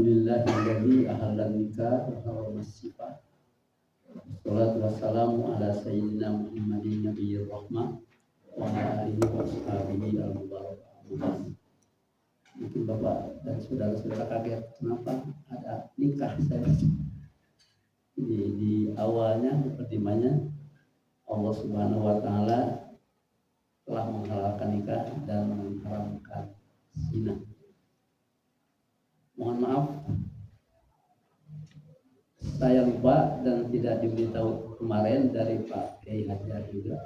Alhamdulillahilladzi ahallan nikah wa harrama sifah. Wassalatu wassalamu ala sayyidina Muhammadin nabiyir rahmah wa ala alihi wa sahbihi al-mubarak. Mungkin Bapak dan saudara-saudara kaget kenapa ada nikah saya. Di awalnya mukadimahnya Allah Subhanahu wa taala telah menghalalkan nikah dan mengharamkan zina. Mohon maaf, saya lupa dan tidak diberitahu kemarin dari Pak Kiai Hajar juga.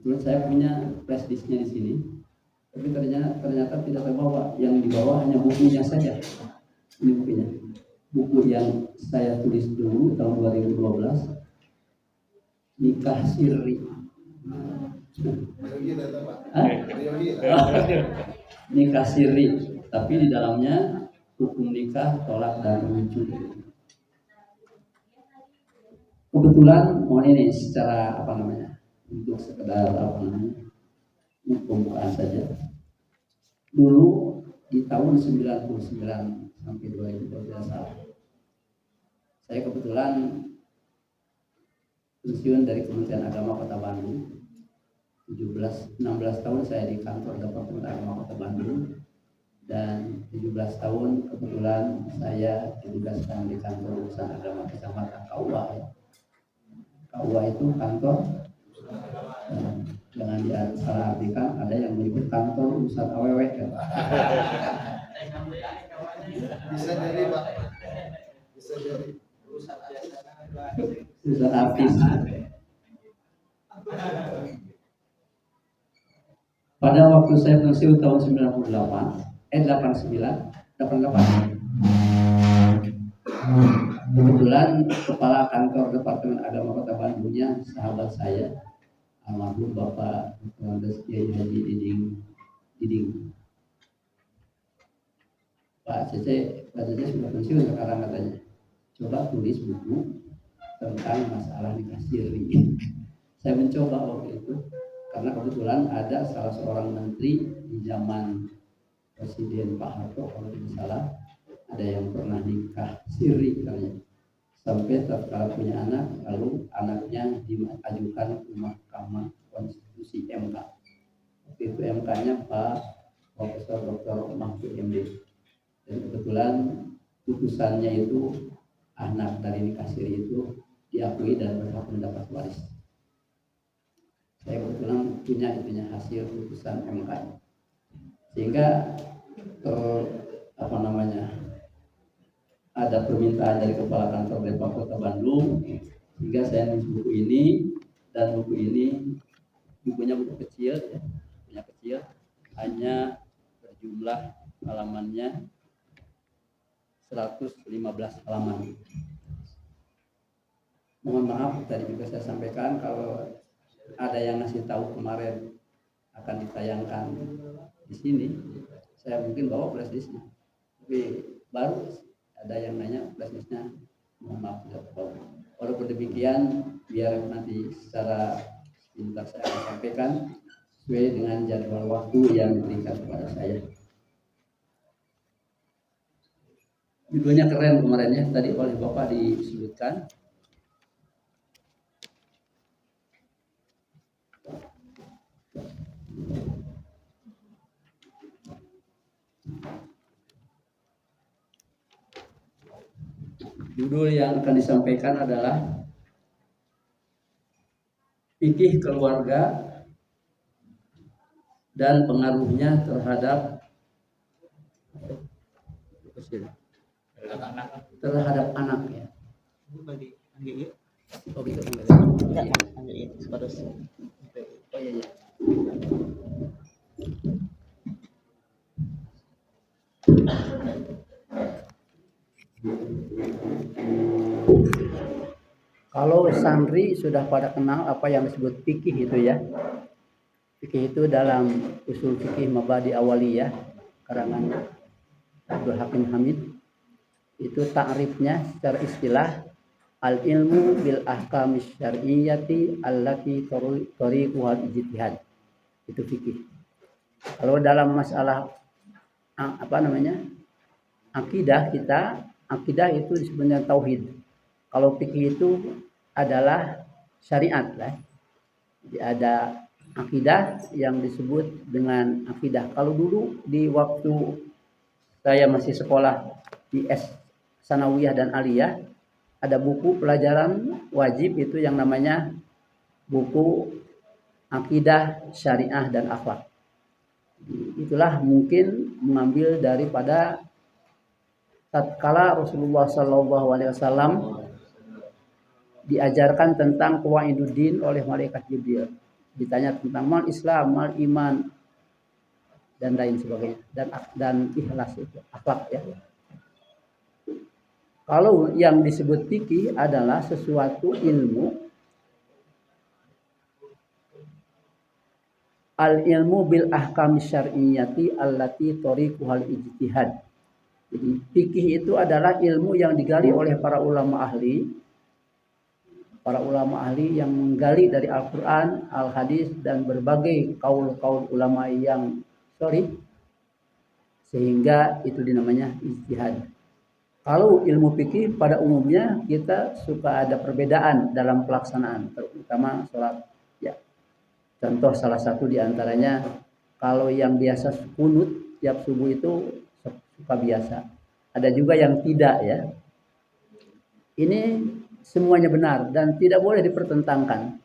Terus saya punya flash disknya di sini, tapi ternyata tidak terbawa. Yang dibawa hanya bukunya saja. Ini bukunya, buku yang saya tulis dulu tahun 2012, nikah sirri. Nikah sirri, tapi di dalamnya hukum nikah, tolak dan rujuk. Kebetulan mohon ini secara untuk sekedar pembukaan saja. Dulu di tahun 99 sampai 2012 saya kebetulan pensiun dari Kementerian Agama Kota Bandung. 16 tahun saya di kantor Departemen Agama Kota Bandung. Dan 17 tahun kebetulan saya ditugaskan di kantor urusan agama kecamatan KUA. KUA itu kantor, jangan disalah artikan, ada yang menyebut kantor urusan AWW kan? Bisa jadi Pak, bisa jadi urusan artis. Pada waktu saya pensiun tahun 88. Kebetulan kepala kantor Departemen Agama Kota Bandungnya sahabat saya, almarhum Bapak Kiai Haji Diding. Pak Cece sudah pensiun sekarang katanya. Coba tulis buku tentang masalah nikah siri. Saya mencoba waktu itu karena kebetulan ada salah seorang menteri di zaman Presiden Pak Harto kalau tidak salah, ada yang pernah nikah siri katanya. Sampai tatkala punya anak, lalu anaknya diajukan ke Mahkamah Konstitusi MK. Waktu itu MK-nya Pak Profesor Dr. Mahfud MD. Dan kebetulan putusannya itu anak dari nikah siri itu diakui dan berhak mendapat waris. Saya kebetulan punya hasil putusan MK. Sehingga ada permintaan dari kepala kantor Depok Kota Bandung, sehingga saya nulis buku ini. Dan buku ini bukunya buku kecil ya, bukunya kecil, hanya berjumlah halamannya 115 halaman. Mohon maaf tadi juga saya sampaikan kalau ada yang ngasih tahu kemarin akan ditayangkan di sini, saya mungkin bawa flash disknya, tapi baru ada yang nanya flash disknya, mohon maaf tidak terbawa. Walaupun demikian, biar nanti secara pintar saya akan sampaikan sesuai dengan jadwal waktu yang diberikan kepada saya. Judulnya keren kemarin ya, tadi oleh Bapak disebutkan. Judul yang akan disampaikan adalah fikih keluarga dan pengaruhnya terhadap anak ya. Oh gitu. Oh iya. Kalau santri sudah pada kenal apa yang disebut fikih itu ya. Fikih itu dalam usul fikih mabadi awaliyah karangan Abdul Hakim Hamid. Itu ta'rifnya secara istilah al-ilmu bil ahkamis syar'iyyati allati tariquhal ijtihad. Itu fikih. Kalau dalam masalah akidah itu disebutnya tauhid. Kalau fikih itu adalah syariat lah. Jadi ada akidah yang disebut dengan akidah. Kalau dulu di waktu saya masih sekolah di Sanawiyah dan Aliyah, ada buku pelajaran wajib itu yang namanya buku akidah, syariah dan akhlak. Itulah mungkin mengambil daripada tatkala Rasulullah SAW diajarkan tentang Qawaiduddin oleh malaikat Jibril. Ditanya tentang mal Islam, mal iman dan lain sebagainya, dan ikhlas itu akhlak ya. Kalau yang disebut fikih adalah sesuatu ilmu al-ilmu bil ahkam syar'iyyati allati tariquhal ijtihad. Jadi fikih itu adalah ilmu yang digali oleh para ulama ahli yang menggali dari Al-Quran, Al-Hadis dan berbagai kaul-kaul ulama yang sehingga itu dinamanya ijtihad. Kalau ilmu fikih pada umumnya kita suka ada perbedaan dalam pelaksanaan, terutama sholat. Ya. Contoh salah satu diantaranya, kalau yang biasa kunut tiap subuh itu suka biasa. Ada juga yang tidak ya. Ini semuanya benar dan tidak boleh dipertentangkan.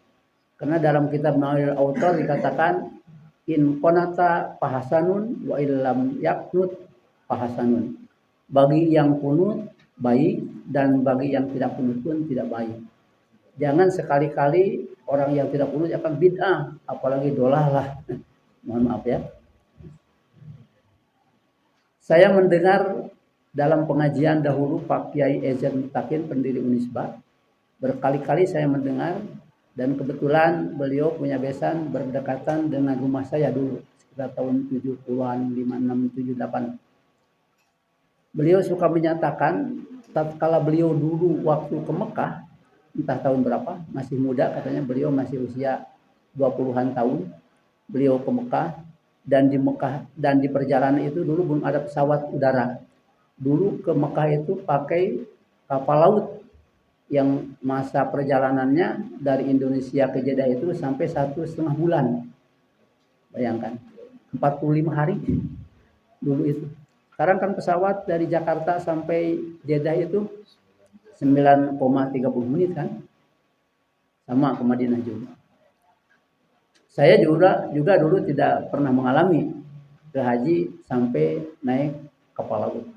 Karena dalam kitab Nawawi Autor dikatakan in qanata fahasanun wa illam yaknut fahasanun. Bagi yang kunut baik dan bagi yang tidak kunut pun tidak baik. Jangan sekali-kali orang yang tidak kunut akan bid'ah, apalagi dolalah. Mohon maaf ya. Saya mendengar dalam pengajian dahulu Pak Kiai Ezen Mutakin pendiri Unisba, berkali-kali saya mendengar dan kebetulan beliau punya besan berdekatan dengan rumah saya dulu sekitar tahun 70-an, 56, 78. Beliau suka menyatakan tatkala beliau dulu waktu ke Mekah, entah tahun berapa, masih muda katanya, beliau masih usia 20-an tahun. Beliau ke Mekah dan di perjalanan itu dulu belum ada pesawat udara. Dulu ke Mekah itu pakai kapal laut yang masa perjalanannya dari Indonesia ke Jeddah itu sampai 1,5 bulan. Bayangkan, 45 hari dulu itu. Sekarang kan pesawat dari Jakarta sampai Jeddah itu 9,30 menit kan. Sama ke Madinah juga. Saya juga dulu tidak pernah mengalami ke haji sampai naik kapal laut.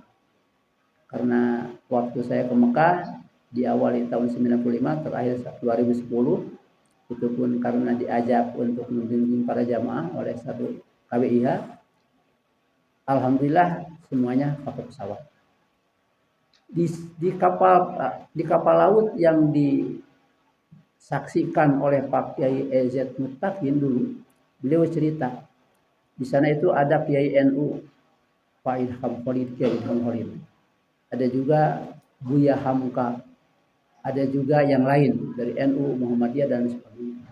Karena waktu saya ke Mekah di awal tahun 95 terakhir 2010 itu pun karena diajak untuk membimbing para jamaah oleh satu KBIH. Alhamdulillah semuanya pakai pesawat. Di kapal laut yang disaksikan oleh Pak Kiai EZ Mutakin dulu, beliau cerita di sana itu ada Kiai NU Pak Ilham Khalid, Kiai Ilham Khalid. Ada juga Buya Hamka, ada juga yang lain dari NU, Muhammadiyah dan sebagainya.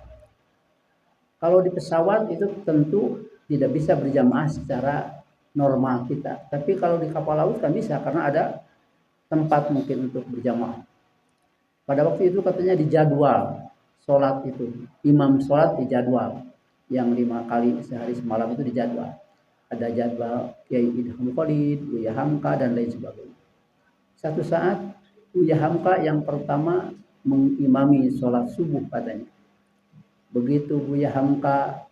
Kalau di pesawat itu tentu tidak bisa berjamaah secara normal kita. Tapi kalau di kapal laut kan bisa karena ada tempat mungkin untuk berjamaah. Pada waktu itu katanya dijadwal sholat itu, imam sholat dijadwal yang 5 kali sehari semalam itu dijadwal. Ada jadwal Kiai Ilham Khalid, Buya Hamka dan lain sebagainya. Satu saat Buya Hamka yang pertama mengimami sholat subuh katanya. Begitu Buya Hamka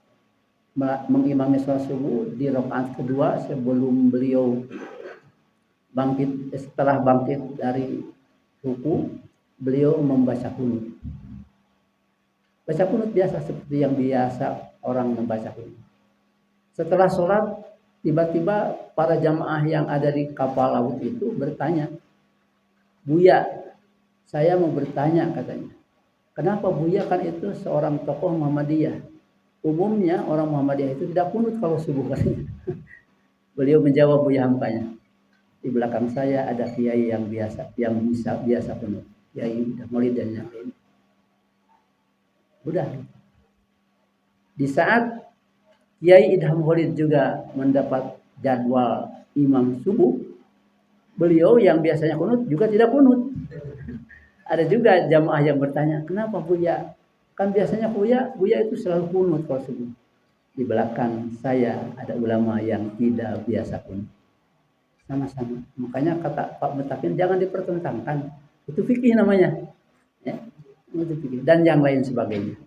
mengimami sholat subuh di rakaat kedua sebelum beliau setelah bangkit dari ruku, beliau membaca kunut. Baca kunut biasa seperti yang biasa orang membaca kunut. Setelah sholat, tiba-tiba para jamaah yang ada di kapal laut itu bertanya, Buya, saya mau bertanya katanya. Kenapa Buya kan itu seorang tokoh Muhammadiyah. Umumnya orang Muhammadiyah itu tidak kunut kalau subuh katanya. Beliau menjawab Buya Hamkanya. Di belakang saya ada kiai yang biasa kunut. Kiai Maulid dan yang lain. Udah. Di saat Kiai Idham Khalid juga mendapat jadwal imam subuh, beliau yang biasanya kunut juga tidak kunut. Ada juga jamaah yang bertanya, kenapa Buya? Kan biasanya Buya itu selalu kunut kalau subuh. Di belakang saya ada ulama yang tidak biasa kunut. Sama-sama. Makanya kata Pak Mutakin jangan dipertentangkan. Itu fikih namanya. Ya, itu fikih. Dan yang lain sebagainya.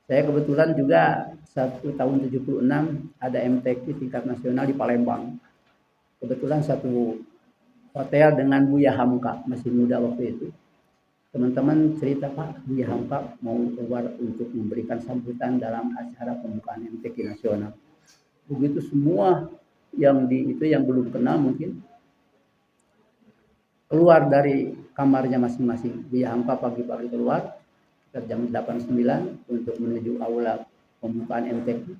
Saya kebetulan juga tahun 76 ada MTQ tingkat nasional di Palembang. Kebetulan satu hotel dengan Buya Hamka, masih muda waktu itu. Teman-teman cerita, Pak, Buya Hamka mau keluar untuk memberikan sambutan dalam acara pembukaan MTQ nasional. Begitu semua yang belum kenal mungkin keluar dari kamarnya masing-masing. Buya Hamka pagi-pagi keluar jam 8-9 untuk menuju aula pembukaan MTQ.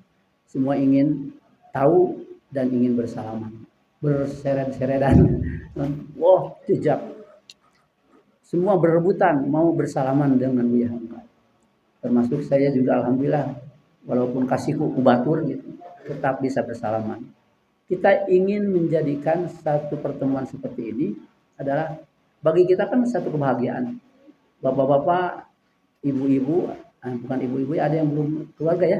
Semua ingin tahu dan ingin bersalaman, berseret-seretan. Wah, jejak. Semua berebutan mau bersalaman dengan Buya Hamka. Termasuk saya juga alhamdulillah, walaupun kasihku kubatur gitu, tetap bisa bersalaman. Kita ingin menjadikan satu pertemuan seperti ini adalah bagi kita kan satu kebahagiaan. Bapak-bapak, ibu-ibu, bukan ibu-ibu, ada yang belum keluarga ya.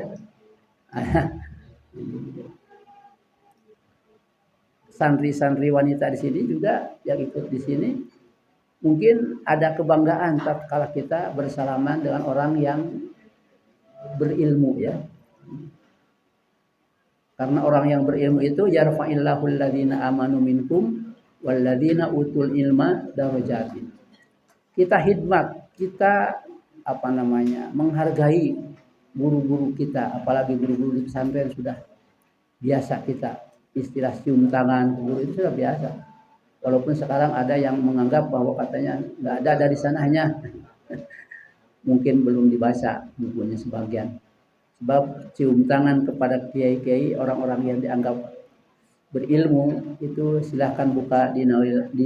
Santri-santri wanita di sini juga yang ikut di sini, mungkin ada kebanggaan tatkala kita bersalaman dengan orang yang berilmu ya. Karena orang yang berilmu itu yarfa'illahu alladziina amanu minkum walladziina utul ilma darajatin. Kita khidmat, kita menghargai guru-guru kita, apalagi guru-guru di pesantren sudah biasa kita istilah cium tangan guru itu sudah biasa. Walaupun sekarang ada yang menganggap bahwa katanya nggak ada dari sananya, mungkin belum dibaca bukunya sebagian. Sebab cium tangan kepada kiai-kiai orang-orang yang dianggap berilmu itu silahkan buka di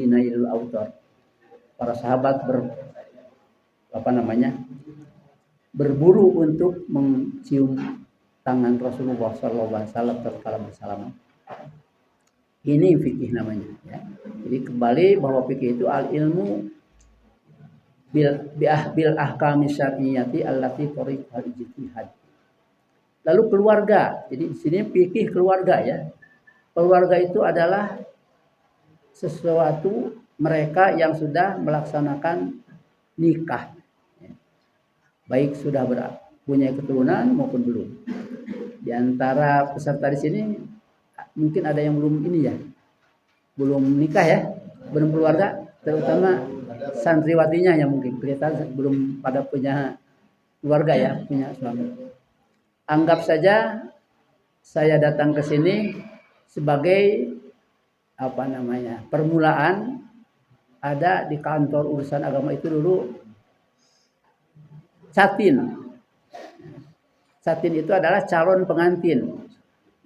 Nailul Autor. Para sahabat berburu untuk mencium tangan Rasulullah SAW tatkala bersalaman. Ini fikih namanya. Ya. Jadi kembali bahwa fikih itu al ilmu bil ahkami syar'iyyati allati tariqal ijtihad. Lalu keluarga. Jadi di sini fikih keluarga ya. Keluarga itu adalah sesuatu mereka yang sudah melaksanakan nikah. Baik sudah punya keturunan maupun belum. Di antara peserta di sini mungkin ada yang belum ini ya. Belum nikah ya, belum keluarga, terutama santriwatinya yang mungkin kelihatan belum pada punya keluarga ya, punya suami. Anggap saja saya datang ke sini sebagai permulaan. Ada di kantor urusan agama itu dulu catin. Catin itu adalah calon pengantin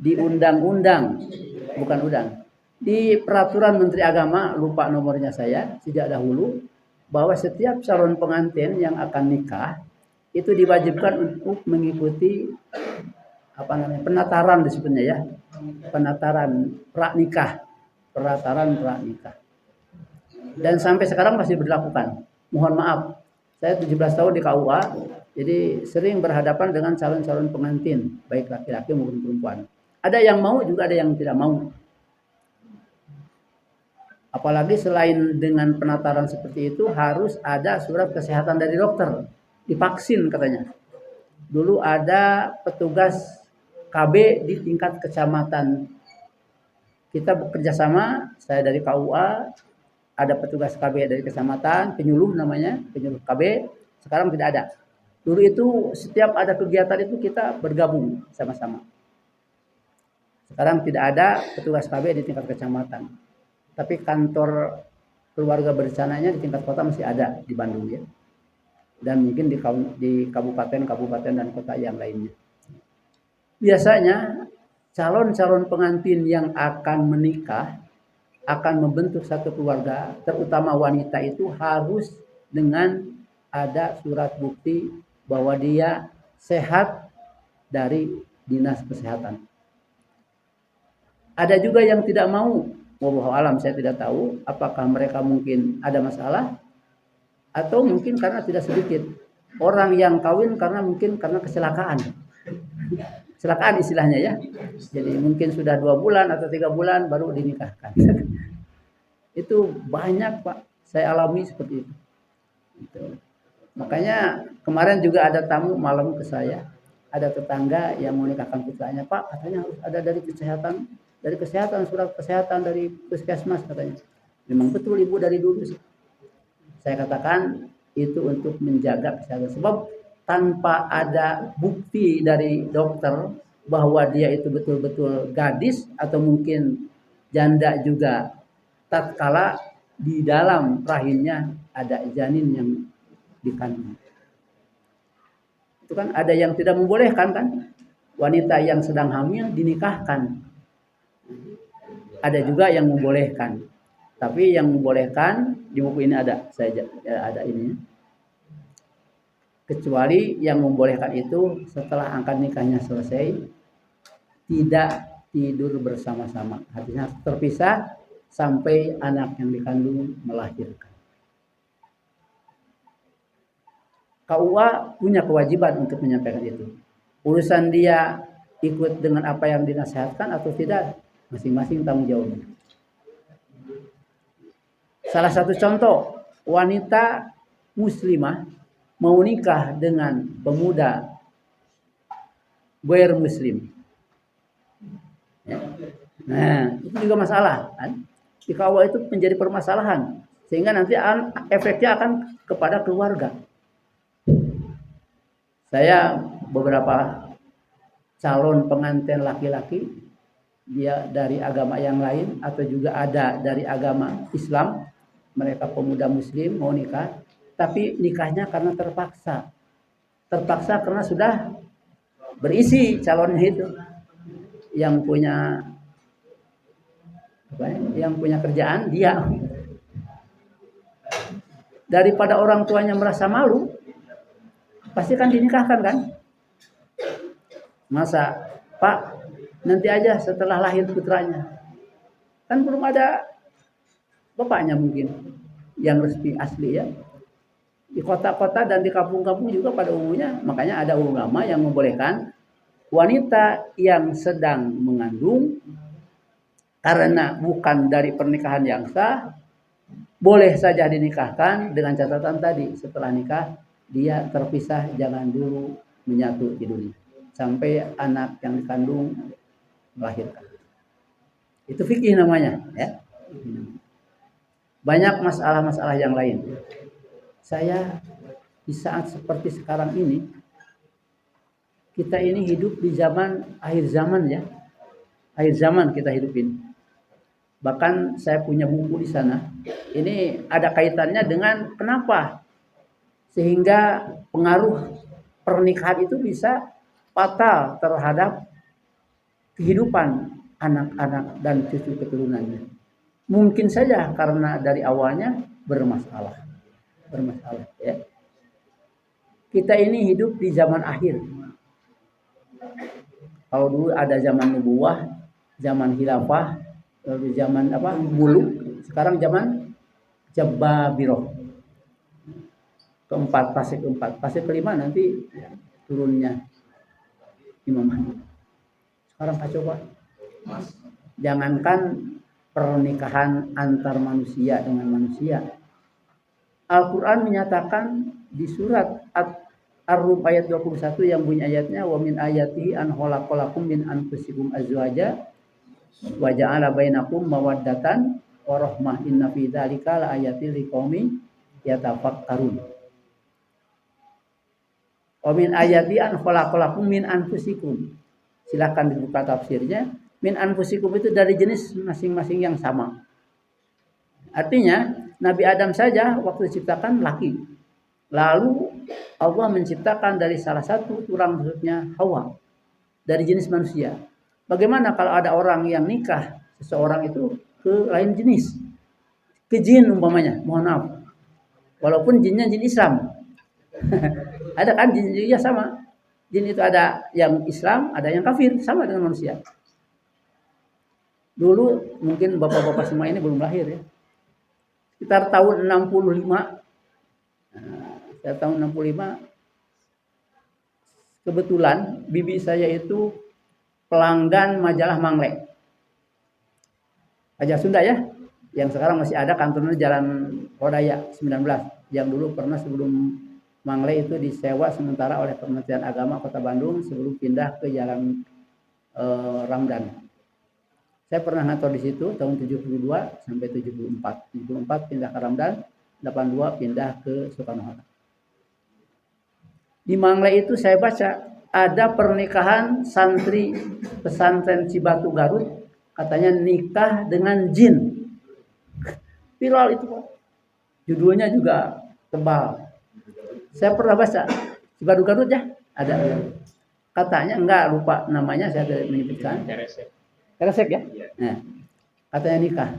di undang-undang, bukan undang. Di peraturan Menteri Agama, lupa nomornya saya, sejak dahulu bahwa setiap calon pengantin yang akan nikah itu diwajibkan untuk mengikuti penataran disebutnya ya. Penataran pranikah. Dan sampai sekarang masih berlakukan. Mohon maaf, saya 17 tahun di KUA, jadi sering berhadapan dengan calon-calon pengantin, baik laki-laki maupun perempuan. Ada yang mau juga ada yang tidak mau. Apalagi selain dengan penataran seperti itu harus ada surat kesehatan dari dokter, divaksin katanya. Dulu ada petugas KB di tingkat kecamatan. Kita bekerja sama, saya dari KUA, ada petugas KB dari kecamatan, penyuluh namanya, penyuluh KB, sekarang tidak ada. Dulu itu setiap ada kegiatan itu kita bergabung sama-sama. Sekarang tidak ada petugas KB di tingkat kecamatan. Tapi kantor keluarga berencananya di tingkat kota masih ada di Bandung ya. Dan mungkin di kabupaten dan kota yang lainnya. Biasanya calon-calon pengantin yang akan menikah, akan membentuk satu keluarga, terutama wanita itu harus dengan ada surat bukti bahwa dia sehat dari dinas kesehatan. Ada juga yang tidak mau Wallahu alam, saya tidak tahu apakah mereka mungkin ada masalah atau mungkin karena tidak sedikit orang yang kawin karena mungkin karena kecelakaan. Kecelakaan istilahnya ya. Jadi mungkin sudah 2 bulan atau 3 bulan baru dinikahkan. Itu banyak Pak, saya alami seperti itu. Gitu. Makanya kemarin juga ada tamu malam ke saya, ada tetangga yang mau nikahkan putranya, Pak katanya harus ada dari kesehatan, surat kesehatan dari puskesmas katanya. Memang betul ibu dari dulu. Saya katakan itu untuk menjaga kesehatan, sebab tanpa ada bukti dari dokter bahwa dia itu betul-betul gadis atau mungkin janda juga, tatkala di dalam rahimnya ada janin yang dikandung. Itu kan ada yang tidak membolehkan kan? Wanita yang sedang hamil dinikahkan. Ada juga yang membolehkan. Tapi yang membolehkan di buku ini ada, saya ada ini. Kecuali yang membolehkan itu setelah akad nikahnya selesai tidak tidur bersama-sama. Artinya terpisah sampai anak yang dikandung melahirkan. KUA punya kewajiban untuk menyampaikan itu. Urusan dia ikut dengan apa yang dinasihatkan atau tidak, masing-masing tanggung jawabnya. Salah satu contoh, wanita muslimah mau nikah dengan pemuda boer muslim. Ya. Nah, itu juga masalah. Kan? Di KUA itu menjadi permasalahan. Sehingga nanti efeknya akan kepada keluarga. Saya beberapa calon pengantin laki-laki, dia dari agama yang lain atau juga ada dari agama Islam, mereka pemuda muslim mau nikah, tapi nikahnya karena terpaksa karena sudah berisi calonnya itu yang punya kerjaan dia, daripada orang tuanya merasa malu pasti kan dinikahkan kan. Masa Pak nanti aja setelah lahir putranya, kan belum ada bapaknya mungkin yang resmi asli ya. Di kota-kota dan di kampung-kampung juga pada umumnya, makanya ada ulama yang membolehkan wanita yang sedang mengandung karena bukan dari pernikahan yang sah, boleh saja dinikahkan dengan catatan tadi, setelah nikah dia terpisah, jangan dulu menyatu di dunia sampai anak yang dikandung melahirkan. Itu fikih namanya ya. Banyak masalah-masalah yang lain. Saya di saat seperti sekarang ini, kita ini hidup di zaman akhir zaman ya. Akhir zaman kita hidup ini. Bahkan saya punya buku di sana. Ini ada kaitannya dengan kenapa sehingga pengaruh pernikahan itu bisa fatal terhadap kehidupan anak-anak dan cucu keturunannya. Mungkin saja karena dari awalnya bermasalah ya. Kita ini hidup di zaman akhir. Kalau dulu ada zaman nubuwah, zaman khilafah, lalu zaman muluk, sekarang zaman jababirah. Fase kelima nanti turunnya Imam Mahdi. Sekarang kacau Pak. Jangankan pernikahan antar manusia dengan manusia, Al-Quran menyatakan di surat Ar-Rum ayat 21 yang bunyi ayatnya, wa min ayatihi an khalaqalakum min anfusikum azwaja wa ja'ala bainakum mawaddatan wa rahmah inna fi dzalika laayatil liqaumin yatafakkarun. Wa min ayatihi an khalaqalakum min anfusikum. Silakan dibuka tafsirnya. Min anfusikum itu dari jenis masing-masing yang sama. Artinya Nabi Adam saja waktu diciptakan laki. Lalu Allah menciptakan dari salah satu tulang rusuknya Hawa dari jenis manusia. Bagaimana kalau ada orang yang nikah seseorang itu ke lain jenis, ke jin umpamanya, mohon maaf, walaupun jinnya jin Islam. Ada kan jin juga sama. Jin itu ada yang Islam, ada yang kafir, sama dengan manusia. Dulu mungkin bapak-bapak semua ini belum lahir ya. Sekitar tahun 65. Sekitar tahun 65 kebetulan bibi saya itu pelanggan majalah Mangle. Majalah Sunda ya, yang sekarang masih ada kantornya Jalan Kodaya 19. Yang dulu pernah sebelum Mangle itu disewa sementara oleh Kementerian Agama Kota Bandung sebelum pindah ke Jalan Ramdan. Saya pernah ngantor di situ tahun 72 sampai 74. 74 pindah ke Ramdan, 82 pindah ke Soekarno-Hatta. Di Mangle itu saya baca ada pernikahan santri pesantren Cibatu Garut, katanya nikah dengan jin. Viral itu Pak. Judulnya juga tebal. Saya pernah baca Cibatu Garut ya, ada. Katanya enggak lupa namanya, saya tidak menyebutkan. Keresek ya? Nah, katanya nikah.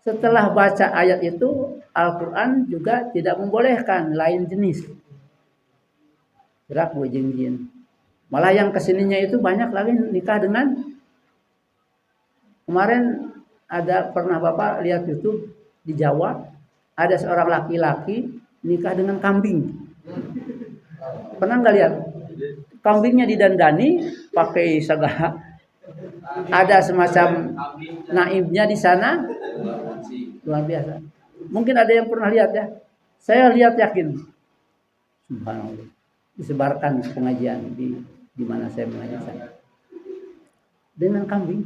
Setelah baca ayat itu, Al-Quran juga tidak membolehkan lain jenis. Gerak jin. Malah yang kesininya itu banyak lagi nikah dengan, kemarin ada pernah Bapak lihat YouTube di Jawa, ada seorang laki-laki nikah dengan kambing. Pernah nggak lihat? Kambingnya didandani pakai segala. Ada semacam naibnya di sana, luar biasa. Mungkin ada yang pernah lihat ya. Saya lihat yakin. Subhanallah. Disebarkan pengajian di mana saya mengajar. Dengan kambing.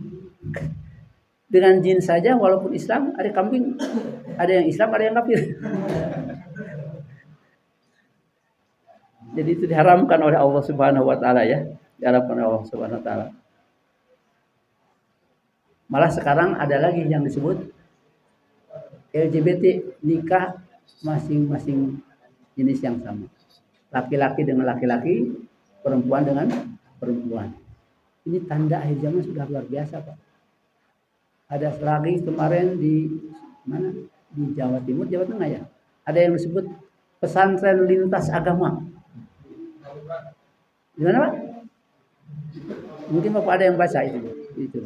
Dengan jin saja walaupun Islam ada kambing. Ada yang Islam, ada yang kafir. Jadi itu diharamkan oleh Allah Subhanahu wa taala ya. Diharamkan oleh Allah Subhanahu wa taala. Malah sekarang ada lagi yang disebut LGBT, nikah masing-masing jenis yang sama. Laki-laki dengan laki-laki, perempuan dengan perempuan. Ini tanda akhir zaman sudah luar biasa Pak. Ada lagi kemarin di mana? Di Jawa Timur, Jawa Tengah ya. Ada yang disebut pesantren lintas agama. Gimana Pak? Mungkin Bapak ada yang baca itu.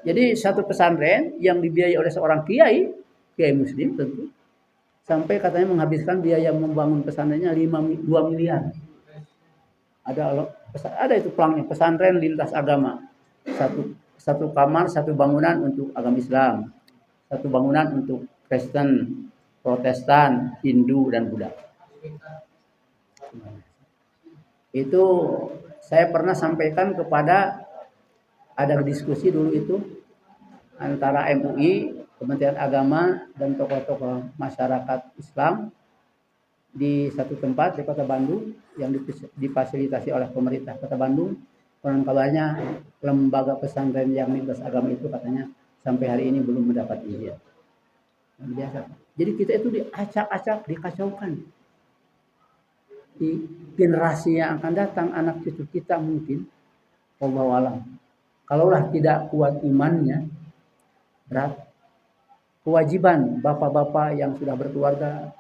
Jadi satu pesantren yang dibiayai oleh seorang kiai muslim tentu, sampai katanya menghabiskan biaya membangun pesantrennya 2 miliar. Ada itu pelangnya, pesantren lintas agama. Satu kamar, satu bangunan untuk agama Islam, satu bangunan untuk Kristen, Protestan, Hindu dan Buddha. Itu saya pernah sampaikan kepada, ada diskusi dulu itu antara MUI, Kementerian Agama dan tokoh-tokoh masyarakat Islam di satu tempat di Kota Bandung yang difasilitasi oleh pemerintah Kota Bandung. Konon kabarnya lembaga pesantren yang lintas agama itu katanya sampai hari ini belum mendapat izin. Biasa. Jadi kita itu diacak-acak, dikacaukan. Di generasi yang akan datang, anak cucu kita mungkin, wallahu alam, kalaulah tidak kuat imannya, berat. Kewajiban bapak-bapak yang sudah berkeluarga,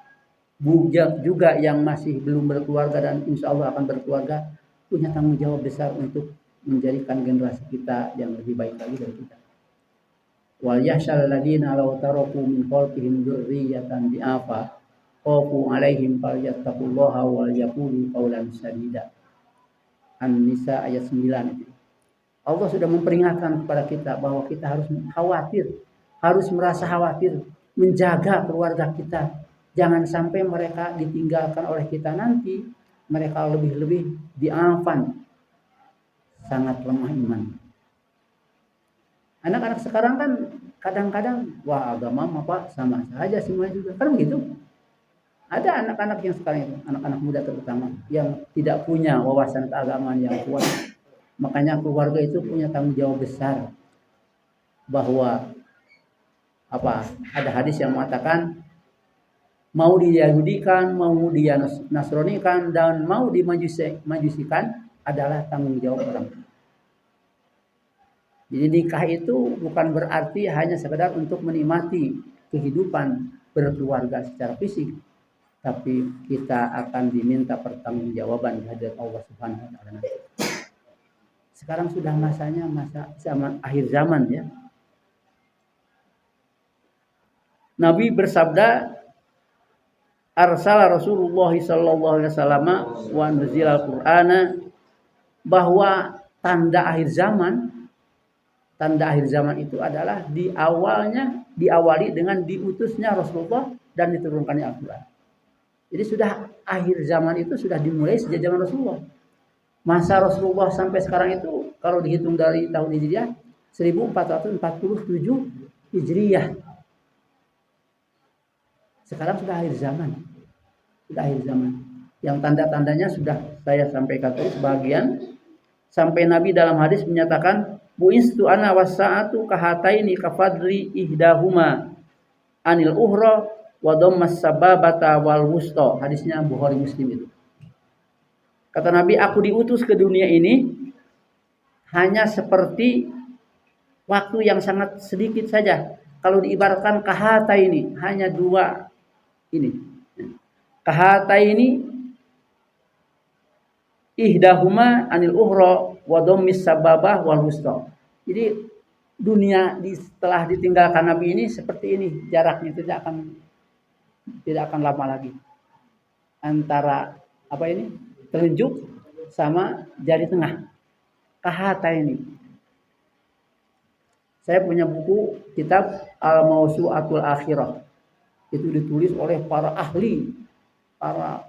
juga yang masih belum berkeluarga dan insya Allah akan berkeluarga, punya tanggung jawab besar untuk menjadikan generasi kita yang lebih baik lagi dari kita. Wal yahsyal ladina law taraku min khalqihim dzurriyyatan di'afa qafu 'alaihim falyattaqullaha wal yaqulu qawlan sadida. An-Nisa ayat 9. Allah sudah memperingatkan kepada kita bahwa kita harus khawatir, harus merasa khawatir, menjaga keluarga kita. Jangan sampai mereka ditinggalkan oleh kita nanti, mereka lebih-lebih diafan, sangat lemah iman. Anak-anak sekarang kan kadang-kadang, wah agama apa sama saja semua juga, kan begitu. Ada anak-anak yang sekarang itu, anak-anak muda terutama, yang tidak punya wawasan keagamaan yang kuat. Makanya keluarga itu punya tanggung jawab besar bahwa ada hadis yang mengatakan mau diyahudikan, mau dia nasronikan, dan mau dimajusikan adalah tanggung jawab orang. Jadi nikah itu bukan berarti hanya sekedar untuk menikmati kehidupan berkeluarga secara fisik, tapi kita akan diminta pertanggungjawaban di hadirat Allah Subhanahu wa taala. Sekarang sudah masanya masa zaman akhir zaman ya. Nabi bersabda, arsala Rasulullah sallallahu alaihi wasallam wa nuzilal Qur'ana, bahwa tanda akhir zaman itu adalah diawali dengan diutusnya Rasulullah dan diturunkannya Al-Qur'an. Jadi sudah akhir zaman itu sudah dimulai sejak zaman Rasulullah. Masa Rasulullah sampai sekarang itu kalau dihitung dari tahun Hijriah 1447 Hijriah. Sekarang sudah akhir zaman. Yang tanda-tandanya sudah saya sampaikan tadi sebagian. Sampai Nabi dalam hadis menyatakan, bu'istu ana wasa'atu kahataini kafadri ihdahuma anil uhra wa dhammas sababata wal wusta. Hadisnya Bukhari Muslim itu. Kata Nabi, aku diutus ke dunia ini hanya seperti waktu yang sangat sedikit saja. Kalau diibaratkan kahata ini hanya dua ini. Kahata ini ihdahuma anil uhra wa dhammis sababah wal wusta. Jadi dunia setelah ditinggalkan Nabi ini seperti ini, jaraknya tidak akan lama lagi. Antara telunjuk sama jari tengah. Kahata ini. Saya punya buku kitab Al-Mawsu'atul Akhirah. Itu ditulis oleh para ahli, para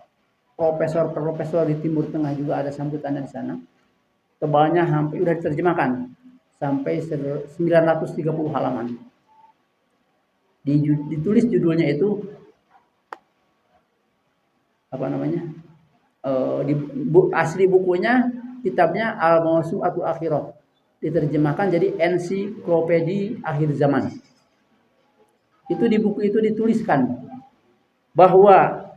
profesor di Timur Tengah, juga ada sambutannya di sana. Tebalnya hampir sudah diterjemahkan sampai 930 halaman. Ditulis judulnya itu asli bukunya, kitabnya Al-Mawsu'atul Akhirah, diterjemahkan jadi ensiklopedi akhir zaman. Itu di buku itu dituliskan bahwa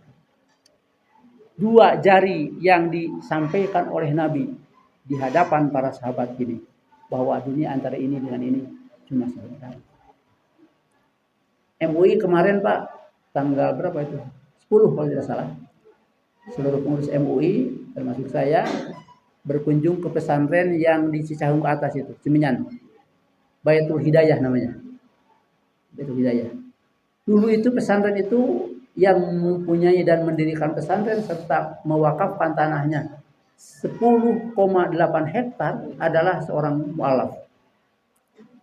dua jari yang disampaikan oleh Nabi di hadapan para sahabat ini, bahwa dunia antara ini dengan ini cuma sebentar. MUI kemarin Pak, tanggal berapa itu? 10 kalau tidak salah. Seluruh pengurus MUI termasuk saya berkunjung ke pesantren yang di Cicahung ke atas itu, Cimenyan. Baitul Hidayah namanya. Baitul Hidayah. Dulu itu pesantren itu yang mempunyai dan mendirikan pesantren serta mewakafkan tanahnya 10,8 hektar adalah seorang mualaf.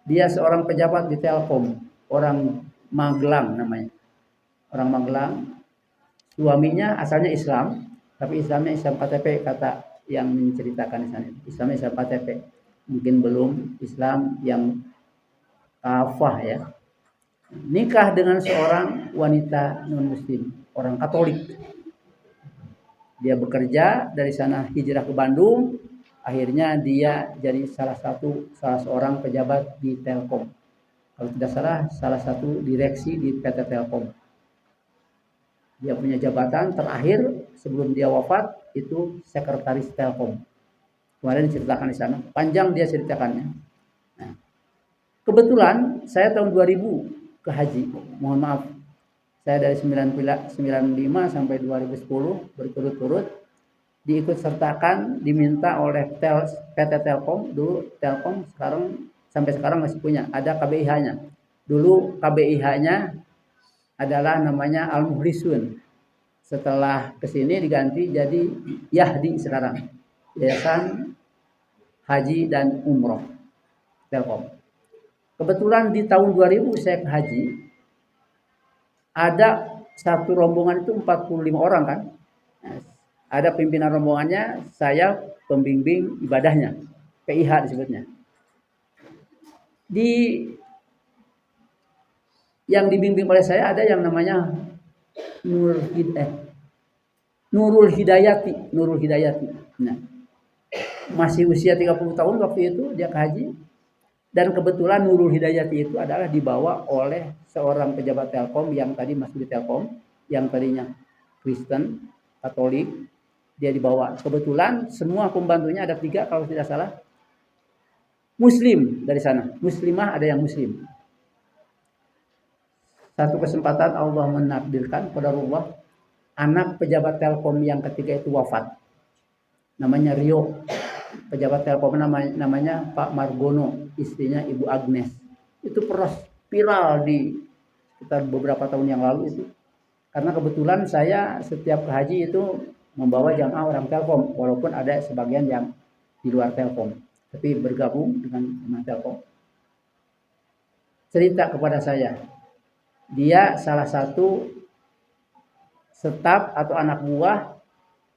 Dia seorang pejabat di Telkom, orang Magelang namanya. Orang Magelang. Suaminya asalnya Islam, tapi Islamnya Islam KTP, kata yang menceritakan di sana. Islamnya Islam KTP. Mungkin belum Islam yang kafah ya. Nikah dengan seorang wanita non-muslim, orang Katolik. Dia bekerja dari sana, hijrah ke Bandung. Akhirnya dia jadi salah seorang pejabat di Telkom. Kalau tidak salah satu direksi di PT Telkom. Dia punya jabatan terakhir sebelum dia wafat itu sekretaris Telkom. Kemarin diceritakan di sana, panjang dia ceritakannya. Nah, kebetulan saya tahun 2000 ke haji. Mohon maaf, saya dari 95 sampai 2010 berturut-turut diikut sertakan, diminta oleh PT Telkom. Dulu Telkom, sampai sekarang masih punya, ada KBIH-nya. Dulu KBIH-nya adalah namanya Al-Muhlisun. Setelah kesini diganti jadi Yahdi sekarang, Yayasan Haji dan Umroh Telkom. Kebetulan di tahun 2000 saya ke haji, ada satu rombongan itu 45 orang kan. Ada pimpinan rombongannya, saya pembimbing ibadahnya, PIH disebutnya. Yang dibimbing oleh saya ada yang namanya Nurul Hidayati. Nah, masih usia 30 tahun waktu itu dia ke haji. Dan kebetulan Nurul Hidayati itu adalah dibawa oleh seorang pejabat Telkom yang tadi masuk di Telkom, yang tadinya Kristen, Katolik, dia dibawa. Kebetulan semua pembantunya ada 3 kalau tidak salah, Muslim dari sana. Muslimah ada yang Muslim. Satu kesempatan Allah menakdirkan, qadarullah, anak pejabat Telkom yang ketiga itu wafat. Namanya Rio. Pejabat Telkom namanya Pak Margono, istrinya Ibu Agnes. Itu viral di sekitar beberapa tahun yang lalu itu. Karena kebetulan saya setiap ke haji itu membawa jamaah orang Telkom, walaupun ada sebagian yang di luar Telkom, tapi bergabung dengan jamaah Telkom. Cerita kepada saya, dia salah satu staf atau anak buah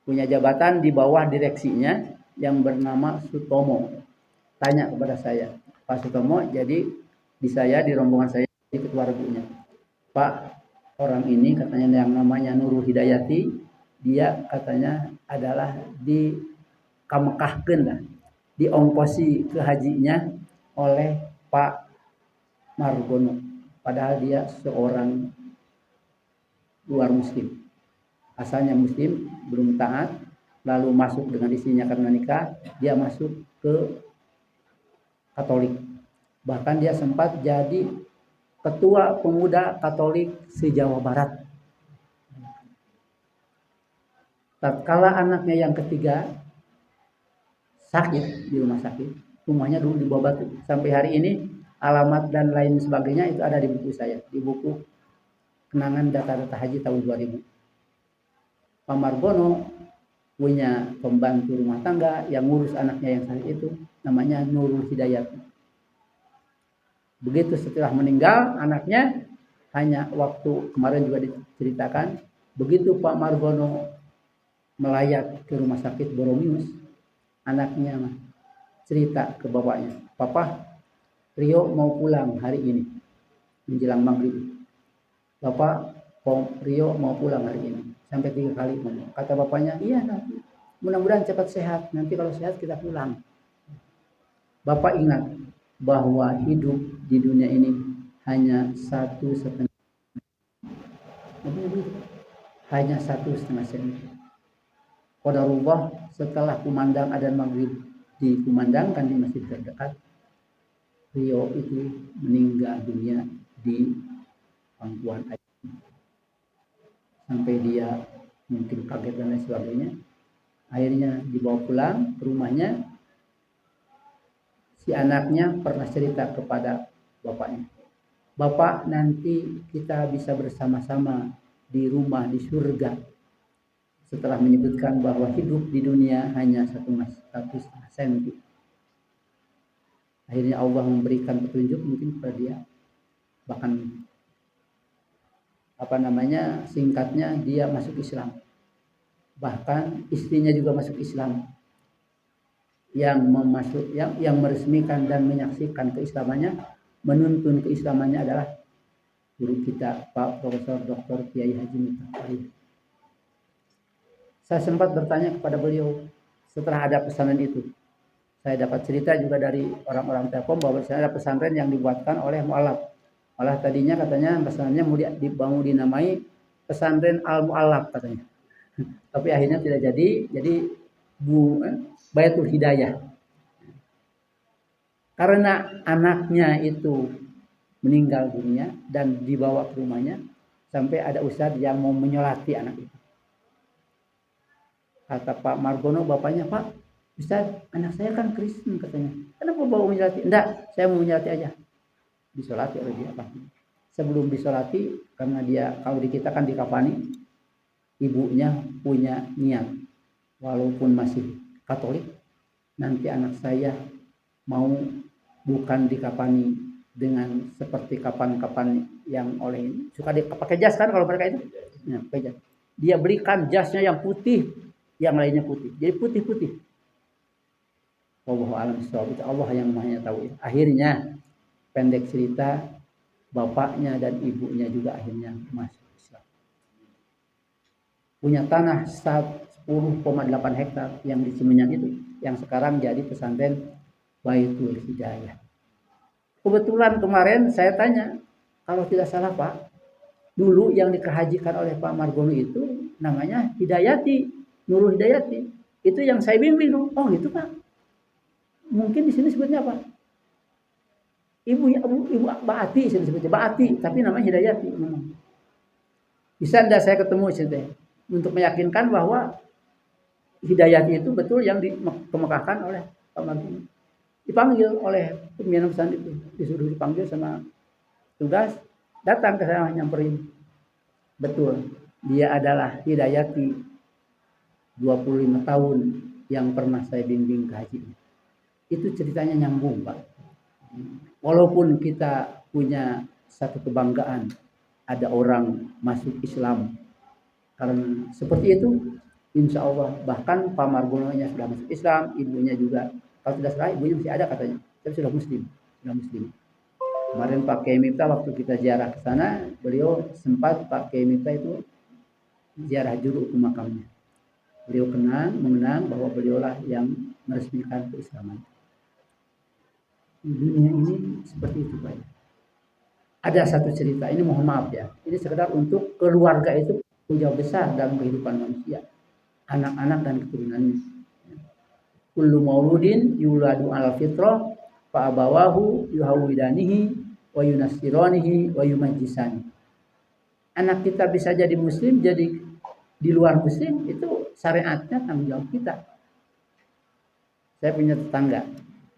punya jabatan di bawah direksinya yang bernama Sutomo. Tanya kepada saya, Pak Sutomo, jadi di rombongan saya di ketua regunya, Pak, orang ini katanya yang namanya Nurul Hidayati, dia katanya adalah di kamekahkeun lah, diongkosi ke hajinya oleh Pak Margono, padahal dia seorang luar muslim, asalnya muslim, belum taat, lalu masuk dengan istrinya karena nikah, dia masuk ke Katolik, bahkan dia sempat jadi ketua pemuda Katolik se-Jawa Barat. Tatkala anaknya yang ketiga sakit di rumah sakit, rumahnya dulu di bawah batu, sampai hari ini alamat dan lain sebagainya itu ada di buku saya, di buku kenangan data-data haji tahun 2000. Pak Margono punya pembantu rumah tangga yang ngurus anaknya yang sakit itu, namanya Nurul Hidayat. Begitu setelah meninggal anaknya, hanya waktu kemarin juga diceritakan, begitu Pak Margono melayat ke rumah sakit Boromius, anaknya cerita ke bapaknya, Papa, Rio mau pulang hari ini menjelang maghrib. Bapak, Rio mau pulang hari ini. Sampai 3 kali ngomong. Kata bapaknya, iya nanti. Mudah-mudahan cepat sehat. Nanti kalau sehat kita pulang. Bapak ingat bahwa hidup di dunia ini hanya 1,5. Hanya 1,5 sen. Qadarullah setelah kumandang adzan maghrib dikumandangkan di masjid terdekat, Rio itu meninggal dunia di pangkuan air. Sampai dia mungkin kaget dan lain sebagainya. Akhirnya dibawa pulang ke rumahnya. Si anaknya pernah cerita kepada bapaknya, Bapak, nanti kita bisa bersama-sama di rumah di surga. Setelah menyebutkan bahwa hidup di dunia hanya 1,5 senti. Akhirnya Allah memberikan petunjuk mungkin kepada dia. Bahkan singkatnya dia masuk Islam. Bahkan istrinya juga masuk Islam. Yang meresmikan dan menyaksikan keislamannya, menuntun keislamannya adalah guru kita Pak Profesor Dr. Kiai Haji Miftah. Saya sempat bertanya kepada beliau setelah ada pesantren itu. Saya dapat cerita juga dari orang-orang Telkom bahwa ada pesantren yang dibuatkan oleh mualaf. Malah tadinya katanya pesantrennya mau dinamai pesantren Al-Mu'allaf katanya. Tapi akhirnya tidak jadi Baitul Hidayah. Karena anaknya itu meninggal dunia dan dibawa ke rumahnya, sampai ada ustadz yang mau menyolati anak itu. Kata Pak Margono bapaknya, Pak, ustadz, anak saya kan Kristen katanya. Kenapa bawa menyolati? Enggak, saya mau menyolati aja. Disolati oleh dia Pak. Sebelum disolati, karena dia kalau di kita kan dikafani, ibunya punya niat, walaupun masih Katolik, nanti anak saya mau bukan dikafani dengan seperti kapan-kapan yang oleh ini suka pakai jas kan kalau mereka itu, ya, pakai jas. Dia belikan jasnya yang putih, yang lainnya putih, jadi putih-putih. Wallahu a'lam bishawab, itu Allah yang Maha tahu. Akhirnya pendek cerita, bapaknya dan ibunya juga akhirnya masuk Islam. Punya tanah 10,8 hektar yang di Cimenyang itu, yang sekarang jadi pesantren Baitul Hidayah. Kebetulan kemarin saya tanya, kalau tidak salah Pak, dulu yang dikehajikan oleh Pak Margono itu namanya Hidayati, Nurul Hidayati. Itu yang saya bimbing dulu. Oh gitu Pak. Mungkin di sini sebutnya apa? Ibu Baati sebutnya Baati, tapi namanya Hidayati. Bisa enggak saya ketemu sini untuk meyakinkan bahwa Hidayati itu betul yang dikemekahkan oleh Pak Margono. Dipanggil oleh pimpinan pesantren itu, disuruh dipanggil sama tugas, Datang ke saya nyamperin. Betul, dia adalah Hidayati 25 tahun yang pernah saya bimbing ke haji. Itu ceritanya nyambung, Pak. Walaupun kita punya satu kebanggaan, ada orang masuk Islam. Karena seperti itu, insya Allah, bahkan Pak Margononya sudah masuk Islam, ibunya juga. Kalau tidak salah, ibunya masih ada katanya. Tapi sudah Muslim. Kemarin Pak Kiai Miftah waktu kita ziarah ke sana, beliau sempat Pak Kiai Miftah itu ziarah dulu ke makamnya. Beliau mengenang bahwa beliaulah yang meresmikan keislaman. Dunia ini seperti itu, Pak. Ada satu cerita, ini mohon maaf ya. Ini sekedar untuk keluarga itu jauh besar dalam kehidupan manusia. Anak-anak dan keturunannya. Kullu mauludin yuladu ala fitrah fa abawahu yuhawidanihi wa yunassiranihi wa yumajjisani. Anak kita bisa jadi muslim, jadi di luar muslim, itu syariatnya tanggung jawab kita. Saya punya tetangga.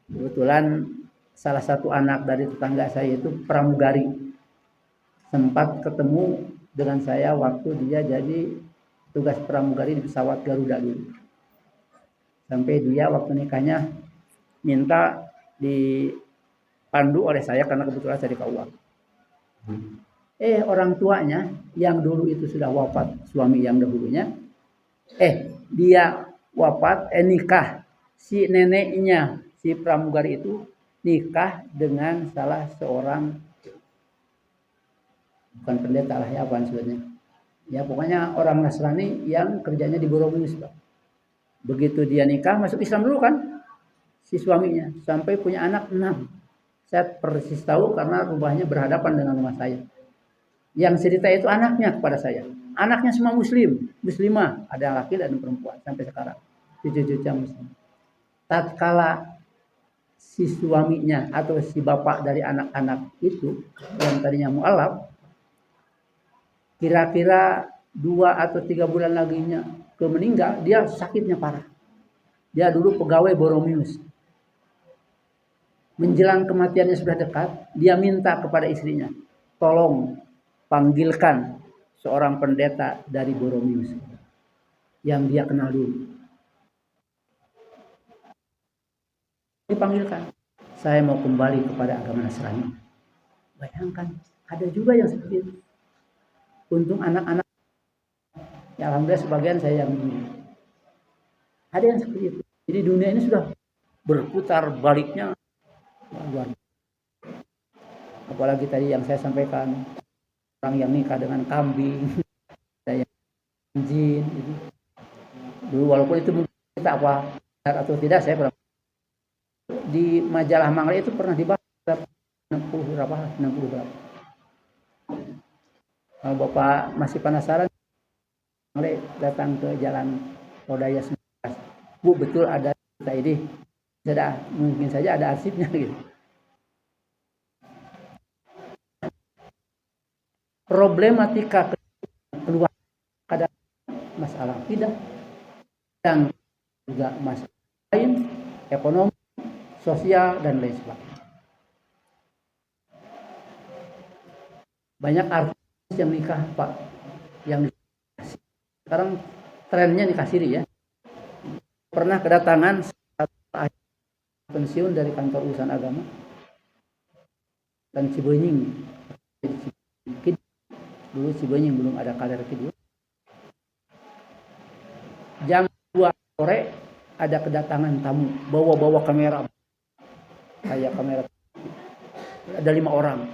Kebetulan salah satu anak dari tetangga saya itu pramugari. Sempat ketemu dengan saya waktu dia jadi tugas pramugari di pesawat Garuda dulu. Sampai dia waktu nikahnya minta dipandu oleh saya karena kebetulan saya di KUA. Orang tuanya yang dulu itu sudah wafat, suami yang dahulunya, dia wafat, nikah. Si neneknya, si pramugari itu nikah dengan salah seorang, bukan pendeta lah ya, apa maksudnya. Ya pokoknya orang Nasrani yang kerjanya di Borobudur, Pak. Begitu dia nikah, masuk Islam dulu kan, si suaminya, sampai punya anak 6. Saya persis tahu karena rumahnya berhadapan dengan rumah saya. Yang cerita itu anaknya kepada saya. Anaknya semua muslimah, ada yang laki dan perempuan sampai sekarang. Cucu-cucu muslim. Tatkala si suaminya atau si bapak dari anak-anak itu yang tadinya mu'alaf, kira-kira 2 atau 3 bulan laginya ke meninggal, dia sakitnya parah. Dia dulu pegawai Boromius. Menjelang kematiannya sudah dekat, dia minta kepada istrinya, tolong panggilkan seorang pendeta dari Boromius yang dia kenal dulu. Dipanggilkan, saya mau kembali kepada agama Nasrani. Bayangkan, ada juga yang seperti itu. Untung anak-anak, ya alhamdulillah sebagian saya yang begini. Ada yang seperti itu. Jadi dunia ini sudah berputar baliknya. Apalagi tadi yang saya sampaikan, orang yang nikah dengan kambing, ada yang jin. Dulu walaupun itu mungkin kita apa atau tidak, saya pernah di majalah Mangre itu pernah dibahas 60 berapa. Kalau Bapak masih penasaran, Mangre datang ke Jalan Rodaya 19. Bu, betul ada cerita ini. Mungkin saja ada arsipnya gitu. Problematika keluar ada masalah tidak, yang juga masalah lain, ekonomi, sosial dan lain sebagainya. Banyak artis yang nikah, Pak, yang sekarang trennya nikah siri ya. Pernah kedatangan pensiun dari kantor urusan agama dan Cibenying. Dulu Cibenying belum ada kader kedua. Jam 2 sore ada kedatangan tamu bawa kamera, kayak kamera. Ada 5 orang,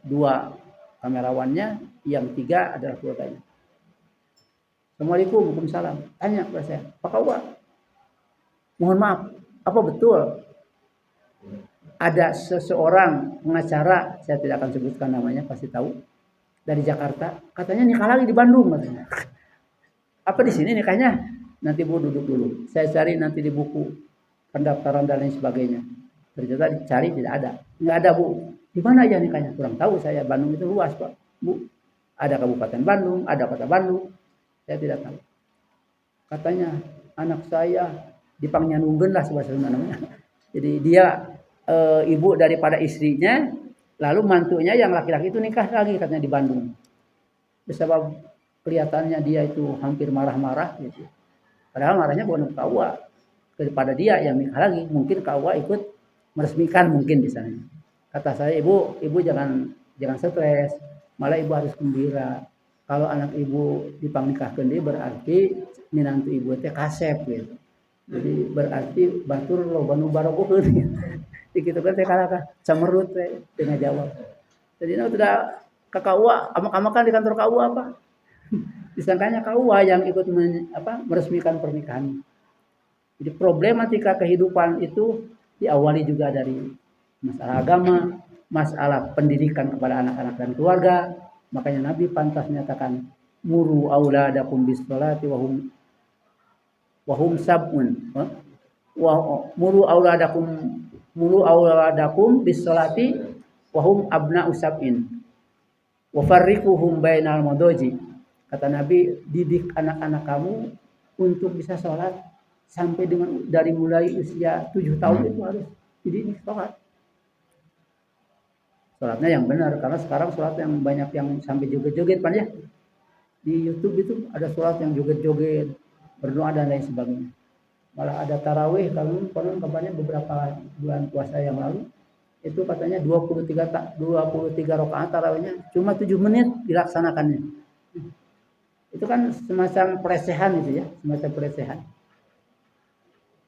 2 kamerawannya, yang 3 adalah keluarganya. Assalamualaikum, waalaikumsalam. Tanya kepada saya, Pak Kawa, mohon maaf, apa betul ada seseorang pengacara, saya tidak akan sebutkan namanya, pasti tahu, dari Jakarta, katanya nikah lagi di Bandung katanya. Apa di sini nikahnya? Nanti Bu duduk dulu, saya cari nanti di buku pendaftaran dan lain sebagainya. Ternyata dicari tidak ada, nggak ada Bu. Di mana aja nikahnya? Kurang tahu saya. Bandung itu luas Pak, Bu. Ada Kabupaten Bandung, ada Kota Bandung, saya tidak tahu. Katanya anak saya di Pangnyanunggeun lah sebahasa namanya. Jadi dia ibu daripada istrinya Lalu mantunya yang laki-laki itu nikah lagi katanya di Bandung. Sebab kelihatannya dia itu hampir marah-marah gitu. Padahal marahnya bukan KUA, kepada dia yang nikah lagi. Mungkin KUA ikut meresmikan mungkin di sana. Kata saya, ibu jangan stres, malah ibu harus gembira. Kalau anak ibu dipangnikahkeun deui berarti minantu ibu teh kasep gitu. Jadi berarti batur loba nu barogoheun. Dikitu kan teh kalaka camerut teh dengan jawab. Jadi udah ke KUA, amak-amakan di kantor KUA apa? Disangkanya KUA yang ikut meresmikan pernikahan. Jadi problematika kehidupan itu diawali juga dari masalah agama, masalah pendidikan kepada anak-anak dan keluarga. Makanya Nabi pantas menyatakan muru auladakum bis sholati wahum sabun. Muru auladakum bis sholati wahum abna'u sab'in. Wa farriquhum bainal madoji. Kata Nabi, didik anak-anak kamu untuk bisa sholat sampai dengan dari mulai usia 7 tahun itu harus dididik sholat. Sholatnya yang benar, karena sekarang sholat yang banyak yang sampai joget-joget pan ya. Di YouTube itu ada sholat yang joget-joget, berdoa dan lain sebagainya. Malah ada tarawih, kalau konon kabarnya beberapa bulan puasa yang lalu itu katanya 23 rakaat tarawihnya cuma 7 menit dilaksanakannya. Itu kan semacam pelecehan itu ya, semacam pelecehan.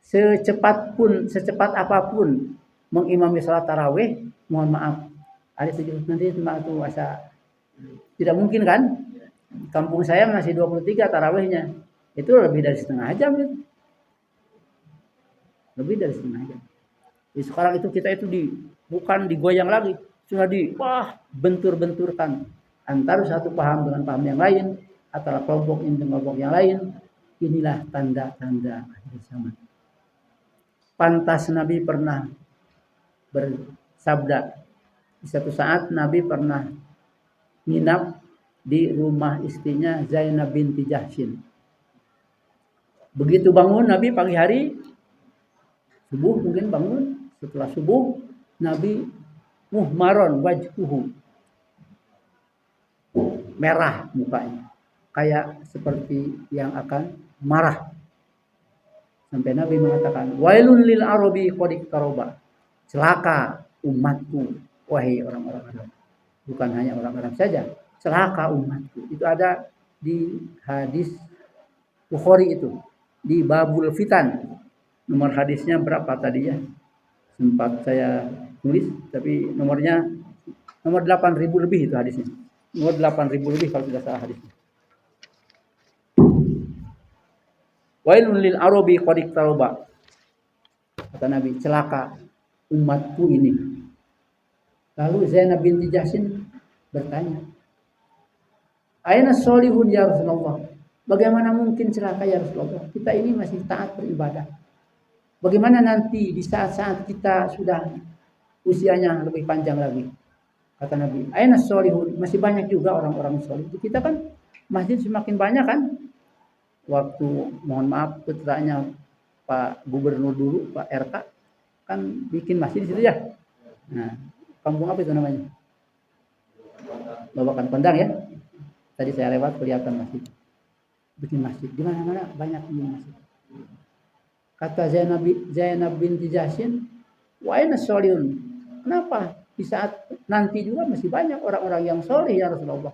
Secepat apapun mengimami sholat tarawih, mohon maaf, ada 7 menit itu asa tidak mungkin kan? Kampung saya masih 23 tarawihnya. Itu lebih dari setengah jam gitu. Lebih dari setengah jam. Jadi sekarang itu kita itu bukan digoyang lagi, sudah bentur-benturkan antara satu paham dengan paham yang lain, antara kelompok ini dengan kelompok yang lain. Inilah tanda-tanda akhir zaman. Pantas Nabi pernah bersabda, di satu saat Nabi pernah nginap di rumah istrinya Zainab binti Jahsyin. Begitu bangun Nabi pagi hari, subuh mungkin bangun, setelah subuh Nabi muhmaron wajhuhu, merah mukanya, kayak seperti yang akan marah. Sampai Nabi mengatakan, wailun lil arabi qad karoba, celaka umatku, wahai orang-orang Arab. Bukan hanya orang Arab saja, celaka umatku. Itu ada di hadis Bukhari itu, di Babul Fitan. Nomor hadisnya berapa tadi ya? Sempat saya tulis, tapi nomor 8.000 lebih itu hadisnya. Nomor 8.000 lebih kalau tidak salah hadisnya. Wailun lil arabi qad iqtaraba. Kata Nabi, celaka umatku ini. Lalu Zainab binti Jahsyin bertanya, "Aina sholihun ya Rasulullah?" Bagaimana mungkin celaka ya Rasulullah? Kita ini masih taat beribadah. Bagaimana nanti di saat-saat kita sudah usianya lebih panjang lagi? Kata Nabi, "Aina sholihun?" Masih banyak juga orang-orang sholih. Kita kan masjid semakin banyak kan? Waktu mohon maaf putranya Pak Gubernur dulu, Pak RK kan bikin masjid di situ ya. Nah, kampung apa itu namanya? Babakan Pendang ya. Tadi saya lewat kelihatan masjid. Bikin masjid di mana-mana banyak bikin masjid. Kata Zainab binti Jahsyin, "Wa aina sholihun?" Kenapa? Di saat nanti juga masih banyak orang-orang yang sholih ya Rasulullah.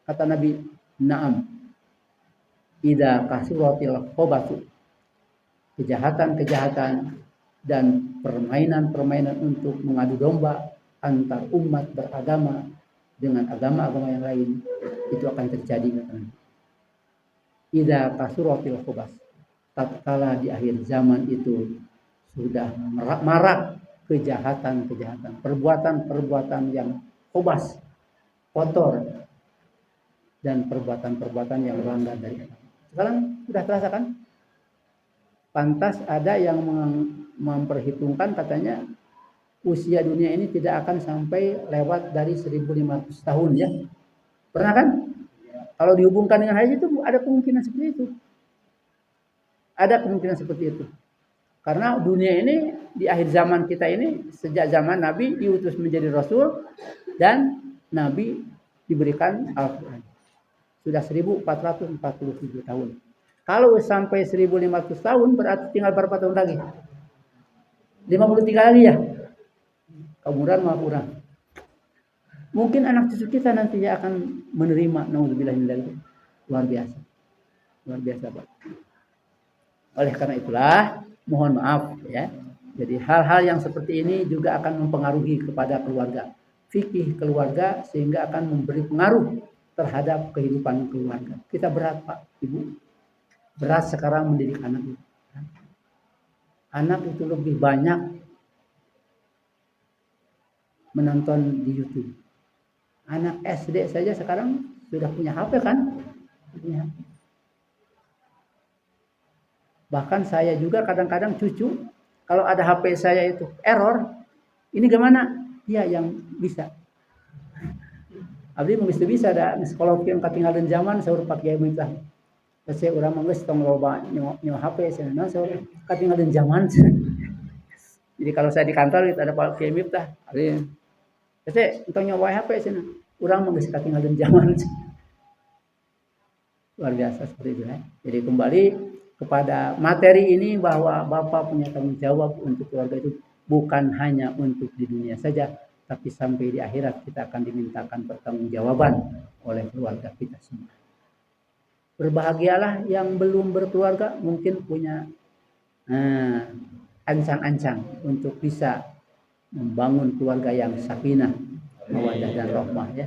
Kata Nabi, "Na'am. Idza kasuratil khabatu." Kejahatan-kejahatan dan permainan-permainan untuk mengadu domba antar umat beragama dengan agama-agama yang lain itu akan terjadi kata Nabi. Idza kasuratil khabas. Tatkala di akhir zaman itu sudah marak kejahatan-kejahatan, perbuatan-perbuatan yang khabas, kotor, dan perbuatan-perbuatan yang melanggar dari agama. Sekarang sudah terasa kan? Pantas ada yang memperhitungkan katanya usia dunia ini tidak akan sampai lewat dari 1500 tahun ya. Pernah kan? Kalau dihubungkan dengan hadis itu ada kemungkinan seperti itu. Ada kemungkinan seperti itu. Karena dunia ini di akhir zaman kita ini, sejak zaman Nabi diutus menjadi Rasul dan Nabi diberikan Al-Quran. Sudah 1447 tahun. Kalau sampai 1500 tahun berarti tinggal berapa tahun lagi? 53 lagi ya? Kemudian mau kurang. Mungkin anak cucu kita nantinya akan menerima, naudzubillah min dzalik. Luar biasa. Luar biasa, Pak. Oleh karena itulah, mohon maaf ya. Jadi hal-hal yang seperti ini juga akan mempengaruhi kepada keluarga. Fikih keluarga sehingga akan memberi pengaruh terhadap kehidupan keluarga. Kita berat, Pak, Ibu. Berat sekarang mendidik anak itu. Anak itu lebih banyak menonton di YouTube. Anak SD saja sekarang sudah punya HP kan? Punya. Bahkan saya juga kadang-kadang cucu, kalau ada HP saya itu error, ini gimana? Dia yang bisa. Abdi mesti bisa ada sekolah yang ketinggalan zaman saya pakai mitah. Saya urang manggeus tong loba nyo HP saya saya ketinggalan zaman. Jadi kalau saya di kantor itu ada pakai mitah. Saya entong nyo HP sana. Urang manggeus ketinggalan zaman. Luar biasa seperti itu ya. Jadi kembali kepada materi ini bahwa Bapak punya tanggung jawab untuk keluarga itu bukan hanya untuk di dunia saja, tapi sampai di akhirat kita akan dimintakan pertanggungjawaban oleh keluarga kita semua. Berbahagialah yang belum berkeluarga, mungkin punya ancang-ancang untuk bisa membangun keluarga yang sakinah, mawaddah dan rahmah ya.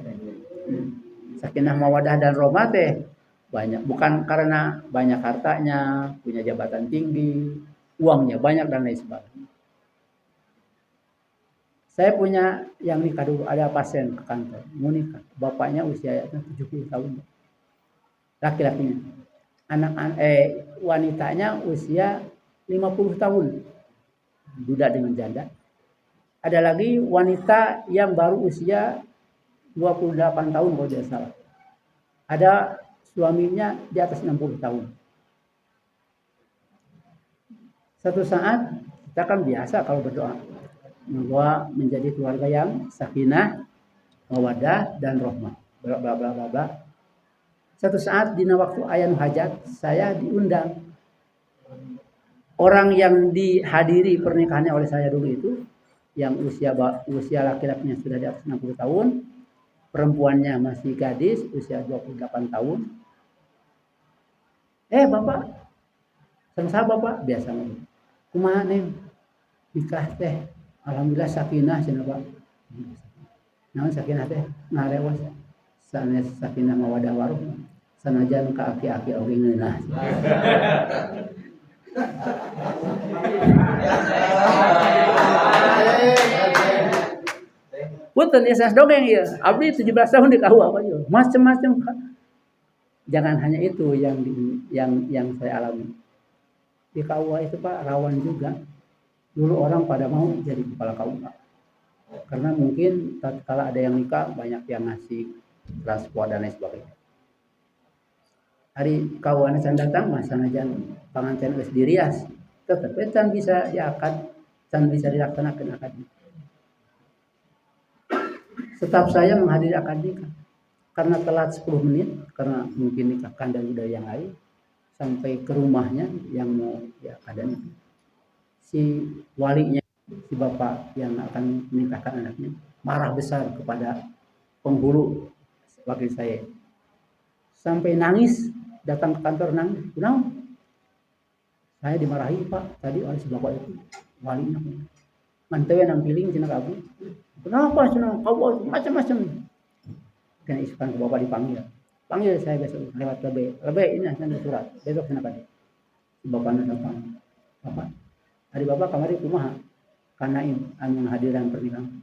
Sakinah, mawaddah dan rahmah teh banyak, bukan karena banyak hartanya, punya jabatan tinggi, uangnya banyak dan lain sebagainya. Saya punya yang nikah dulu, ada pasien ke kantor, mau nikah. Bapaknya usia 70 tahun. Laki-lakinya. Wanitanya usia 50 tahun. Duda dengan janda. Ada lagi wanita yang baru usia 28 tahun kalau tidak salah. Ada suaminya di atas 60 tahun. Satu saat kita kan biasa kalau berdoa bahwa menjadi keluarga yang sakinah, mawaddah dan rahmah. Bla bla bla bla bla. Satu saat di waktu ayah hajat saya diundang. Orang yang dihadiri pernikahannya oleh saya dulu itu yang usia laki-lakinya sudah di atas 60 tahun, perempuannya masih gadis usia 28 tahun. Bapak, sama Bapak biasa ngomong. Kumaha neng nikah teh? Alhamdulillah sakinah cenah Pak. Naon sakinah teh? Ngarewas. Sanes sakinah mawaddah warahmah. Sanajan ka aki-aki oge ngeunah. Punten esas dongeng ieu. Abdi 17 tahun di KUA apa ieu. Macam-macam. Jangan hanya itu yang saya alami. Di KUA itu Pak rawan juga. Dulu orang pada mau jadi kepala KUA. Karena mungkin tatkala ada yang nikah banyak yang ngasih transport dan lain sebagainya. Hari KUA can datang masanajan panganten geus dirias, tetep can bisa diakad, can bisa dilaksanakan akad. Setiap saya menghadiri akad nikah. Karena telat 10 menit, karena mungkin nikahkan dan udah yang lain, sampai ke rumahnya yang mau ya keadaan itu. Si walinya, si bapak yang akan menikahkan anaknya, marah besar kepada penghulu wakil saya. Sampai nangis, datang ke kantor nangis. Kenapa? Saya dimarahi Pak, tadi oleh si bapak itu, walinya. Mantewe nampiling cina kabu. Kenapa cina kabu macam-macam. Kena isukan ke bapak dipanggil. Panggil saya besok lewat lebih ini ada surat. Besok kenapa dia? Bapaknya datang. Bapak, hari bapak kamari kumaha? Karena ini anu hadiran pernikahan.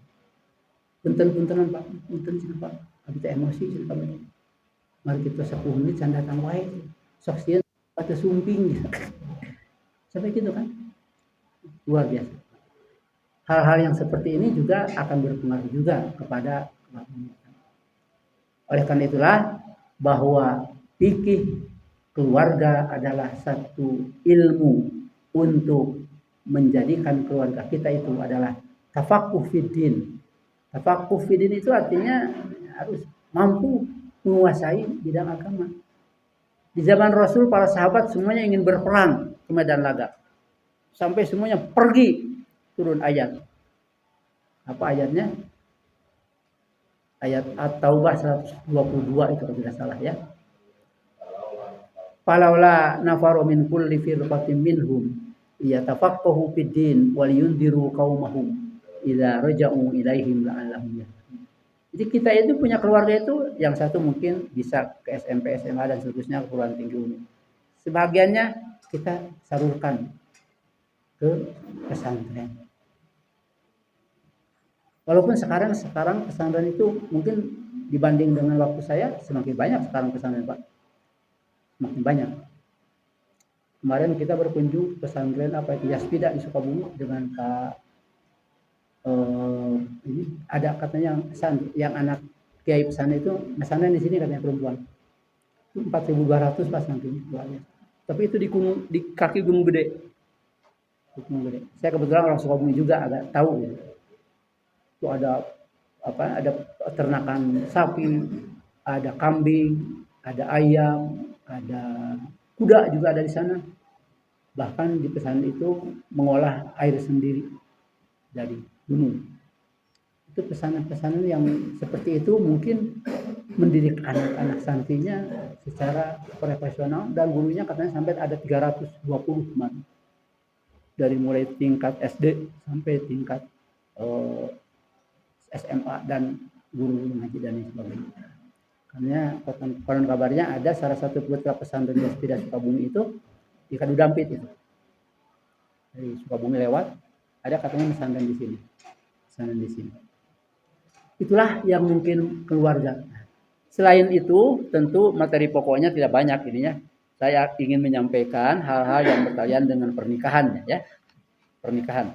Punten-puntenan Pak, punten cina Pak. Abi teh emosi cina kami. Mari kita 10 menit can datang wae. Sok sieun atuh sumping. Sampai gitu kan? Luar biasa. Hal-hal yang seperti ini juga akan berpengaruh juga kepada oleh karena itulah bahwa fikih keluarga adalah satu ilmu untuk menjadikan keluarga kita itu adalah tafaqquh fiddin. Tafaqquh fiddin itu artinya harus mampu menguasai bidang agama. Di zaman Rasul para sahabat semuanya ingin berperang ke medan laga. Sampai semuanya pergi, turun ayat. Apa ayatnya? Ayat At-Taubah 122 itu kalau tidak salah ya. Falaula nafaru min kulli firqatin minhum yatafaqahu fid din wal yundiru qaumahum idza raja'u ilaihim la'allahum yahtadun. Jadi kita itu punya keluarga itu yang satu mungkin bisa ke SMP, SMA dan seterusnya perguruan tinggi umum. Sebagiannya kita salurkan ke pesantren. Walaupun sekarang pesantren itu mungkin dibanding dengan waktu saya semakin banyak sekarang pesantren, Pak. Semakin banyak. Kemarin kita berkunjung pesantren apa itu Yaspida di Sukabumi dengan Pak ini ada katanya yang anak kiai pesantren itu pesantren di sini katanya perempuan. Itu 4.200 pas nanti luarnya. Tapi itu di kaki Gunung Gede. Gunung Gede. Saya kebetulan orang Sukabumi juga agak tahu gitu. Itu ada ternakan sapi, ada kambing, ada ayam, ada kuda juga ada di sana. Bahkan di pesantren itu mengolah air sendiri dari gunung. Itu pesanan-pesanan yang seperti itu mungkin mendidik anak-anak santrinya secara profesional dan gurunya katanya sampai ada 320 teman. Dari mulai tingkat SD sampai tingkat SMA dan guru ngaji dan sebagainya. Karena konon kabarnya ada salah satu putra pesantren Yaspida Sukabumi itu di Kadu Dampit itu. Dari Sukabumi lewat ada katanya pesantren di sini. Pesantren di sini. Itulah yang mungkin keluarga. Selain itu tentu materi pokoknya tidak banyak ininya. Saya ingin menyampaikan hal-hal yang berkaitan dengan pernikahan ya. Pernikahan.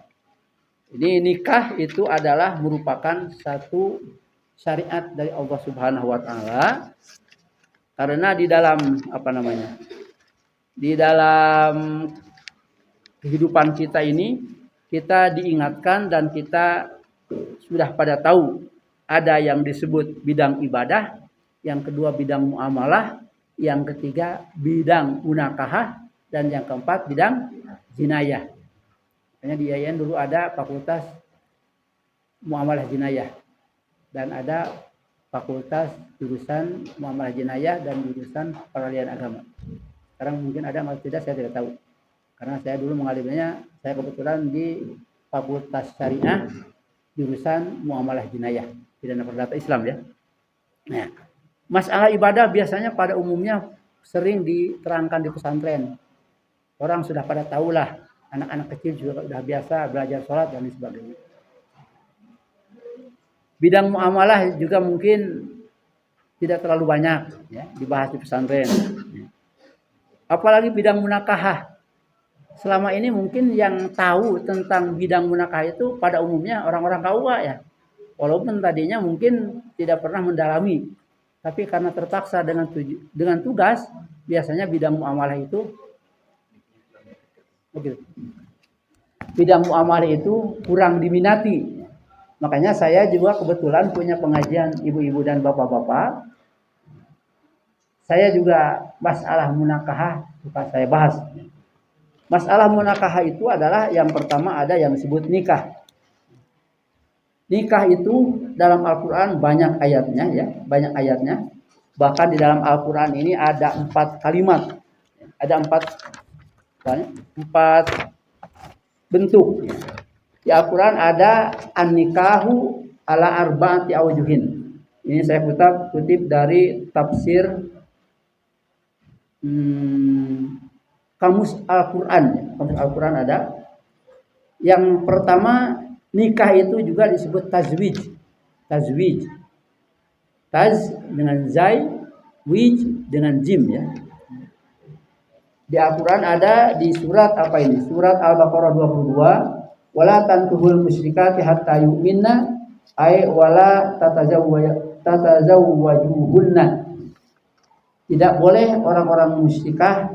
Ini nikah itu adalah merupakan satu syariat dari Allah Subhanahu wa taala. Karena di dalam Di dalam kehidupan kita ini kita diingatkan dan kita sudah pada tahu ada yang disebut bidang ibadah, yang kedua bidang muamalah, yang ketiga bidang munakahah dan yang keempat bidang jinayah. Makanya di IAIN dulu ada fakultas muamalah jinayah dan ada fakultas jurusan muamalah jinayah dan jurusan peralihan agama. Sekarang mungkin ada atau tidak saya tidak tahu. Karena saya dulu mengalaminya, saya kebetulan di fakultas syariah jurusan muamalah jinayah, pidana perdata Islam ya. Nah, masalah ibadah biasanya pada umumnya sering diterangkan di pesantren. Orang sudah pada tahulah. Anak-anak kecil juga sudah biasa belajar sholat dan sebagainya. Bidang muamalah juga mungkin tidak terlalu banyak ya, dibahas di pesantren. Apalagi bidang munakahah. Selama ini mungkin yang tahu tentang bidang munakahah itu pada umumnya orang-orang KUA ya. Walaupun tadinya mungkin tidak pernah mendalami. Tapi karena terpaksa dengan tugas, biasanya bidang muamalah itu bidang muamalah itu kurang diminati. Makanya saya juga kebetulan punya pengajian ibu-ibu dan bapak-bapak. Saya juga masalah munakahah suka saya bahas. Masalah munakahah itu adalah yang pertama ada yang disebut nikah. Nikah itu dalam Al-Quran banyak ayatnya ya, banyak ayatnya. Bahkan di dalam Al-Quran ini ada 4 kalimat. Ada 4 bentuk. Di Al-Quran ada an-nikahu ala arba'ati awjuhin. Ini saya kutip dari tafsir Kamus Al-Quran. Kamus Al-Quran ada. Yang pertama nikah itu juga disebut tazwij. Tazwij. Taz dengan zai, wij dengan jim ya. Di Al-Quran ada di surat apa ini? Surat Al-Baqarah 22. Wala tankuhul musyrikati hatta yu'minna ay wala tatazawwajuhunna. Tidak boleh orang-orang musyrikah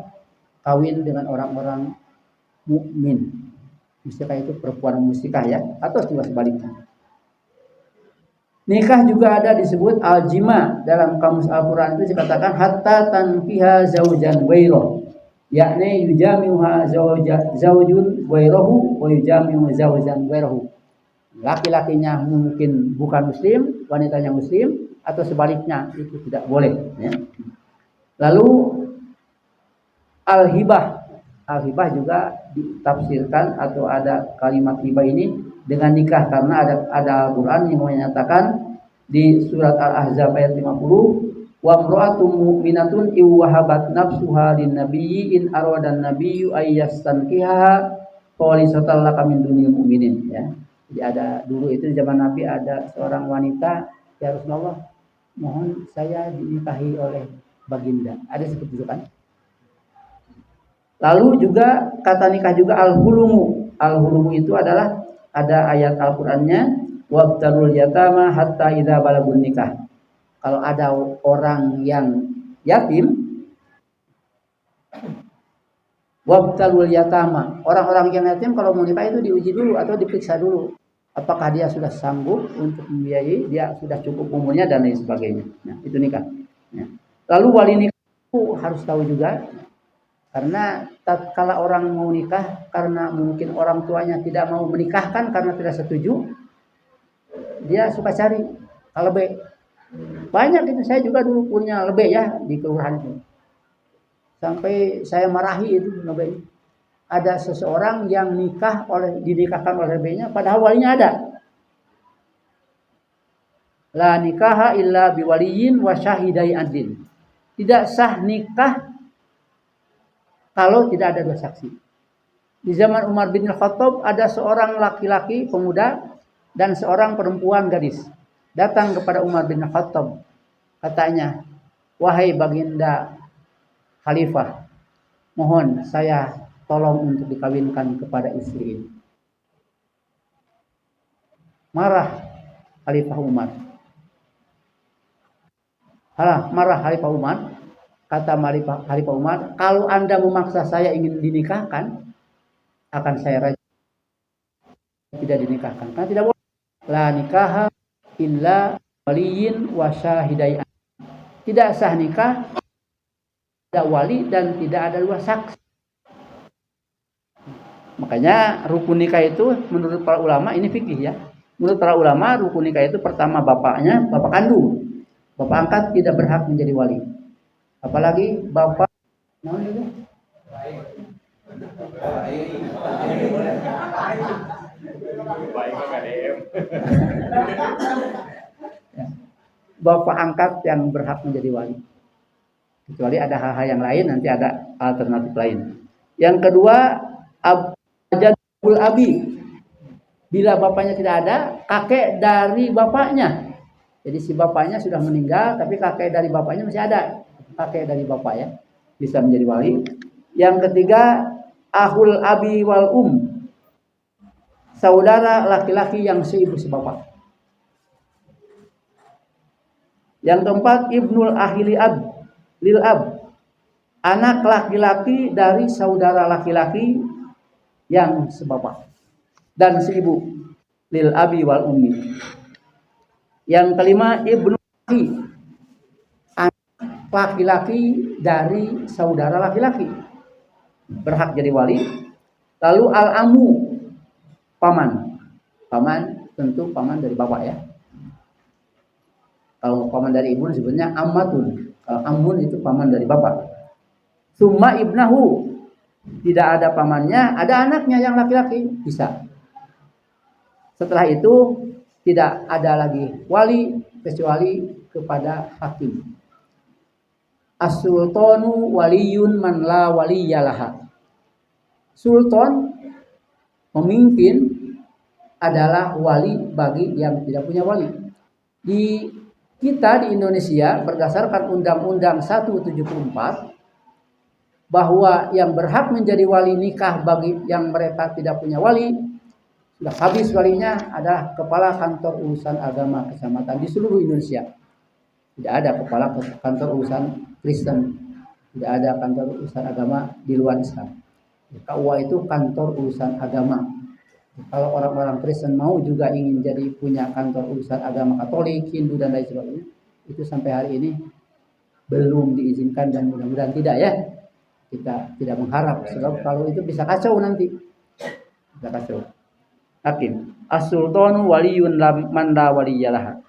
kawin dengan orang-orang mukmin. Musikah itu perempuan musikah ya, atau juga sebaliknya. Nikah juga ada disebut al-jima, dalam kamus Al-Quran itu dikatakan hatta tankiha zaujan wairo, yakni yujamiuha zaujun wairahu wa yujamiu zaujan wairahu. Laki-lakinya mungkin bukan muslim, wanitanya muslim, atau sebaliknya itu tidak boleh ya. Lalu al-hibah, al-hibah juga ditafsirkan atau ada kalimat hibah ini dengan nikah, karena ada Al-Quran yang menyatakan di surat Al-Ahzab ayat 50, wa imra'atun mu'minatun iwahabat nafsuha lin nabiyyi in aradan nabiyyu ayyastankiha qalisatan laka min dunil mu'minin ya. Jadi ada dulu itu di zaman Nabi ada seorang wanita, ya Rasulullah, mohon saya dinikahi oleh baginda. Ada seperti itu kan? Lalu juga kata nikah juga al-hulumu. Al-hulumu itu adalah ada ayat Al-Qur'annya wabtalul yatama hatta idza balagun nikah. Kalau ada orang yang yatim, wabtalul yatama, orang-orang yang yatim kalau mau nikah itu diuji dulu atau diperiksa dulu. Apakah dia sudah sanggup untuk membiayai, dia sudah cukup umurnya dan lain sebagainya. Nah, itu nikah. Ya. Lalu wali nikah itu harus tahu juga, karena tatkala orang mau nikah karena mungkin orang tuanya tidak mau menikahkan karena tidak setuju, dia suka cari lebih banyak. Itu saya juga dulu punya lebih ya di kelurahan itu, sampai saya marahi itu lebih. Ada seseorang yang dinikahkan oleh lebihnya, padahal walinya ada. La nikaha illa biwaliyin wa syahidai adlin. Tidak sah nikah kalau tidak ada dua saksi. Di zaman Umar bin Khattab ada seorang laki-laki pemuda dan seorang perempuan gadis datang kepada Umar bin Khattab. Katanya, wahai baginda khalifah, mohon saya tolong untuk dikawinkan kepada istri ini. Marah Khalifah Umar. Marah Khalifah Umar. Kata Khalifah Umar, kalau Anda memaksa saya ingin dinikahkan, akan saya rajam. Tidak dinikahkan. Karena tidak boleh. La nikaha illa waliyin wa syahidai. Tidak sah nikah, tidak wali dan tidak ada dua saksi. Makanya rukun nikah itu menurut para ulama, ini fikih ya. Menurut para ulama rukun nikah itu pertama bapaknya, bapak kandung. Bapak angkat tidak berhak menjadi wali. Apalagi bapak bapak angkat yang berhak menjadi wali. Kecuali ada hal-hal yang lain, nanti ada alternatif lain. Yang kedua, abi. Bila bapaknya tidak ada, kakek dari bapaknya. Jadi si bapaknya sudah meninggal, tapi kakek dari bapaknya masih ada. Kakek dari bapak ya, bisa menjadi wali. Yang ketiga, ahul abi wal saudara laki-laki yang seibu sebapak. Yang keempat, ibnul ahili lil ab, anak laki-laki dari saudara laki-laki yang sebapak dan seibu, lil abi wal ummi. Yang kelima, ibnu ahi, anak laki-laki dari saudara laki-laki, berhak jadi wali. Lalu al-amu, paman tentu paman dari bapak ya. Kalau paman dari ibu sebenarnya ammatun. Kalau amun itu paman dari bapak. Summa ibnahu, tidak ada pamannya, ada anaknya yang laki-laki, bisa. Setelah itu tidak ada lagi wali kecuali kepada hakim. As-sultanu waliyun man la waliyalaha. Sultan, pemimpin, adalah wali bagi yang tidak punya wali. Di kita di Indonesia berdasarkan Undang-Undang 174 bahwa yang berhak menjadi wali nikah bagi yang mereka tidak punya wali, sudah habis walinya adalah kepala kantor urusan agama kecamatan di seluruh Indonesia. Tidak ada kepala kantor urusan Kristen, tidak ada kantor urusan agama di luar Islam. KUA itu kantor urusan agama. Kalau orang-orang Kristen mau juga ingin jadi punya kantor urusan agama Katolik, Hindu dan lain sebagainya, itu sampai hari ini belum diizinkan dan mudah-mudahan tidak ya. Kita tidak mengharap sebab kalau itu bisa kacau nanti. Bisa kacau. Hakim, as-sultanu waliyun man la waliyalah.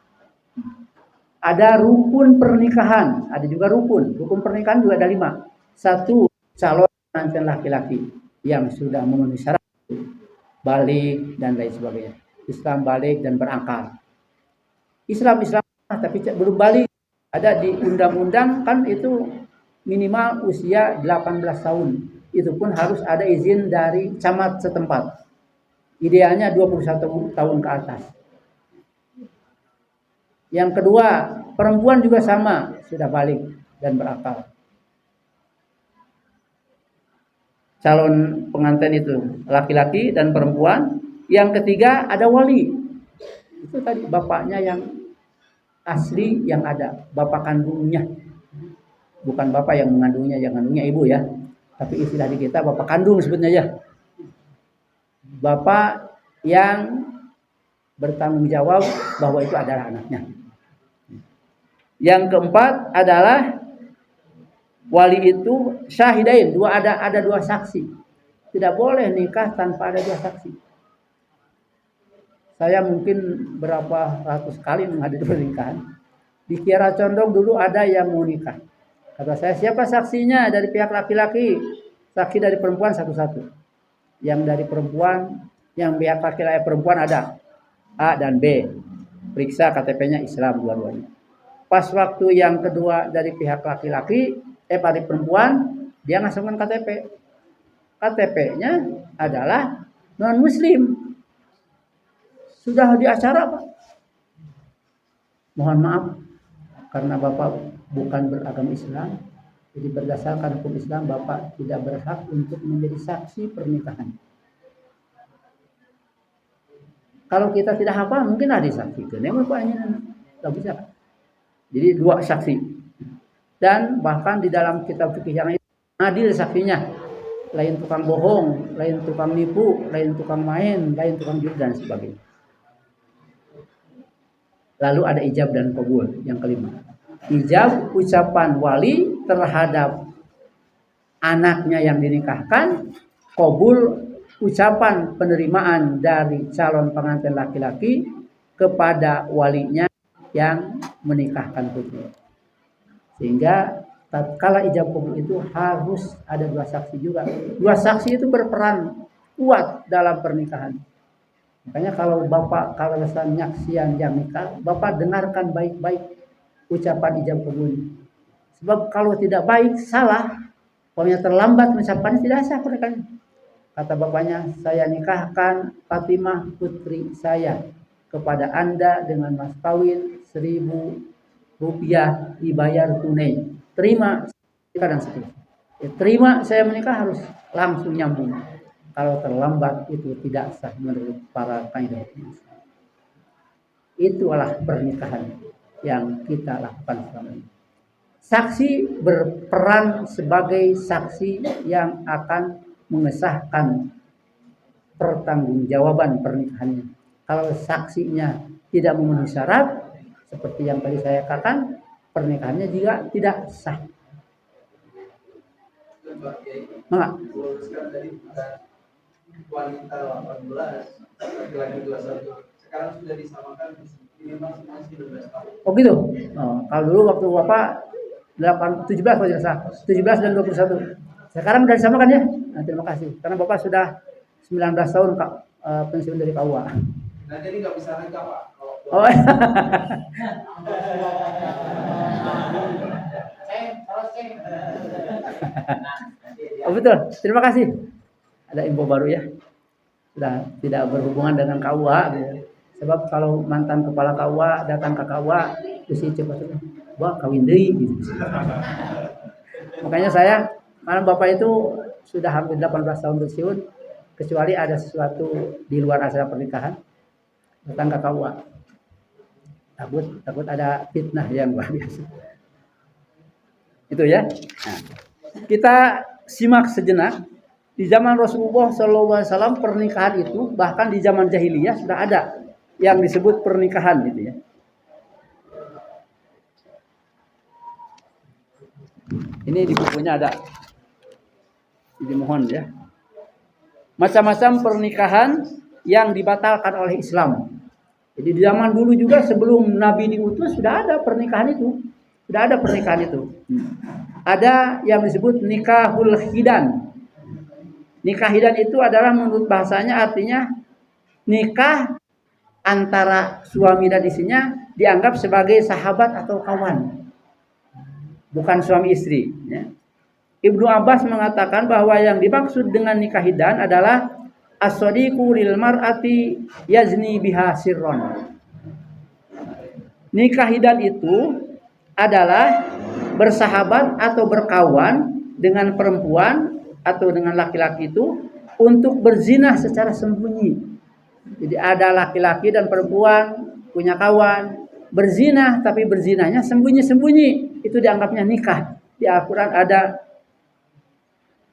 Ada rukun pernikahan, ada juga rukun. Rukun pernikahan juga ada 5. 1, calon pengantin laki-laki yang sudah memenuhi syarat balik dan lain sebagainya. Islam balik dan berakal. Islam tapi belum balik. Ada di undang-undang kan itu minimal usia 18 tahun. Itu pun harus ada izin dari camat setempat. Idealnya 21 tahun ke atas. Yang kedua, perempuan juga sama, sudah balik dan berakal. Calon pengantin itu laki-laki dan perempuan. Yang ketiga ada wali. Itu tadi bapaknya yang asli yang ada, bapak kandungnya. Bukan bapak yang mengandungnya, yang mengandungnya ibu ya. Tapi istilah di kita bapak kandung sebutnya ya. Bapak yang bertanggung jawab bahwa itu adalah anaknya. Yang keempat adalah wali itu syahidain, ada 2 saksi. Tidak boleh nikah tanpa ada 2 saksi. Saya mungkin berapa ratus kali menghadiri pernikahan. Di Kiara Condong dulu ada yang mau nikah. Kata saya, siapa saksinya dari pihak laki-laki? Saksi dari perempuan satu-satu. Yang dari perempuan, yang pihak laki-laki perempuan ada A dan B. Periksa KTP-nya Islam dua-duanya. Pas waktu yang kedua dari pihak laki-laki, dari perempuan, dia ngasihkan KTP. KTP-nya adalah non-muslim. Sudah di acara, Pak. Mohon maaf, karena Bapak bukan beragama Islam, jadi berdasarkan hukum Islam, Bapak tidak berhak untuk menjadi saksi pernikahan. Kalau kita tidak hafal, mungkin ada saksi. Tidak bisa. Jadi 2 saksi. Dan bahkan di dalam kitab fikih yang itu adil saksinya. Lain tukang bohong, lain tukang nipu, lain tukang main, lain tukang judi dan sebagainya. Lalu ada ijab dan qabul yang kelima. Ijab ucapan wali terhadap anaknya yang dinikahkan, qabul ucapan penerimaan dari calon pengantin laki-laki kepada walinya yang menikahkan putri. Sehingga tatkala ijab qabul itu harus ada 2 saksi juga. 2 saksi itu berperan kuat dalam pernikahan. Makanya kalau Bapak kalau nyaksian yang nikah, Bapak dengarkan baik-baik ucapan ijab qabul. Sebab kalau tidak baik, salah, pokoknya terlambat mengucapkannya tidak sah pernikahannya. Kata bapaknya, saya nikahkan Fatimah putri saya kepada Anda dengan mas kawin 1.000 rupiah dibayar tunai. Terima dan seterusnya. Terima saya menikah harus langsung nyambung. Kalau terlambat itu tidak sah menurut para kaidah. Itulah pernikahan yang kita lakukan selama ini. Saksi berperan sebagai saksi yang akan mengesahkan pertanggungjawaban pernikahannya. Kalau saksinya tidak memenuhi syarat, seperti yang tadi saya katakan, pernikahannya juga tidak sah. Enggak. Wanita 18, laki-laki 21. Sekarang sudah disamakan masing-masing 12 tahun. Oh gitu. Oh, kalau dulu waktu Bapak 17 kalau tidak salah, 17 dan 21. Sekarang sudah disamakan ya? Nah, terima kasih. Karena Bapak sudah 19 tahun pensiun dari KUA. Nah, jadi nggak bisa nikah, Pak. Oh. Oh betul. Terima kasih. Ada info baru ya. Sudah tidak berhubungan dengan KUA. Gitu. Sebab kalau mantan kepala KUA datang ke KUA, mesti cepat wah kawin deui gitu. Makanya saya, karena Bapak itu sudah hampir 18 tahun pensiun, kecuali ada sesuatu di luar acara pernikahan, datang ke KUA. Takut ada fitnah yang luar biasa. Itu ya. Nah, kita simak sejenak Di zaman Rasulullah SAW pernikahan itu bahkan di zaman jahiliyah sudah ada yang disebut pernikahan gitu ya. Ini di bukunya ada. Jadi mohon ya. Macam-macam pernikahan yang dibatalkan oleh Islam. Jadi di zaman dulu juga sebelum Nabi diutus sudah ada pernikahan itu. Sudah ada pernikahan itu. Ada yang disebut nikahul hidan. Nikah hidan itu adalah menurut bahasanya artinya nikah antara suami dan istrinya dianggap sebagai sahabat atau kawan. Bukan suami istri. Ya. Ibnu Abbas mengatakan bahwa yang dimaksud dengan nikah hidan adalah as-sadiqu lil mar'ati yazni biha sirron. Nikah hidan itu adalah bersahabat atau berkawan dengan perempuan atau dengan laki-laki itu untuk berzina secara sembunyi. Jadi ada laki-laki dan perempuan punya kawan berzina, tapi berzinanya sembunyi-sembunyi. Itu dianggapnya nikah. Di Al-Quran ada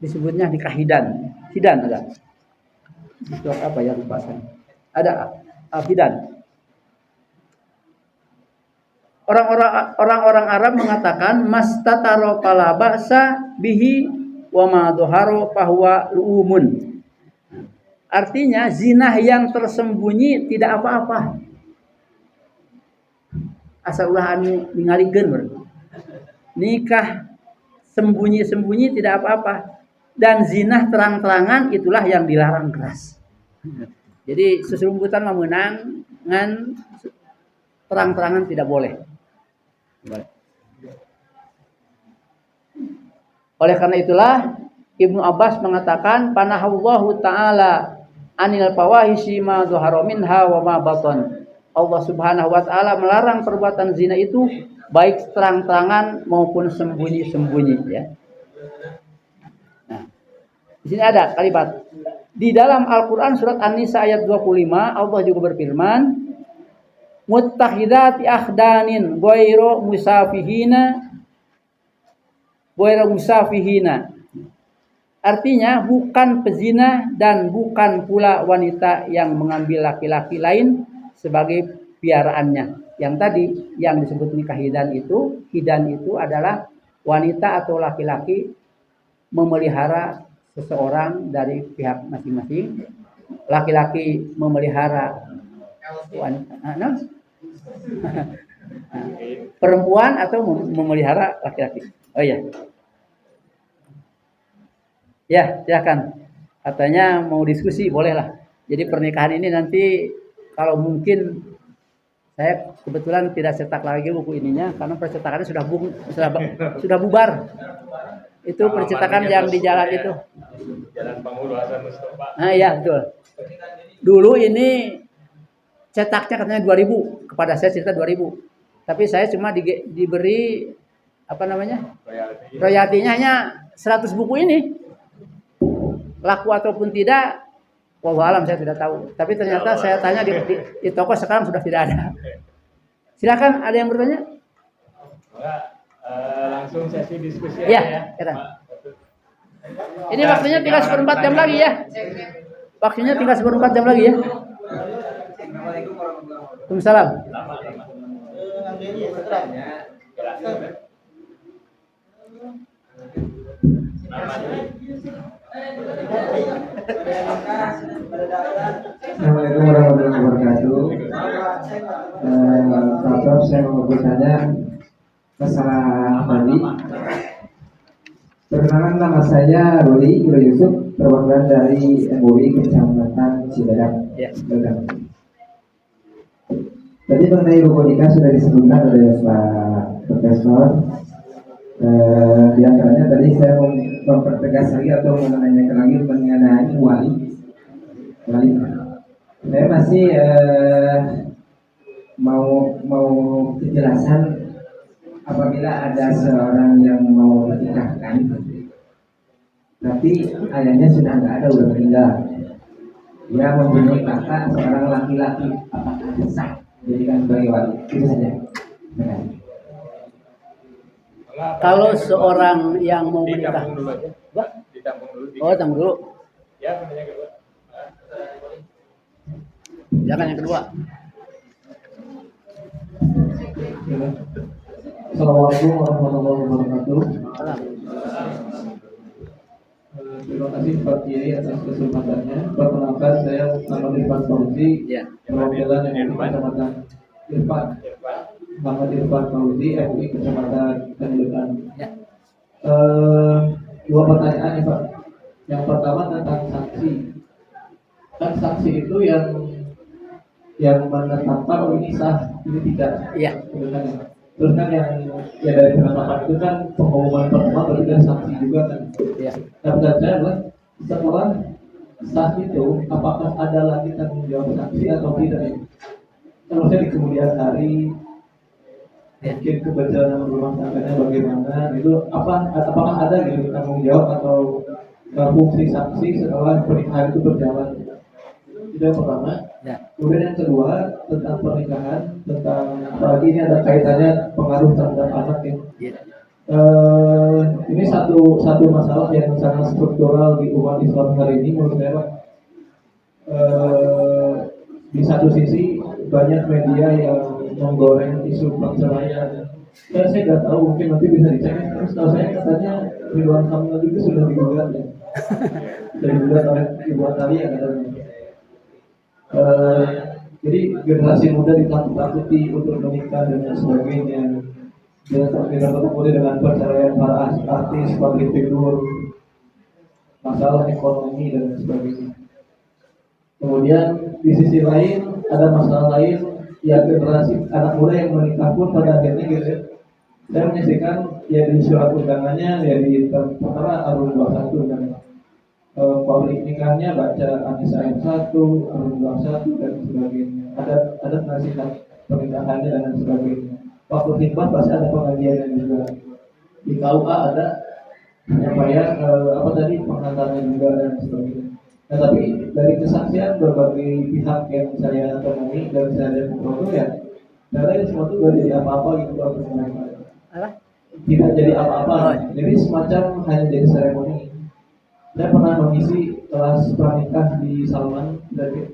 disebutnya nikah hidan. Hidan ada. Itu apa ya lupa saya. Ada hidan. Orang-orang Arab mengatakan mastataro fala ba'sa bihi wa ma dhahara fahuwa lu'umun. Artinya zina yang tersembunyi tidak apa-apa. Asal ulah anu ningalikeun berarti. Nikah sembunyi-sembunyi tidak apa-apa. Dan zina terang-terangan itulah yang dilarang keras. Jadi seserumputan memenang ngan terang-terangan tidak boleh. Oleh karena itulah Ibnu Abbas mengatakan panahallahu ta'ala anil fawahishi ma dhahara minha wa ma batan. Allah Subhanahu wa taala melarang perbuatan zina itu baik terang-terangan maupun sembunyi-sembunyi ya. Nah, di sini ada kalimat. Di dalam Al-Qur'an surat An-Nisa ayat 25 Allah juga berfirman muttakhidati akhdanin ghairu musafihina. Artinya bukan pezina dan bukan pula wanita yang mengambil laki-laki lain sebagai piaraannya. Yang tadi yang disebut nikah hidan itu adalah wanita atau laki-laki memelihara seseorang dari pihak masing-masing. Laki-laki memelihara wanita, perempuan atau memelihara laki-laki. Oh iya. Ya, silakan. Katanya mau diskusi, bolehlah. Jadi pernikahan ini nanti kalau mungkin saya kebetulan tidak cetak lagi buku ininya karena percetakannya sudah bubar. Itu percetakan yang di jalan itu. Jalan Panghulu Hasan Mustafa. Nah, iya betul. Dulu ini cetaknya katanya 2000, kepada saya cerita 2000. Tapi saya cuma diberi apa namanya? Royaltinya hanya 100 buku ini. Laku ataupun tidak, wallahu alam saya tidak tahu. Tapi ternyata saya tanya di toko sekarang sudah tidak ada. Silakan, ada yang bertanya? Langsung sesi diskusi Ya, aja ya. Ini waktunya tinggal 1/4 jam lagi ya. Waktunya tinggal 1/4 jam lagi ya. Assalamualaikum warahmatullahi wabarakatuh. Waalaikumsalam. Assalamualaikum warahmatullahi wabarakatuh. Prof, saya mau bertanya masalah tadi. Perkenalkan, nama saya Ruli Yusuf, perwakilan dari MUI Kecamatan Cibadak. Tadi mengenai robotika sudah disebutkan oleh Pak Profesor. Di antaranya tadi saya mau mempertegas lagi atau menanyakan lagi mengenai wali. Saya masih mau kejelasan apabila ada seorang yang mau menikahkan, tapi ayahnya sudah nggak ada, udah meninggal. Dia mempunyai kakak seorang laki-laki, apakah sah dijadikan sebagai wali? Itu saja. Enggak, Kalau pertanyaan kedua. seorang yang mau menikah, Ditampung dulu aja. Wah. Ditampung dulu. oh tunggu dulu, Ya, pertanyaan kedua. jangan yang kedua. Assalamualaikum warahmatullahi wabarakatuh. Salam. Terima kasih Pak Kiai atas kesempatannya. Perkenalkan saya Muhammad Irfan Fauzi, Ya. perwakilan MUI Kecamatan Irfan. Muhammad Irfan Fauzi, MUI Kecamatan Tanjukan. Ya. Dua pertanyaan ya Pak. Yang pertama tentang saksi. Kan saksi itu yang menetapkan oh ini sah, ini tidak. Iya. Terus kan yang ya dari penetapan itu kan pengumuman pertama berarti dari saksi juga kan. Iya. Nah, pertanyaan saya adalah setelah sah itu apakah ada lagi tanggung jawab saksi atau tidak ya? Kalau saya di kemudian hari mungkin keberjalanan rumah tangganya bagaimana itu apakah ada gitu tanggung jawab atau fungsi saksi setelah pernikahan itu berjalan? Itu yang pertama. Ya. Kemudian yang kedua tentang pernikahan, tentang apalagi ini ada kaitannya pengaruh terhadap anak ya. Ya. Ini satu masalah yang sangat struktural di umat Islam hari ini menurut saya Pak. Di satu sisi banyak media yang menggoreng isu perceraian. Dan saya nggak tahu mungkin nanti bisa dicek. Terus tahu saya katanya Ridwan Kamil itu sudah digugat ya. Sudah digugat oleh Ibu Atalia katanya. Jadi generasi muda ditakut-takuti untuk menikah dan sebagainya. Dan kemudian dengan perceraian para artis, public figure, masalah ekonomi dan sebagainya. Kemudian di sisi lain ada masalah lain ya generasi anak muda yang menikah pun pada akhirnya gitu ya. Saya menyaksikan ya di surat undangannya ya di pertama Arun 21 kan. Publik nikahnya baca Anisa ayat 1, Arun 21 dan sebagainya. Ada nasihat pernikahannya dan sebagainya. Waktu khidmat pasti ada pengajian juga. Di KUA ada penyampaian pengantarnya juga dan sebagainya. Nah, tapi dari kesaksian berbagai pihak yang saya temui dan saya lihat foto ya, ternyata ini semua itu gak jadi apa-apa gitu kalau mereka. Tidak jadi apa-apa. Jadi semacam hanya jadi seremoni. Saya pernah mengisi kelas pranikah di Salman dari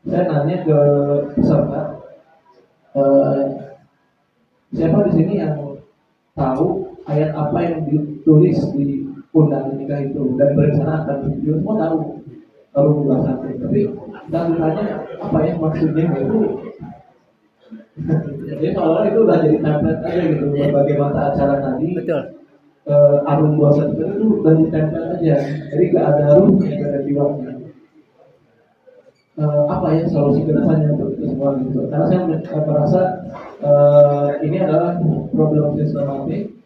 saya nanya ke peserta siapa di sini yang tahu ayat apa yang ditulis di undangan nikah itu dan berencana akan video semua tahu baru pembahasan tapi dan ditanya apa ya maksudnya itu jadi kalau itu udah jadi template aja gitu berbagai mata acara tadi. Betul. Arun 21 itu udah ditempel aja, jadi gak ada arunnya, gak ada jiwanya. Apa ya solusi kedepannya untuk itu semua gitu? Karena saya merasa ini adalah problem sistematik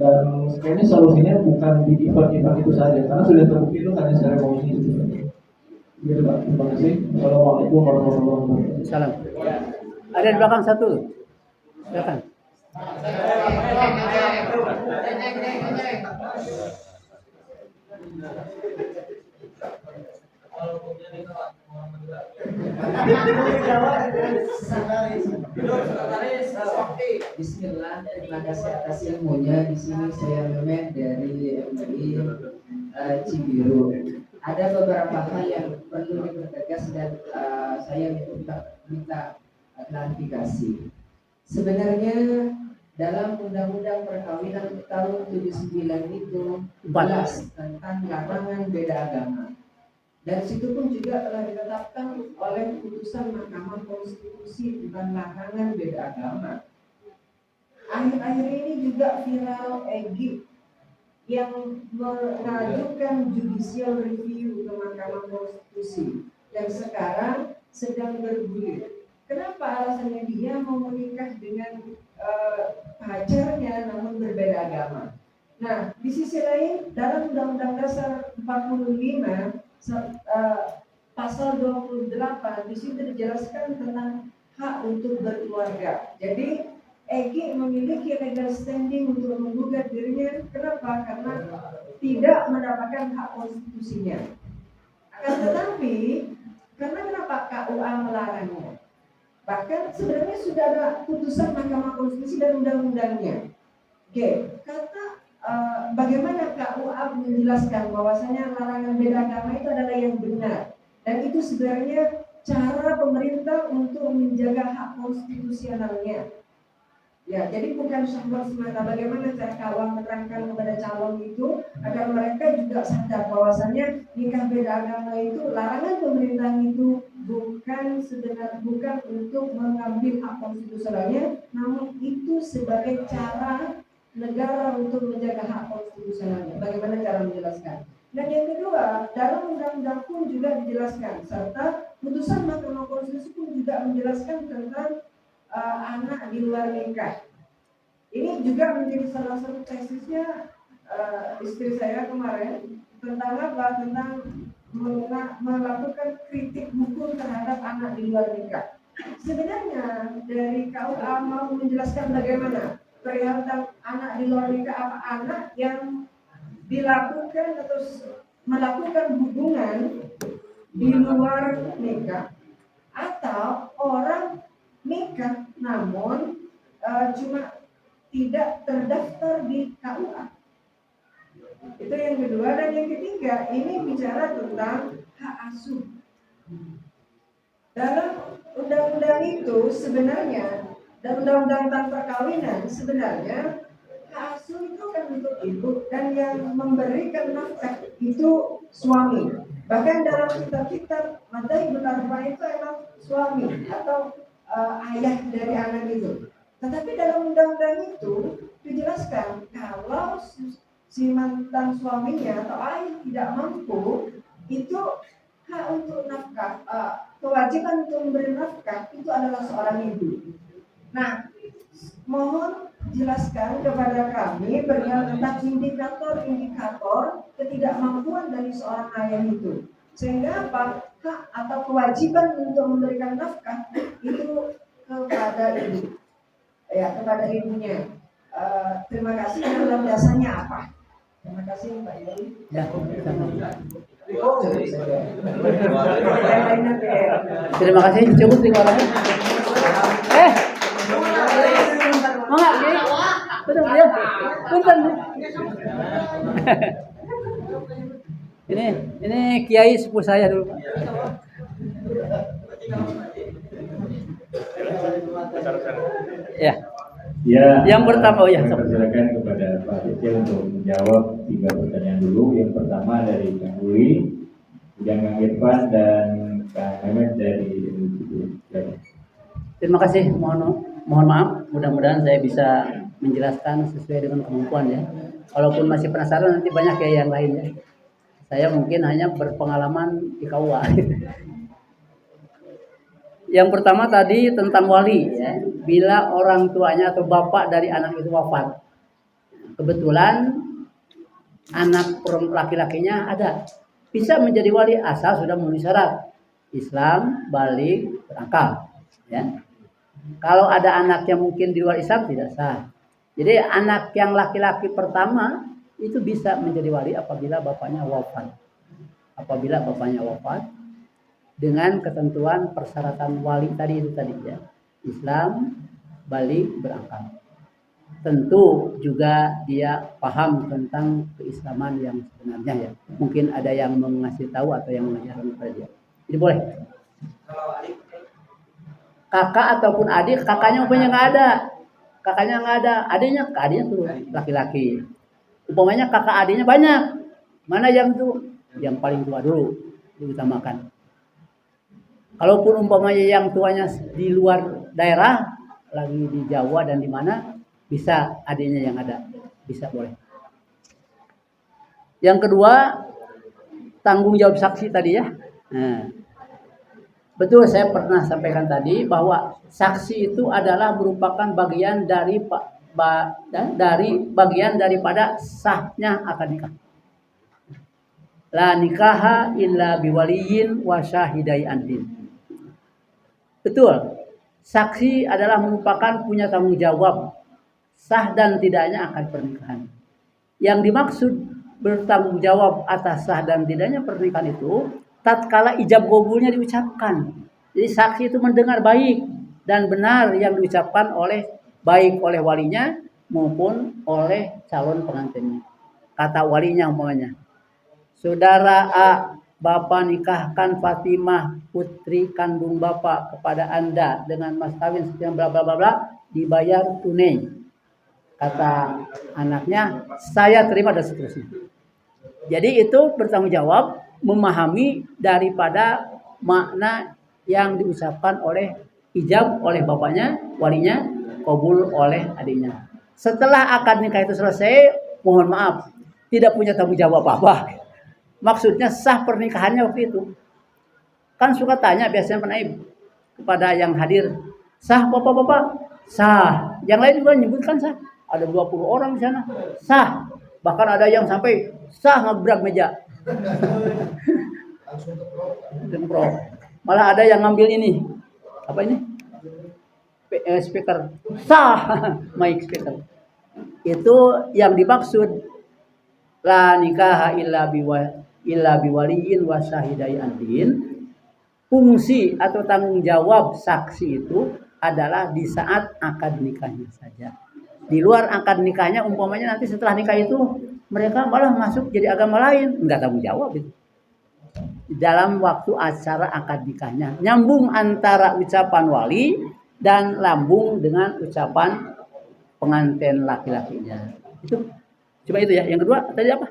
dan kayaknya solusinya bukan di event-event itu saja, karena sudah terbukti itu hanya seremoni itu. Gitu Pak, terima kasih. Assalamualaikum warahmatullahi wabarakatuh. Salam. Ada di belakang satu. Silakan. Bismillah, terima kasih atas ilmunya. Di sini saya Mehmet dari MUI Cibiru. Ada beberapa hal yang perlu dipertegas dan saya minta klarifikasi. Sebenarnya dalam Undang-Undang Perkawinan tahun 79 itu jelas tentang larangan beda agama. Dan situ pun juga telah ditetapkan oleh putusan Mahkamah Konstitusi tentang larangan beda agama. Akhir-akhir ini juga viral Egy yang mengajukan judicial review ke Mahkamah Konstitusi yang sekarang sedang bergulir. Kenapa alasannya dia mau menikah dengan pacarnya namun berbeda agama? Nah, di sisi lain dalam Undang-Undang Dasar 45 pasal 28 di situ dijelaskan tentang hak untuk berkeluarga. Jadi Egy memiliki legal standing untuk menggugat dirinya. Kenapa? Karena tidak mendapatkan hak konstitusinya. Akan tetapi karena kenapa KUA melarangnya? Bahkan sebenarnya sudah ada putusan Mahkamah Konstitusi dan undang-undangnya. Oke, kata bagaimana KUA menjelaskan bahwasanya larangan beda agama itu adalah yang benar, dan itu sebenarnya cara pemerintah untuk menjaga hak konstitusionalnya. Ya, jadi bukan syahwat semata. Bagaimana cara KUA menerangkan kepada calon itu agar mereka juga sadar bahwasanya nikah beda agama itu larangan pemerintah itu bukan untuk mengambil hak konstitusionalnya, namun itu sebagai cara negara untuk menjaga hak konstitusionalnya. Bagaimana cara menjelaskan? Dan yang kedua, dalam undang-undang pun juga dijelaskan, serta putusan Mahkamah Konstitusi pun juga menjelaskan tentang anak di luar nikah. Ini juga menjadi salah satu tesisnya istri saya kemarin tentang apa? Tentang melakukan kritik hukum terhadap anak di luar nikah. Sebenarnya dari KUA mau menjelaskan bagaimana perihal tentang anak di luar nikah, apa anak yang dilakukan atau melakukan hubungan di luar nikah, atau orang nikah namun cuma tidak terdaftar di KUA. Itu yang kedua. Dan yang ketiga, ini bicara tentang hak asuh. Dalam undang-undang itu sebenarnya, dan undang-undang tentang perkawinan sebenarnya, hak asuh itu kan untuk ibu, dan yang memberikan nafkah itu suami. Bahkan dalam kitab-kitab Mata Ibn Arfa itu emang suami atau ayah dari anak itu. Tetapi dalam undang-undang itu dijelaskan kalau si mantan suaminya atau ayah tidak mampu, itu hak untuk nafkah, kewajiban untuk memberi nafkah itu adalah seorang ibu. Nah, mohon jelaskan kepada kami perihal tentang indikator ketidakmampuan dari seorang ayah itu, sehingga apa, hak atau kewajiban untuk memberikan nafkah itu kepada ibu, ya, kepada ibunya. Terima kasih. Dan landasannya apa? Terima kasih Pak Yai. Ya, terima kasih. Cukup di orangnya. Mangga, betul ya. Punten. Ini kiai sepupu saya dulu, Pak. Ya. Ya, Yang pertama, oh ya, saya persilakan kepada Pak Cecil untuk menjawab 3 pertanyaan dulu. Yang pertama dari Kang Uli, kemudian Kang Irfan, dan Kang Mehmet dari Indonesia. Terima kasih. Mohon maaf. Mudah-mudahan saya bisa menjelaskan sesuai dengan kemampuan ya. Kalaupun masih penasaran, nanti banyak ya yang lain ya. Saya mungkin hanya berpengalaman di KUA. Yang pertama tadi tentang wali ya. Bila orang tuanya atau bapak dari anak itu wafat, kebetulan anak laki-lakinya ada, bisa menjadi wali asal sudah memenuhi syarat Islam, balik, berakal ya. Kalau ada anak yang mungkin di luar Islam tidak sah. Jadi anak yang laki-laki pertama itu bisa menjadi wali apabila bapaknya wafat. Apabila bapaknya wafat, dengan ketentuan persyaratan wali tadi itu tadi ya. Islam, balik, berakal. Tentu juga dia paham tentang keislaman yang sebenarnya ya. Mungkin ada yang mengasih tahu atau yang mengajarkan kepada dia. Jadi boleh. Kakak ataupun adik, kakaknya umpamanya nggak ada. Kakaknya nggak ada, adiknya tuh laki-laki. Umpamanya kakak adiknya banyak. Mana yang tuh? Yang paling tua dulu diutamakan. Kalaupun umpamanya yang tuanya di luar daerah, lagi di Jawa dan di mana, bisa adiknya yang ada, bisa boleh. Yang kedua, tanggung jawab saksi tadi ya. Nah, betul saya pernah sampaikan tadi bahwa saksi itu adalah merupakan bagian dari bagian daripada sahnya akad nikah. La nikaha illa biwaliyin wa syahidai adlin. Betul. Saksi adalah merupakan punya tanggung jawab sah dan tidaknya akad pernikahan. Yang dimaksud bertanggung jawab atas sah dan tidaknya pernikahan itu tatkala ijab qabulnya diucapkan. Jadi saksi itu mendengar baik dan benar yang diucapkan oleh baik oleh walinya maupun oleh calon pengantinnya. Kata walinya umpamanya, saudara A, Bapak nikahkan Fatimah putri kandung Bapak kepada Anda dengan mas kawin sekian bla bla bla bla, dibayar tunai. Kata anaknya, saya terima dan seterusnya. Jadi itu bertanggung jawab memahami daripada makna yang diucapkan oleh ijab oleh bapaknya, walinya, kabul oleh adiknya. Setelah akad nikah itu selesai, mohon maaf, tidak punya tanggung jawab apa-apa. Maksudnya sah pernikahannya waktu itu. Kan suka tanya biasanya penaib kepada yang hadir, sah bapak-bapak? Sah. Yang lain juga menyebutkan sah. Ada 20 orang di sana. Sah. Bahkan ada yang sampai sah ngebrak meja. Malah ada yang ngambil ini. Apa ini? Speaker. Sah. Mic speaker. Itu yang dimaksud la nikaha illa biwaliyin wa syahidai adlin. Fungsi atau tanggung jawab saksi itu adalah di saat akad nikahnya saja. Di luar akad nikahnya umpamanya nanti setelah nikah itu mereka malah masuk jadi agama lain, enggak tanggung jawab itu. Dalam waktu acara akad nikahnya nyambung antara ucapan wali dan lambung dengan ucapan pengantin laki-lakinya. Itu cuma itu ya. Yang kedua tadi apa?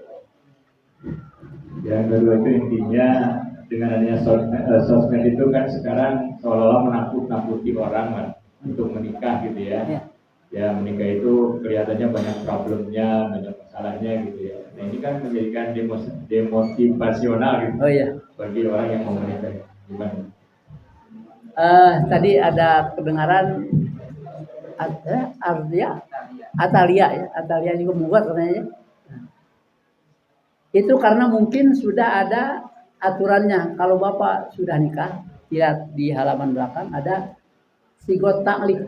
Yang kedua itu intinya dengan adanya sosmed itu kan sekarang seolah-olah menakut-nakuti orang kan untuk menikah gitu ya. Ya menikah itu kelihatannya banyak problemnya, banyak masalahnya gitu ya. Nah ini kan menjadikan demotivasional gitu. Oh iya. Bagi orang yang mau menikah. Gimana? Tadi ada kedengaran Atalia juga membuat katanya. Itu karena mungkin sudah ada aturannya. Kalau Bapak sudah nikah, lihat di halaman belakang ada sigot ta'liq.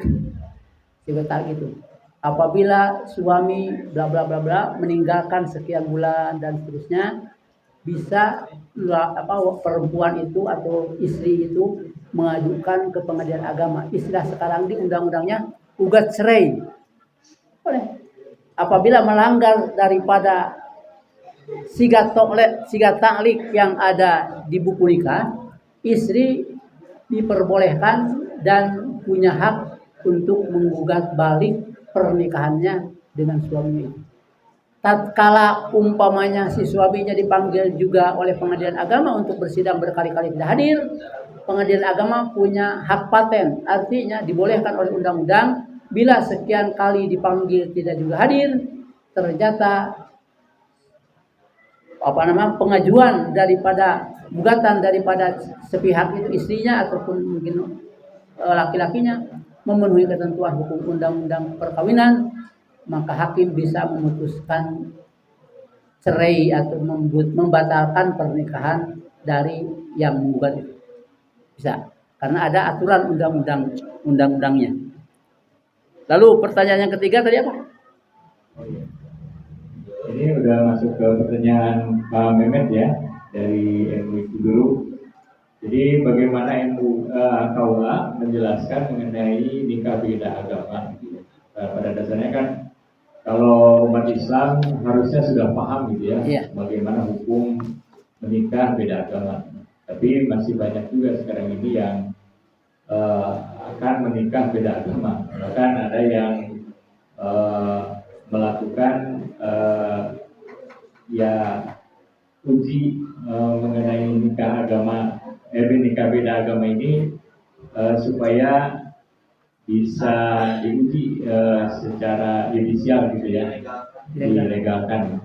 Sigot ta'liq itu. Apabila suami bla bla bla bla meninggalkan sekian bulan dan seterusnya, bisa perempuan itu atau istri itu mengajukan ke pengadilan agama. Istilah sekarang di undang-undangnya ugat cerai. Boleh. Apabila melanggar daripada sigat ta'liq yang ada di buku nikah, istri diperbolehkan dan punya hak untuk menggugat balik pernikahannya dengan suaminya. Tatkala umpamanya si suaminya dipanggil juga oleh pengadilan agama untuk bersidang berkali-kali tidak hadir, pengadilan agama punya hak paten, artinya dibolehkan oleh undang-undang bila sekian kali dipanggil tidak juga hadir, ternyata pengajuan daripada gugatan daripada sepihak itu istrinya ataupun mungkin laki-lakinya memenuhi ketentuan hukum undang-undang perkawinan, maka hakim bisa memutuskan cerai atau membatalkan pernikahan dari yang menggugat itu. Bisa, karena ada aturan undang-undangnya. Lalu pertanyaan yang ketiga tadi apa? Ini udah masuk ke pertanyaan Pak Mehmet ya dari MUI dulu. Jadi bagaimana KUA menjelaskan mengenai nikah beda agama? Pada dasarnya kan kalau umat Islam harusnya sudah paham gitu ya, bagaimana hukum menikah beda agama. Tapi masih banyak juga sekarang ini yang akan menikah beda agama. Bahkan ada yang melakukan uji mengenai nikah beda agama ini supaya bisa diuji secara judisial gitu ya, dilegalkan.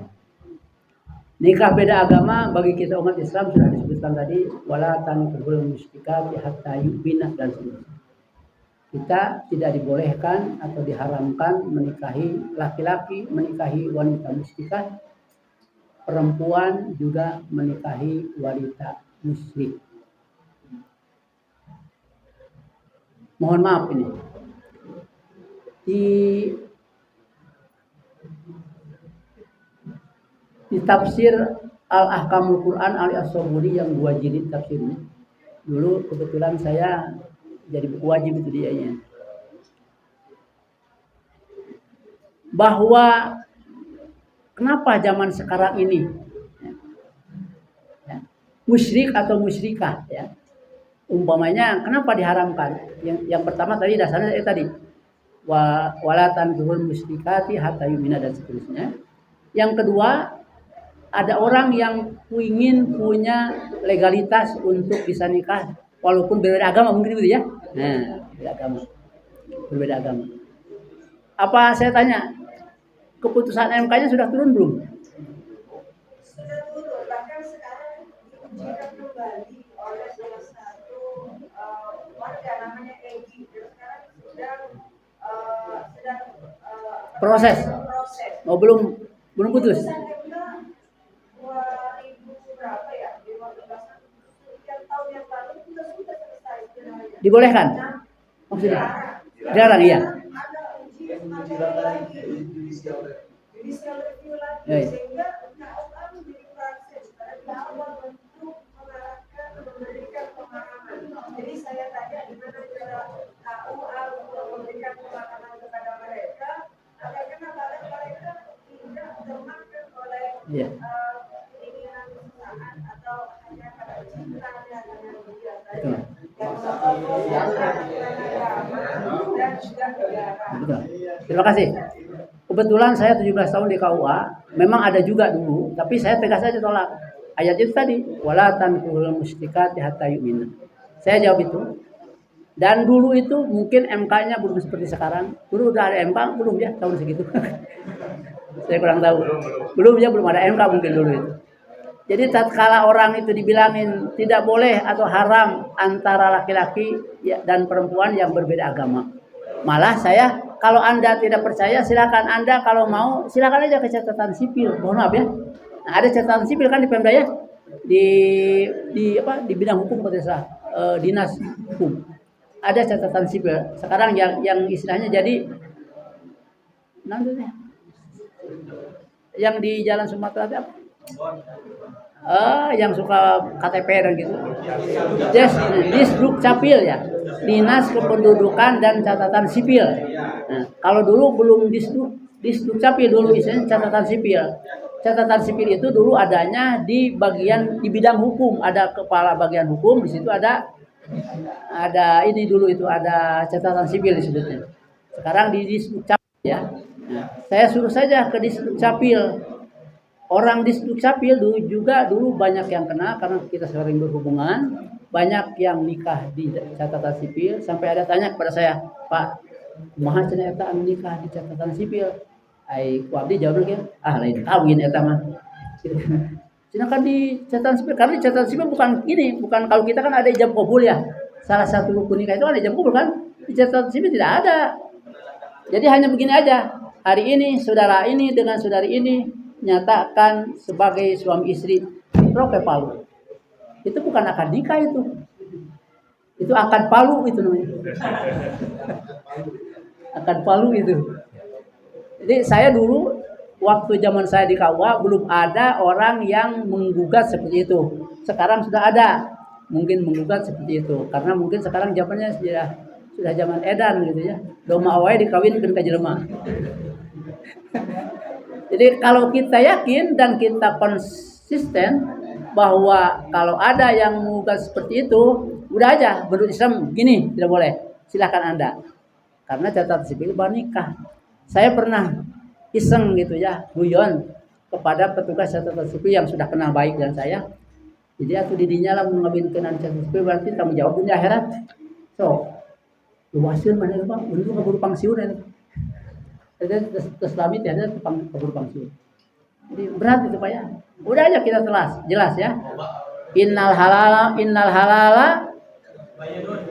Nikah beda agama bagi kita umat Islam sudah disebutkan tadi, wala tanqul musyrikati hatta yu'minah dan seterusnya. Kita tidak dibolehkan atau diharamkan menikahi laki-laki, menikahi wanita musyrikah, perempuan juga menikahi wanita musyrik. Mohon maaf ini. Di tafsir Al-Ahkamul Quran Al-As-Sabuni yang 2 jilid tafsirnya. Dulu kebetulan saya jadi buku wajib itu dianya. bahwa kenapa zaman sekarang ini ya, musyrik atau musyrikah ya. Umpamanya kenapa diharamkan? Yang pertama tadi dasarnya tadi wala tanzuhul musyrikati hatta yu'mina dan seterusnya. Yang kedua, ada orang yang ingin punya legalitas untuk bisa nikah walaupun berbeda agama mungkin gitu ya. Nah, berbeda agama. Apa saya tanya, keputusan MK-nya sudah turun belum? Sudah turun, bahkan sekarang diujikan kembali oleh salah satu warga namanya Egi. Sekarang sedang Proses. Oh, belum putus. Putusan MK 2000 berapa ya? 15 sekian tahun yang lalu sudah selesai sebenarnya. Dibolehkan? Maksudnya? Jarang iya. Ada uji materi lagi, judicial review lagi, Ya, ya. sehingga KUA menjadi proses pada awal untuk mengarahkan memberikan pemahaman. Jadi saya tanya gimana cara KUA untuk memberikan pemahaman kepada mereka agar kenapa mereka tidak termakan oleh Iya. keinginan perusahaan atau hanya karena cintanya dengan dia Betul. saja. Yang agama dan juga negara. Betul. Terima kasih. Kebetulan saya 17 tahun di KUA, memang ada juga dulu, tapi saya tegas saja tolak. Ayat itu tadi, wala tankuhul musyrikati hatta yu'minu. Saya jawab itu. Dan dulu itu mungkin MK-nya belum seperti sekarang. Dulu udah ada MK belum ya tahun segitu. Saya kurang tahu. Belum ada MK mungkin dulu itu. Jadi tatkala orang itu dibilangin tidak boleh atau haram antara laki-laki dan perempuan yang berbeda agama. Malah saya, kalau Anda tidak percaya silakan Anda, kalau mau silakan aja ke catatan sipil. Mohon maaf ya. Nah, ada catatan sipil kan di Pemda ya. Di bidang hukum dinas hukum. Ada catatan sipil. Sekarang yang istilahnya jadi yang di Jalan Sumatera itu apa? Yang suka KTP dan gitu. Disduk Capil ya. Dinas Kependudukan dan Catatan Sipil. Nah, kalau dulu belum Disduk Capil dulu istilahnya catatan sipil. Catatan sipil itu dulu adanya di bidang hukum, ada kepala bagian hukum, di situ ada ini dulu itu ada catatan sipil disebutnya. Sekarang di Disduk Capil ya. Nah, saya suruh saja ke Disduk Capil. Orang Disduk Capil dulu banyak yang kena karena kita sering berhubungan, banyak yang nikah di catatan sipil sampai ada tanya kepada saya, Pak, kumaha cenah eta anu nikah di catatan sipil? Ai ku abdi jawabna lain kawin eta mah. Cenah kan di catatan sipil, karena di catatan sipil bukan kalau kita kan ada ijab kabul ya. Salah satu rukun nikah itu ada ijab kabul kan? Di catatan sipil tidak ada. Jadi hanya begini aja. Hari ini saudara ini dengan saudari ini nyatakan sebagai suami istri, roke palu. Itu bukan akad nikah itu. Itu akad palu itu namanya. Akad palu itu. Jadi saya dulu waktu zaman saya di KUA belum ada orang yang menggugat seperti itu. Sekarang sudah ada mungkin menggugat seperti itu karena mungkin sekarang zamannya sudah zaman edan gitu ya. Doma awai dikawinkeun ka jelema. Jadi kalau kita yakin dan kita konsisten bahwa kalau ada yang menggugat seperti itu, udah aja menurut Islam gini tidak boleh. Silakan Anda. Karena catatan sipil nikah. Saya pernah iseng gitu ya, guyon kepada petugas catatan sipil yang sudah kenal baik dengan saya. Jadi aku didinya lah mengawinkan catatan sipil berarti tanggung jawab dunia akhirat. So, luasin mana Pak? Untuk keburu pangsiun ya. Terus lamit ya ada keburu pangsiun. Jadi berat itu Pak ya. Udah aja kita jelas ya. Innal halala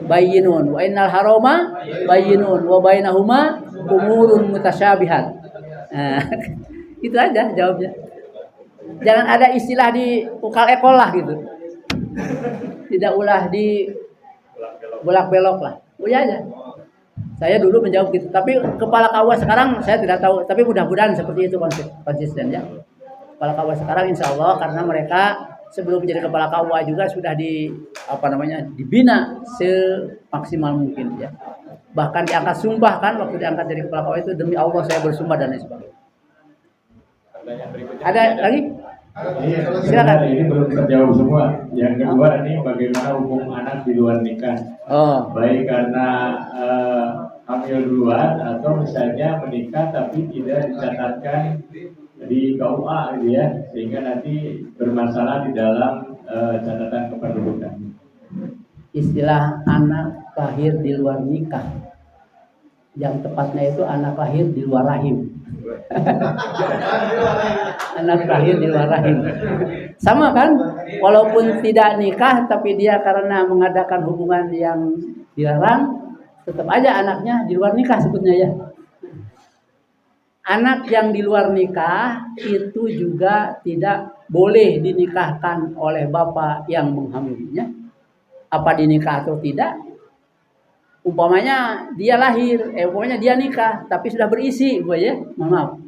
bayyinun wa innal harama bayyinun wa bainahuma umurun mutasyabihat. Nah, itu aja jawabnya. Jangan ada istilah di ukal ekol lah gitu. Tidak ulah di bolak-belok lah. Udah aja. Saya dulu menjawab gitu, tapi kepala KUA sekarang saya tidak tahu, tapi mudah-mudahan seperti itu konsisten ya. Kepala KUA sekarang insya Allah karena mereka sebelum jadi kepala KUA juga sudah dibina semaksimal mungkin ya. Bahkan diangkat sumpah kan, waktu diangkat jadi kepala KUA itu demi Allah saya bersumpah dan lain sebagainya. Pertanyaan berikutnya. Ada lagi? Iya, Silakan. sebenarnya ini belum terjawab semua. Yang kedua ini bagaimana hukum anak di luar nikah? Oh, Baik karena hamil duluan atau misalnya menikah tapi tidak dicatatkan di KUA gitu ya, sehingga nanti bermasalah di dalam catatan kependudukan. istilah anak lahir di luar nikah, yang tepatnya itu anak lahir di luar rahim. Anak lahir di luar rahim. Sama kan? Walaupun tidak nikah tapi dia karena mengadakan hubungan yang dilarang, tetap aja anaknya di luar nikah sebutnya ya. Anak yang di luar nikah itu juga tidak boleh dinikahkan oleh bapak yang menghamilinya. Apa dinikah atau tidak? Umpamanya dia lahir, umpamanya dia nikah, tapi sudah berisi, gue ya, maaf,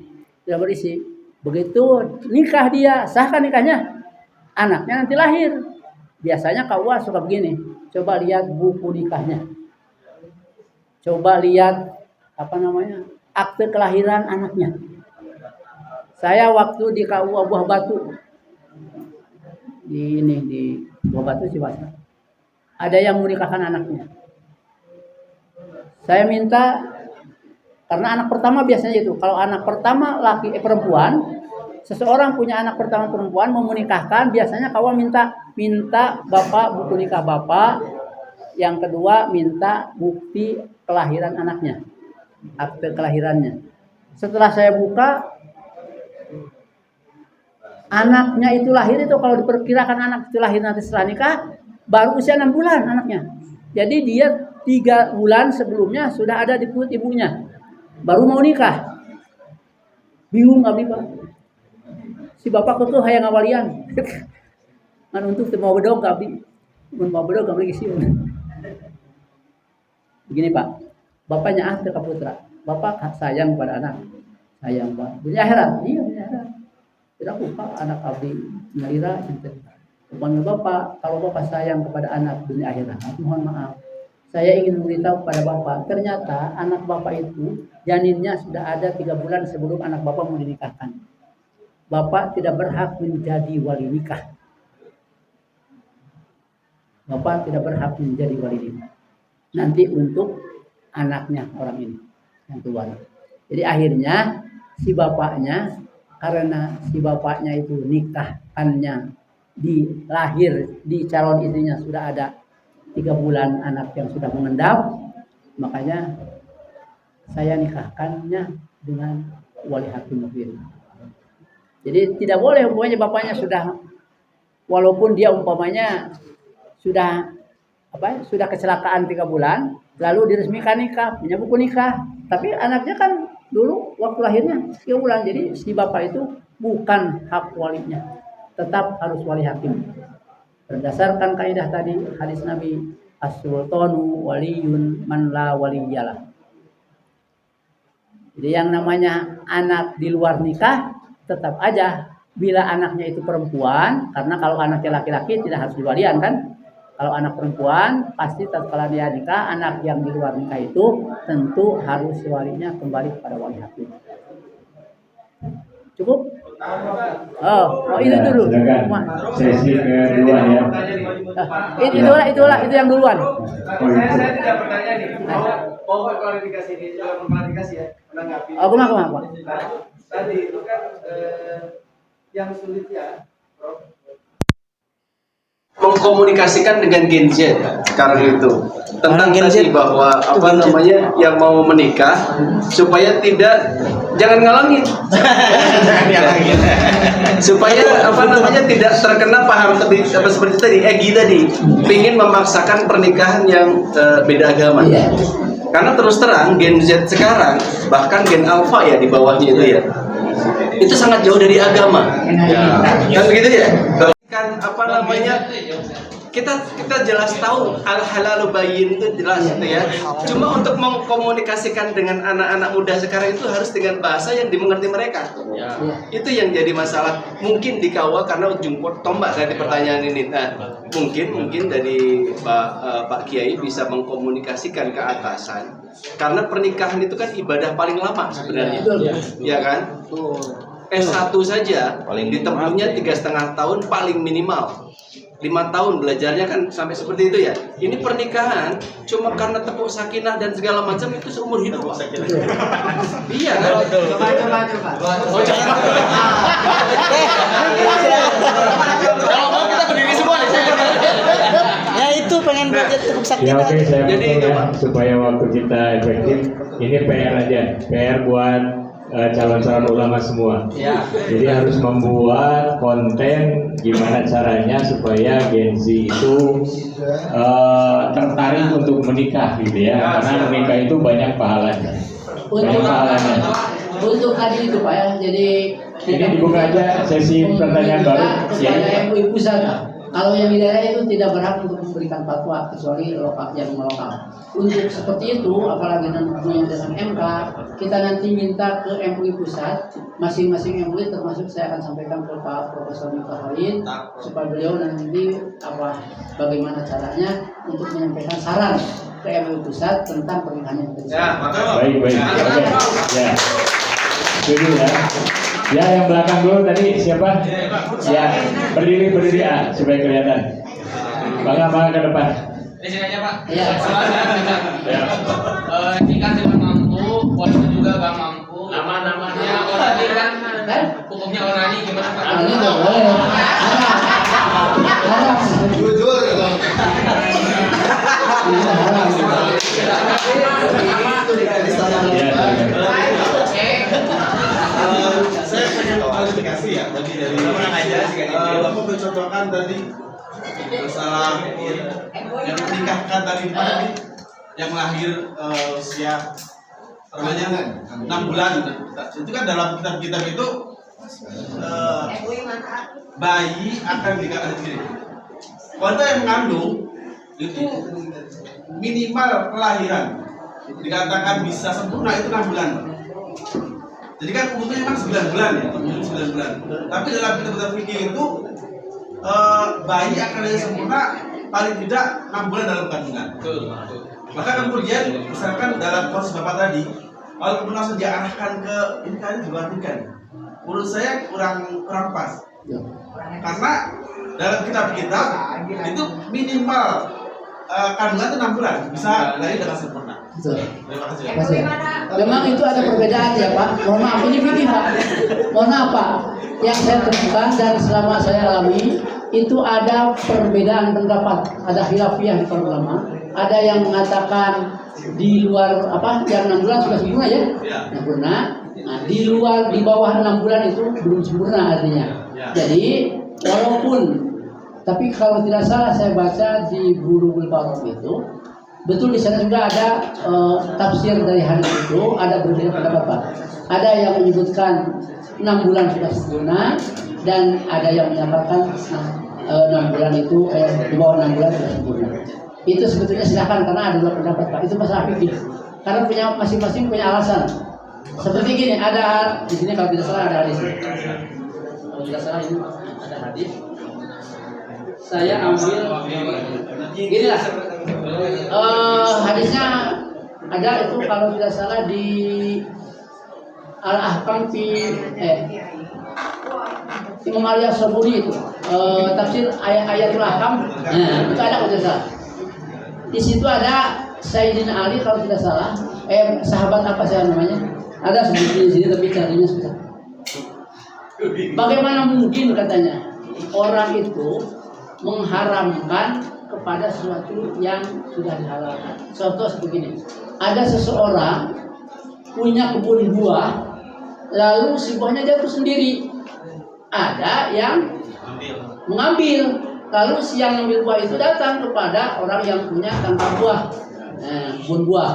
sudah berisi. Begitu nikah dia, sahkan nikahnya, anaknya nanti lahir. Biasanya KUA suka begini, coba lihat buku nikahnya, coba lihat akte kelahiran anaknya. Saya waktu di KUA Buah Batu, di Buah Batu Ciwasa, ada yang menikahkan anaknya. Saya minta, karena anak pertama biasanya itu, kalau anak pertama perempuan, seseorang punya anak pertama perempuan mau menikahkan, biasanya kawan minta bapak buku nikah bapak, yang kedua minta bukti kelahiran anaknya, akte kelahirannya. Setelah saya buka, anaknya itu lahir itu kalau diperkirakan anak itu lahir nanti setelah nikah, baru usia 6 bulan anaknya. Jadi dia 3 bulan sebelumnya sudah ada di perut ibunya, baru mau nikah. Bingung abdi Pak. Si bapak kekeh hayang ngawalian. Kan untuk mau bedog abdi. Mun mau bedog abdi sieun. Begini Pak, bapaknya ahli ke putra. Bapak sayang pada anak. Sayang Pak. Dunia akhirat, iya dunia akhirat. Tidak Pak, anak abdi ngalira gitu. Kepada bapak, kalau bapak sayang kepada anak dunia akhirat, mohon maaf. Saya ingin memberitahu kepada bapak, ternyata anak bapak itu janinnya sudah ada 3 bulan sebelum anak bapak mau dinikahkan. Bapak tidak berhak menjadi wali nikah. Bapak tidak berhak menjadi wali nikah. Nanti untuk anaknya orang ini yang keluar. Jadi akhirnya si bapaknya, karena si bapaknya itu nikahkannya lahir di calon istrinya sudah ada 3 bulan anak yang sudah mengendap, makanya saya nikahkannya dengan wali hakim muhir. Jadi tidak boleh umpamanya bapaknya sudah, walaupun dia umpamanya sudah kecelakaan 3 bulan, lalu diresmikan nikah, punya buku nikah, tapi anaknya kan dulu waktu lahirnya 3 bulan, jadi si bapak itu bukan hak walinya, tetap harus wali hakim. Berdasarkan kaidah tadi hadis Nabi, as-sultanu waliyun man la waliyalah. Jadi yang namanya anak di luar nikah tetap aja bila anaknya itu perempuan, karena kalau anaknya laki-laki tidak harus diwalian kan. Kalau anak perempuan pasti tatkala dia nikah, anak yang di luar nikah itu tentu harus walinya kembali kepada wali hakim. Cukup? Oh itu dulu. Silakan. Sesi kedua ya. Itu yang duluan. Saya tidak bertanya nih. Mau klarifikasi ini, mengklarifikasi ya, menanggapi. Oh, kenapa? Tadi itu kan yang sulit ya, Prof, mengkomunikasikan dengan Gen Z sekarang itu tentang tadi bahwa yang mau menikah supaya jangan ngalangin supaya tidak terkena paham seperti tadi Egi tadi pingin memaksakan pernikahan yang beda agama. Karena terus terang Gen Z sekarang, bahkan Gen Alpha ya di bawahnya itu sangat jauh dari agama. Kan begitu ya. kan apa namanya, kita jelas tahu al halal bayyin itu jelas itu ya. Cuma untuk mengkomunikasikan dengan anak-anak muda sekarang itu harus dengan bahasa yang dimengerti mereka. Itu yang jadi masalah. Mungkin dikawal karena ujung tombak dari pertanyaan ini. Nah, mungkin dari Pak Kiai bisa mengkomunikasikan ke atasan. Karena pernikahan itu kan ibadah paling lama sebenarnya, ya kan? S1 saja ditempuhnya 3,5 tahun paling minimal. 5 tahun belajarnya kan sampai seperti itu ya. Ini pernikahan cuma karena tepuk sakinah dan segala macam itu seumur hidup. Iya kan? Coba. Oh, jangan. Kalau mau kita berdiri semua nih. Ya itu pengen belajar tepuk Ya sakinah. oke, saya Jadi potong itu, ya, Pak. supaya waktu kita efektif. Ini PR aja, PR buat calon-calon ulama semua. Ya. Jadi harus membuat konten gimana caranya supaya Gen Z itu tertarik untuk menikah gitu ya. Karena menikah itu banyak pahalanya. Banyak pahalanya. Untuk tadi itu Pak ya, jadi Ini dibuka aja sesi pertanyaan baru. Kepada MUI pusat. Kalau yang di daerah itu tidak berhak untuk memberikan fatwa kecuali yang lokal. Untuk seperti itu, apalagi nanti dengan MK, kita nanti minta ke MUI pusat, masing-masing MUI termasuk saya akan sampaikan ke Pak Profesor Mikahalin supaya beliau nanti bagaimana caranya untuk menyampaikan saran ke MUI pusat tentang pernikahan yang tadi. Baik. Oke. Ya. Setuju ya. Ya, yang belakang dulu tadi siapa? Ya, berdiri supaya kelihatan. Bangga ke depan. Di sini aja Pak. Iya. Ya. Jika tidak mampu, puasa juga gak mampu. Namanya onani kan? Hukumnya onani gimana Pak? Ini nggak boleh. Haram. Jujur. Saya pengen klarifikasi ya tadi dari Bapak mencontohkan tadi masalah yang menikahkan tadi yang lahir usia namanya 6 bulan. Itu kan dalam kitab-kitab itu bayi akan dikatakan sendiri. Wanita yang mengandung itu minimal kelahiran dikatakan bisa sempurna itu 6 bulan. Jadi kan umumnya memang 9 bulan ya, 9 bulan. Tapi dalam kitab-kitab fikih itu bayi akan lahir sempurna paling tidak 6 bulan dalam kandungan. Maka kemudian misalkan dalam proses Bapak tadi, kalau kemudian langsung diarahkan ke ini kali dibuatkan, menurut saya kurang pas. Karena dalam kitab-kitab itu minimal kandungan itu 6 bulan bisa lahir dengan sempurna. Terima kasih. Memang itu ada perbedaan ya Pak. Mohon maaf ini fikih Pak. Mohon maaf Pak. Yang saya temukan dan selama saya alami itu ada perbedaan pendapat. Ada khilafiyah di para ulama. Ada yang mengatakan di luar yang 6 bulan sudah sempurna ya. Sempurna. Nah, di bawah 6 bulan itu belum sempurna artinya. Jadi walaupun tapi kalau tidak salah saya baca di Bulughul Maram itu betul di sana juga ada tafsir dari hadis itu ada berbeda pendapat Pak. Ada yang menyebutkan 6 bulan sudah sempurna dan ada yang menyatakan 6 bulan itu di bawah 6 bulan sudah sempurna. Itu sebetulnya silakan karena ada dua pendapat Pak. Itu masalah fikih. Karena punya masing-masing punya alasan. Seperti gini ada di sini kalau tidak salah ada hadis. Kalau tidak salah ini ada hadis. Saya ambil gini lah hadisnya ada itu kalau tidak salah di Al-Ahkam Imam Al-Sabuni itu tafsir ayatul Ahkam itu ada kalau tidak salah. Di situ ada Sayyidina Ali kalau tidak salah sahabat apa saya namanya ada sebutnya di sini tapi carinya susah. Bagaimana mungkin katanya orang itu mengharamkan kepada sesuatu yang sudah dihalalkan. Contoh seperti ini. Ada seseorang punya kebun buah, lalu si buahnya jatuh sendiri. Ada yang mengambil, lalu si yang mengambil buah itu datang kepada orang yang punya tangkap buah, kebun buah.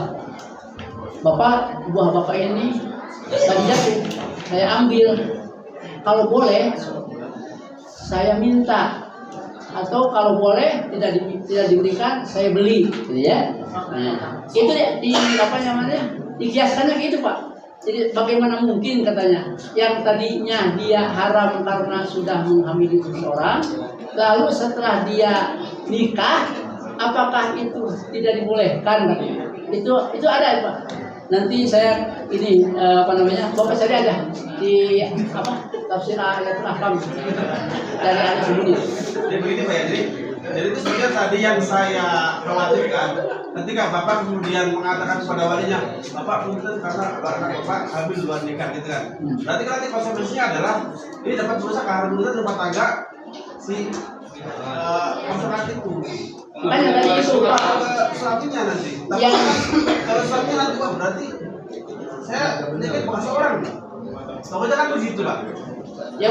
Bapak, buah bapak ini tadi jatuh, saya ambil. Kalau boleh, saya minta atau kalau boleh tidak diberikan saya beli, gitu ya. Nah, itu di apa namanya dikiaskannya gitu Pak. Jadi bagaimana mungkin katanya yang tadinya dia haram karena sudah menghamili seseorang, lalu setelah dia nikah, apakah itu tidak dibolehkan katanya? Itu ada ya Pak. Nanti saya ini Bapak saya ada di tafsir ayatul ahkam dari Ahli Sembunyi. Jadi begini Pak ya, jadi itu sebenarnya tadi yang saya khawatirkan ketika Bapak kemudian mengatakan kepada walinya, Bapak punten karena Bapak habis luar nikah gitu kan. Berarti kan nanti konsekuensinya adalah ini dapat merusak keharmonisan rumah tangga si masyarakat itu. Makanya tadi itu Pak. Suaminya nanti. Tapi Yang kalau suaminya nanti Pak berarti saya nikah dengan seorang. Pokoknya kan begitu Pak. Ya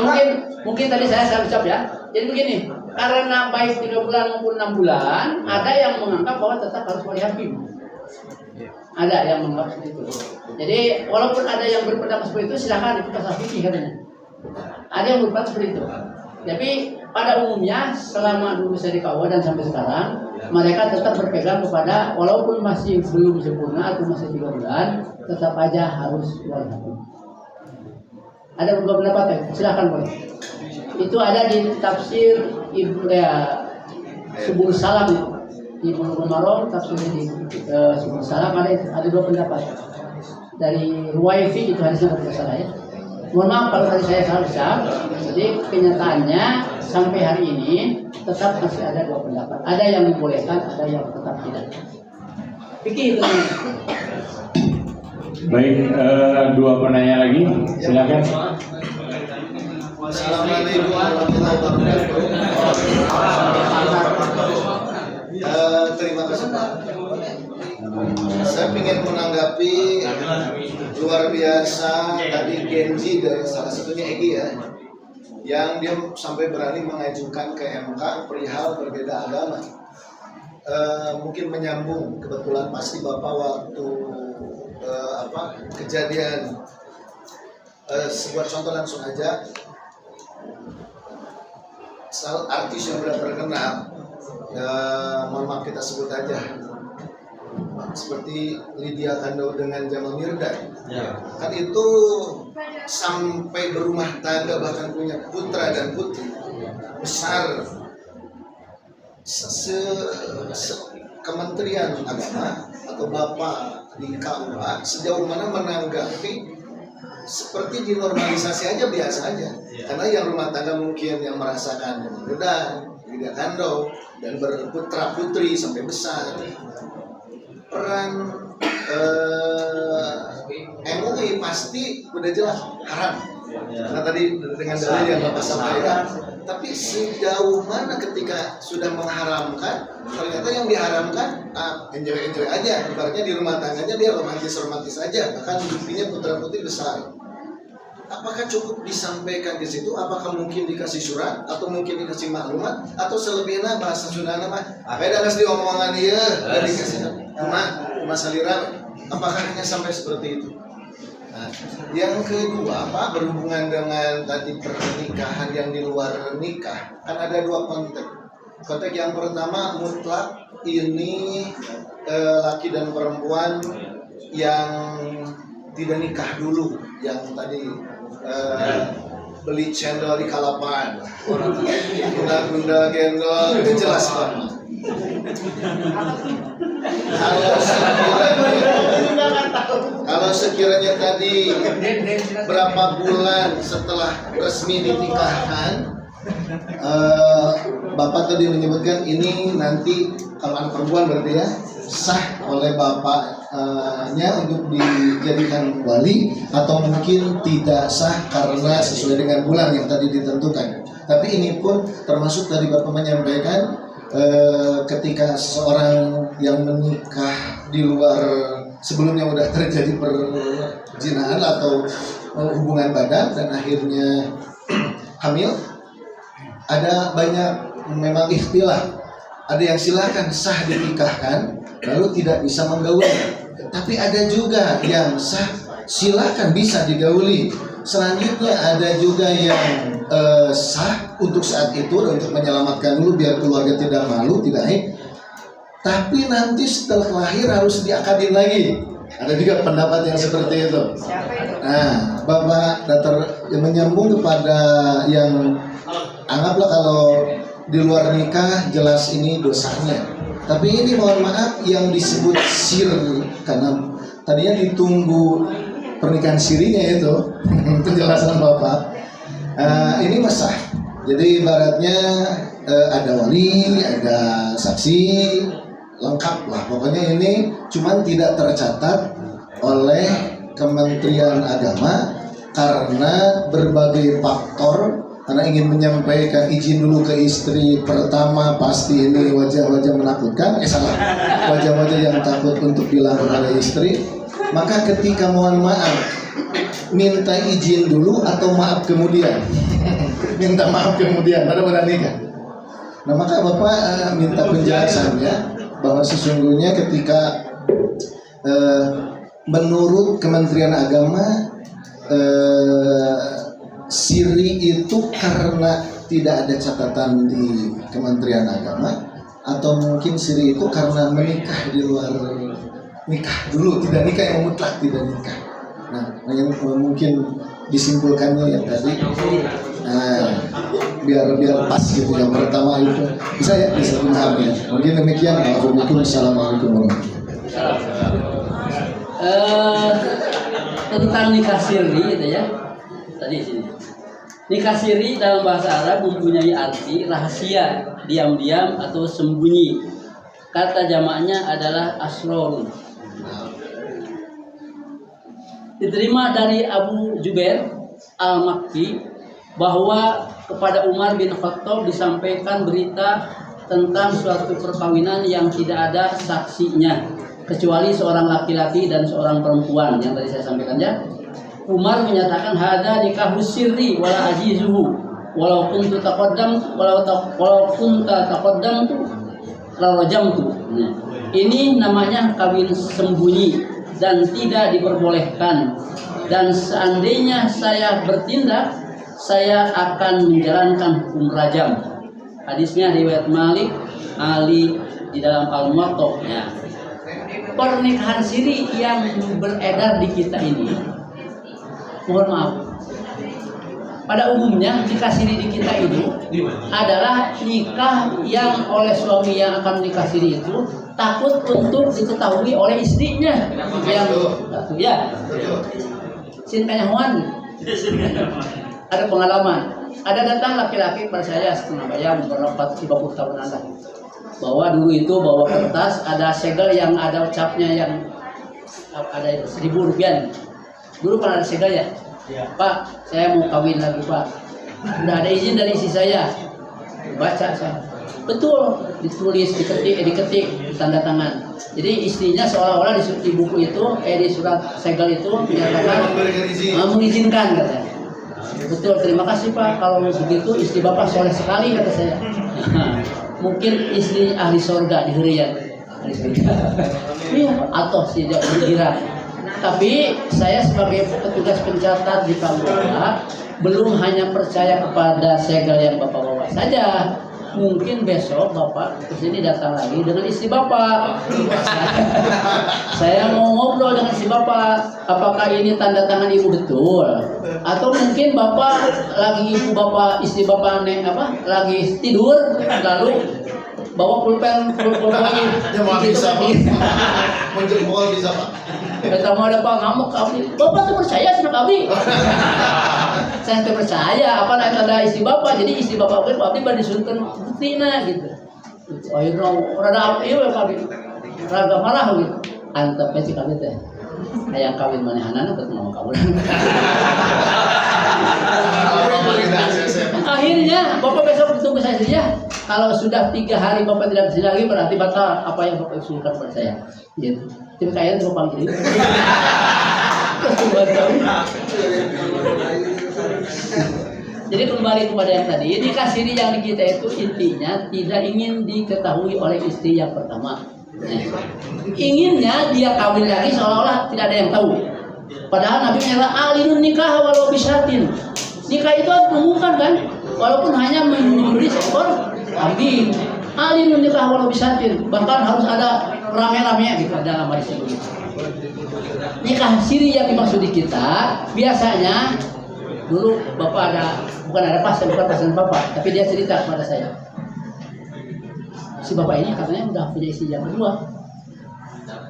mungkin tadi saya ucap ya. Jadi begini, karena baik 3 bulan maupun 6 bulan, ada yang menganggap bahwa tetap harus wali hakim. Ada yang menganggap seperti itu. Jadi walaupun ada yang berpendapat seperti itu, silakan ikut pasal fikih katanya. Ada yang berpendapat seperti itu. Tapi pada umumnya selama dulu saya di KUA dan sampai sekarang, mereka tetap berpegang kepada walaupun masih belum sempurna atau masih 3 bulan, tetap aja harus wali hakim. Ada beberapa pendapat ya, silakan boleh. Itu ada di tafsir Subul Salam di Bulughul Maram, tafsir di Subul Salam ada 2 pendapat. Dari Ruwaifi itu hadisnya kalau tidak salah ya. Mohon maaf kalau tadi saya salah. Jadi kenyataannya sampai hari ini tetap masih ada 2 pendapat. Ada yang dibolehkan, ada yang tetap tidak. Fikih itu. Baik, 2 penanya lagi, silakan. Assalamualaikum warahmatullahi wabarakatuh. Terima kasih Pak. Saya ingin menanggapi luar biasa tadi Genji dari salah satunya Egi ya, yang dia sampai berani mengajukan ke MK perihal berbeda agama. Mungkin menyambung kebetulan pasti Bapak waktu kejadian sebuah contoh langsung aja. Artis yang sudah terkenal, mohon maaf kita sebut aja, seperti Lydia Kandou dengan Jamal Mirdad, kan itu sampai berumah tangga bahkan punya putra dan putri besar. Kementerian Agama atau Bapak di KUA sejauh mana menanggapi seperti dinormalisasi aja biasa aja, karena yang rumah tangga mungkin yang merasakan Mirdad, Lydia Kandou dan berputra putri sampai besar, peran MUI pasti udah jelas haram. Karena tadi dengan dalil yang Bapak sampaikan, tapi sejauh mana ketika sudah mengharamkan, ternyata yang diharamkan enjoy aja, ibaratnya di rumah tangganya dia romantis aja, bahkan mimpinya putra putri besar. Apakah cukup disampaikan di situ? Apakah mungkin dikasih surat atau mungkin dikasih maklumat atau selebihnya bahasa Sundana mah beda nggak diomongan dia dikasih cuma salira? Apakah hanya sampai seperti itu? Nah, yang kedua Pak, berhubungan dengan tadi pernikahan yang di luar nikah, kan ada 2 konteks. Konteks yang pertama mutlak ini laki dan perempuan yang tidak nikah dulu, yang tadi beli cendol di Kalapan, gunda-gunda gendol, itu jelas Pak. Kalau sekiranya tadi berapa bulan setelah resmi dinikahkan, Bapak tadi menyebutkan ini nanti kalau anak perempuan berarti ya sah oleh bapaknya untuk dijadikan wali, atau mungkin tidak sah karena sesuai dengan bulan yang tadi ditentukan. Tapi ini pun termasuk tadi Bapak menyampaikan ketika seseorang yang menikah di luar sebelumnya udah terjadi perzinahan atau hubungan badan dan akhirnya hamil, ada banyak memang ikhtilaf. Ada yang silakan sah dinikahkan lalu tidak bisa menggauli, tapi ada juga yang sah silakan bisa digauli Selanjutnya ada juga yang sah untuk saat itu untuk menyelamatkan dulu biar keluarga tidak malu, tidak tapi nanti setelah lahir harus diakadin lagi. Ada juga pendapat yang seperti itu. Nah, Bapak menyambung kepada yang anggaplah kalau di luar nikah jelas ini dosanya. Tapi ini mohon maaf yang disebut sir, karena tadinya ditunggu pernikahan sirinya itu penjelasan Bapak. Ini mesah. Jadi ibaratnya ada wali, ada saksi, lengkap lah. Pokoknya ini cuman tidak tercatat oleh Kementerian Agama karena berbagai faktor. Karena ingin menyampaikan izin dulu ke istri pertama, pasti ini wajah-wajah menakutkan. Salah, wajah-wajah yang takut untuk dilakukan oleh istri. Maka ketika mohon maaf, minta izin dulu atau maaf kemudian? Minta maaf kemudian, pada nikah. Nah maka Bapak minta penjelasannya bahwa sesungguhnya ketika menurut Kementerian Agama siri itu karena tidak ada catatan di Kementerian Agama, atau mungkin siri itu karena menikah di luar nikah dulu, tidak nikah yang mutlak, tidak nikah. Nah, yang mungkin disimpulkannya yang tadi, biar pas gitu. Yang pertama itu bisa ya, bisa memahami. Mungkin demikian. Assalamualaikum warahmatullahi wabarakatuh. Tentang nikah siri gitu ya. Tadi sini. Nikah siri dalam bahasa Arab mempunyai arti rahasia, diam-diam atau sembunyi. Kata jamaknya adalah asrorun. Diterima dari Abu Jubair Al-Makki bahwa kepada Umar bin Khattab disampaikan berita tentang suatu perkawinan yang tidak ada saksinya kecuali seorang laki-laki dan seorang perempuan yang tadi saya sampaikan ya. Umar menyatakan hada nikahus sirri wala ajizuhu walau kunta taqaddamtu la rajamtu. Nah, ini namanya kawin sembunyi dan tidak diperbolehkan, dan seandainya saya bertindak saya akan menjalankan hukum rajam. Hadisnya riwayat Malik Ali di dalam Al-Muwatta. Ya. Pernikahan siri yang beredar di kita ini, mohon maaf, pada umumnya nikah siri di kita ini adalah nikah yang oleh suami yang akan nikah siri itu takut untuk diketahui oleh istrinya yang satu ya. Singkatnya Huan, ada pengalaman, ada datang laki-laki pada saya setengah bayar berapa 50 tahun anda, bahwa dulu itu bawa kertas ada segel yang ada capnya yang ada 1.000 rupiah. Dulu pernah ada segel ya, Pak, saya mau kawin lagi Pak, udah ada izin dari istri saya. Baca saya, betul, ditulis, diketik, tanda tangan. Jadi istrinya seolah-olah di buku itu, di surat segel itu menyatakan mengizinkan katanya. Betul, terima kasih Pak, kalau begitu istri Bapak soleh sekali kata saya. Mungkin istri ahli sorga di Hurian, atau tidak berkira. Tapi saya sebagai petugas pencatat di KUA belum hanya percaya kepada segel yang Bapak bawa saja. Mungkin besok Bapak kesini datang lagi dengan istri Bapak. Saya mau ngobrol dengan istri Bapak. Apakah ini tanda tangan ibu betul? Atau mungkin Bapak lagi istri Bapak lagi tidur lalu bawa pulpen ya mau bisa Pak. Menjempol bisa Pak. Pertama ada Pak ngamuk kami. Bapak tuh percaya sama kami. Saya tuh percaya apa ada istri Bapak. Jadi istri Bapak berarti disuruhkan buktina gitu. Akhirnya rada iya kami. Rada marah gitu. Antepnya si kami teh. Ayang kawin manehanana tetep mau kawin. Akhirnya Bapak besok bertemu saya saja. Kalau sudah 3 hari Bapak tidak kesini lagi berarti batal apa yang Bapak usulkan pada saya. Gitu. Tapi kayaknya Bapak jadi. Jadi kembali kepada yang tadi, nikah siri yang di kita itu intinya tidak ingin diketahui oleh istri yang pertama. Inginnya dia kawin lagi seolah-olah tidak ada yang tahu. Padahal Nabi menyatakan alinun nikah walau bisyatin. Nikah itu harus mengumumkan kan, walaupun hanya memberi seekor kambing. Alinun nikah walau bisyatin. Bahkan harus ada rame-rame gitu dalam hadis itu. Nikah siri yang dimaksud di kita biasanya dulu bapak bukan ada pasien bapak, tapi dia cerita kepada saya. Si bapak ini katanya udah punya istri yang kedua.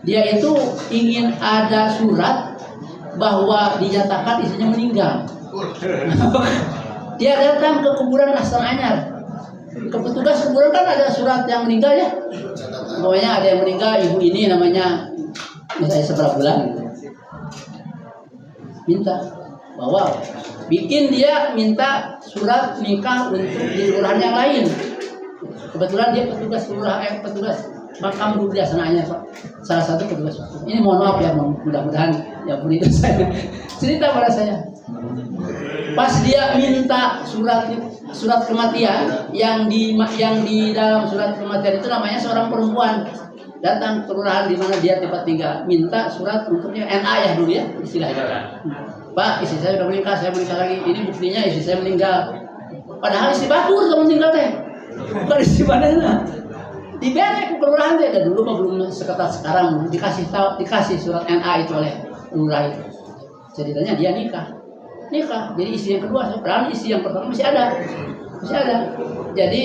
Dia itu ingin ada surat bahwa dinyatakan istrinya meninggal. Dia datang ke kuburan Astana Anyar. Ke petugas kuburan kan ada surat yang meninggal ya. Pokoknya ada yang meninggal, ibu ini namanya misalnya seberapa bulan gitu. Minta bahwa dia minta surat nikah untuk di kelurahan yang lain. Kebetulan dia petugas makam dulu di Astana Anyar, salah satu petugas. Ini mohon maaf ya, mudah-mudahan ya pun itu saya cerita pada saya. Pas dia minta surat kematian yang di dalam surat kematian itu namanya seorang perempuan datang ke kelurahan di mana dia tempat tinggal, minta surat untuknya NA ya dulu ya istilahnya. Pak, istri saya sudah menikah, saya menikah lagi. Ini buktinya istri saya meninggal. Padahal istri batur sudah meninggal teh. Bukan istri mana? Diberi ke kelurahan teh. Dan dulu mah belum seketat sekarang dikasih surat NA itu oleh lurah itu. Ceritanya dia nikah. Jadi istri yang kedua, padahal istri yang pertama masih ada. Jadi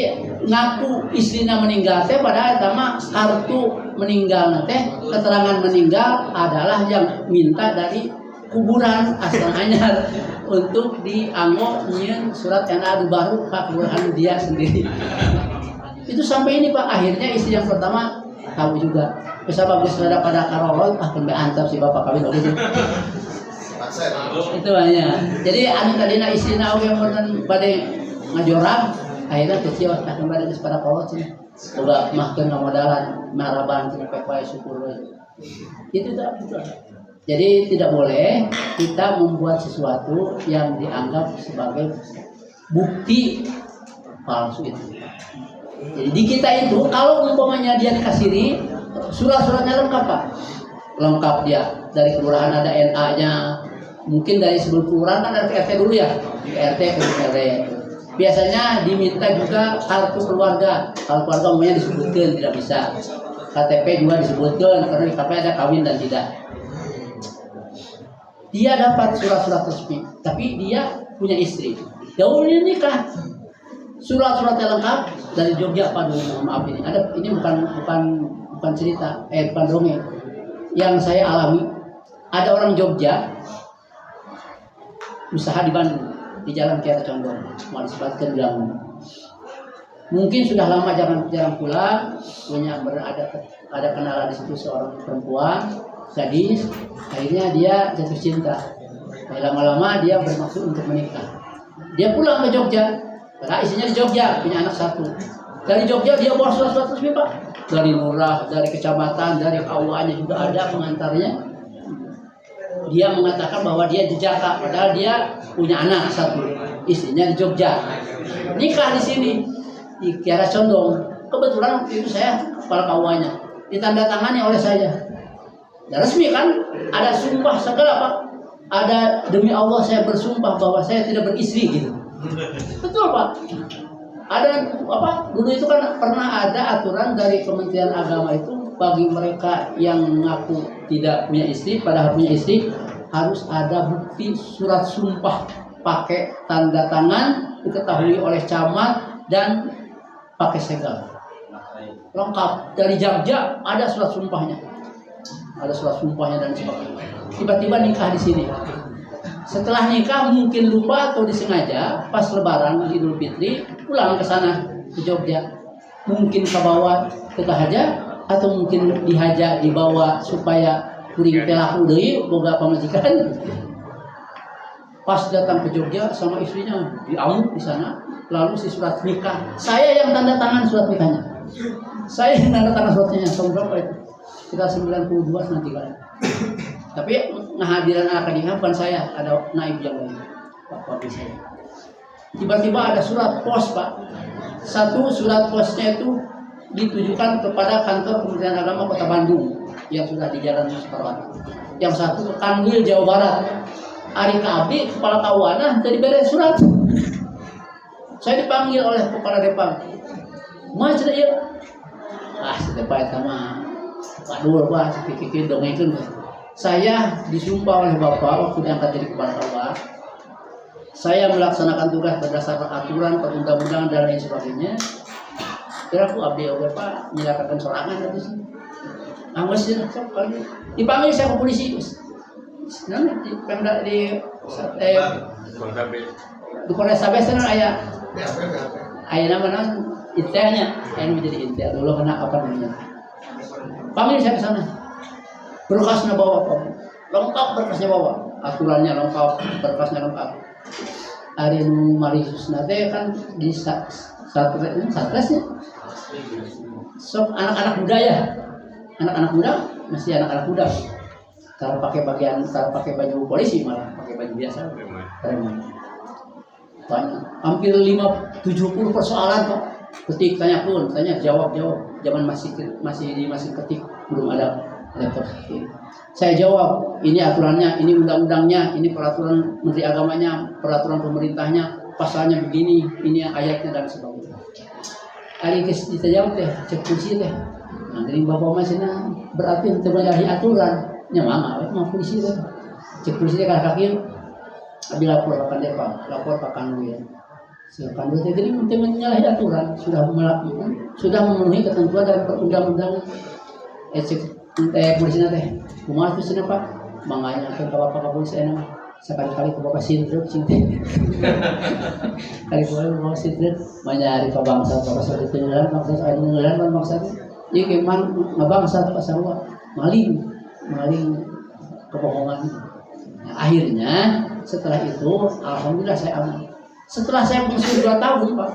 ngaku istrinya meninggal teh, padahal sama kartu meninggal teh, keterangan meninggal adalah yang minta dari kuburan Astana Anyar untuk dianggo nyeun surat NA baru ke kelurahan dia sendiri. Itu sampai ini Pak, akhirnya istri yang pertama tahu juga. Bisa bagus ada pada karolot, kembe antap si bapak kawin gitu. Itu hanya. Jadi anu tadina istrina oge mun bade ngajorang, akhirnya kecil akan bade geus pada kolot sih. Boga mahkeun modalan maraban cenah pek wae syukur we. Itu tak betul. Jadi tidak boleh kita membuat sesuatu yang dianggap sebagai bukti palsu itu. Jadi di kita itu kalau umpamanya dia dikasih surat-suratnya lengkap Pak. Lengkap dia, dari kelurahan ada NA-nya. Mungkin dari sebelum kelurahan kan ada RT dulu ya. RT ke RW. Biasanya diminta juga kartu keluarga. Kartu keluarga umumnya disebutkan, tidak bisa. KTP juga disebutkan karena di KTP ada kawin dan tidak. Dia dapat surat-surat resmi, tapi dia punya istri. Jauhnya nikah. Surat-suratnya lengkap dari Jogja Pak dulu, maaf ini. Ini bukan cerita, bukan dongeng. Yang saya alami, ada orang Jogja usaha di Bandung, di Jalan Kiara Condong, mau disebutkan bilang. Mungkin sudah lama jarang pulang, punya ada kenalan di situ seorang perempuan, gadis, akhirnya dia jatuh cinta. Lama-lama dia bermaksud untuk menikah. Dia pulang ke Jogja, karena istrinya di Jogja, punya anak satu. Dari Jogja dia bawa surat-surat resmi Pak. Dari lurah, dari kecamatan, dari KUA-nya juga ada pengantarnya. Dia mengatakan bahwa dia di Jakarta, padahal dia punya anak satu, istrinya di Jogja. Nikah di sini di Kiara Condong. Kebetulan waktu itu saya kepala KUA-nya, ditandatangani oleh saya. Dan resmi kan, ada sumpah segala Pak. Ada demi Allah saya bersumpah bahwa saya tidak beristri gitu. Betul Pak. Ada dulu itu kan pernah ada aturan dari Kementerian Agama itu bagi mereka yang mengaku tidak punya istri padahal punya istri harus ada bukti surat sumpah pakai tanda tangan diketahui oleh camat dan pakai segel lengkap. Dari Jogja ada surat sumpahnya, dan sebagainya. Tiba-tiba nikah di sini. Setelah nikah mungkin lupa atau disengaja pas Lebaran Idul Fitri pulang ke sana ke Jogja. Mungkin ke bawah ke Haja atau mungkin dibawa supaya kuring telaku deui boga pamajikan. Pas datang ke Jogja sama istrinya diamuk di sana, lalu si surat nikah. Saya yang tanda tangan surat nikahnya. Saya yang tanda tangan suratnya tahun berapa itu? Kita 92 nanti kan. Tapi ngehadiran anak nikah bukan saya, ada naib yang lain, Pak Papi saya. Tiba-tiba ada surat pos Pak. Satu surat posnya itu ditujukan kepada kantor Kementerian Agama Kota Bandung yang sudah di Jalan Soekarno. yang satu ke Kanwil Jawa Barat. Ari Kabi kepala kawana jadi beres surat. Saya dipanggil oleh kepala Depang. Mas sudah iya. Sudah payah sama Waduh, pikir dongengkeun. Saya disumpah oleh Bapak waktu diangkat jadi kepala KUA. Saya melaksanakan tugas berdasarkan aturan, perundang-undangan dan lain sebagainya. Kira aku abdi oge Pak menyatakan sorangan itu sih. Anggus sih kali. Dipanggil saya ke polisi. Nah, di Pemda di Polres Sabes sana aya nama intelnya, yang menjadi intel dulu kena apa namanya. Panggil saya ke sana. Berkasnya bawa, Pak. Lengkap berkasnya bawa. Aturannya lengkap, berkasnya lengkap. Hari nu marisus nate kan di satgasnya. Sok anak-anak muda ya. Anak-anak muda masih anak-anak muda. Kalau pakai baju polisi malah pakai baju biasa. Keren. Banyak. Hampir 5-70 persoalan Pak. Ketik tanya jawab. Zaman masih ketik, belum ada laptop. Saya jawab, ini aturannya, ini undang-undangnya, ini peraturan Menteri Agamanya, peraturan pemerintahnya, pasalnya begini, ini ayatnya dan sebagainya. Kali kita jawab teh, cek polisi teh. Nah, dari bapak masihnya berarti untuk menyalahi aturan. Nyamang, mau polisi teh. Cek polisi teh kaki. Abi lapor ke Depang, lapor ke Kanwil. Kanwil teh jadi untuk menyalahi aturan, sudah memenuhi ketentuan dan perundang-undangan. Polisi teh, kumaha itu Pak? Manganya ke bapak polisi enak. Sekali-kali ke bapak sintruk cinta. Kali-kali bapak sintruk menyari ke bangsa bapak tengelan, bangsa itu. Ieu ke man ngabangsa Pak sarua, maling kebohongan. Nah, akhirnya setelah itu alhamdulillah saya aman. Setelah saya berusia 2 tahun Pak,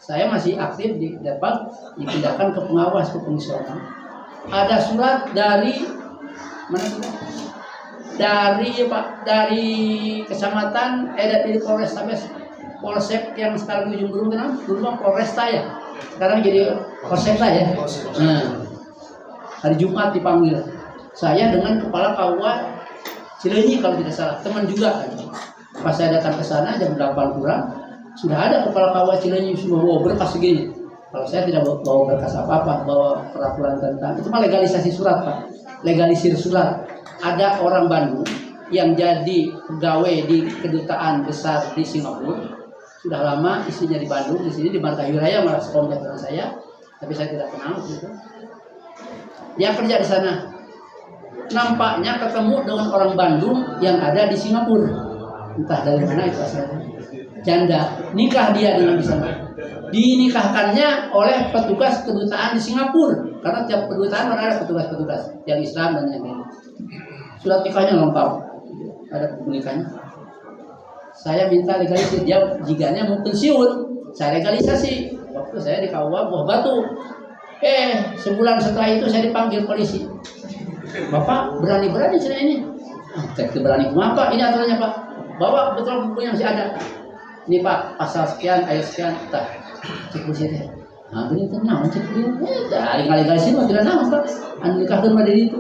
saya masih aktif di Depang, dipindahkan ke pengawas ke pengisoran. Ada surat dari mana sudah? Dari kecamatan dari Polres Sabes, Polsek yang sekarang di Ujung Berung kenal, dulu mah Polresta ya, sekarang jadi Polsekta ya. Nah, hari Jumat dipanggil saya dengan kepala KUA Cileunyi kalau tidak salah, teman juga. Pas saya datang ke sana jam 8 kurang, sudah ada kepala KUA Cileunyi semua bawa berkas segini. Kalau saya tidak bawa berkas apa-apa, bawa peraturan tentang itu mah legalisasi surat Pak, legalisir surat. Ada orang Bandung yang jadi pegawai di kedutaan besar di Singapura, sudah lama istrinya di Bandung, di sini di Martawi Raya malah sekomplek dengan saya, tapi saya tidak kenal gitu. Dia kerja di sana. Nampaknya ketemu dengan orang Bandung yang ada di Singapura, entah dari mana itu asalnya. Janda, nikah dia dengan di sana. Dinikahkannya oleh petugas kedutaan di Singapura, karena tiap kedutaan ada petugas-petugas yang Islam dan yang lain. Surat nikahnya lengkap, ada nikahnya. Saya minta legalisasi, dia jiganya mau pensiun, saya legalisasi. Waktu saya di KUA Buah Batu, sebulan setelah itu saya dipanggil polisi. Bapak berani-berani cerita ini. Saya berani kenapa? Ini aturannya Pak. Bawa betul buku yang masih ada. Ini Pak, pasal sekian, ayat sekian, tak. Cek polisi teh. Nah, ini tenang, cek dia. Dari legalisasi mah tidak naon Pak. Anu nikah mah dari itu.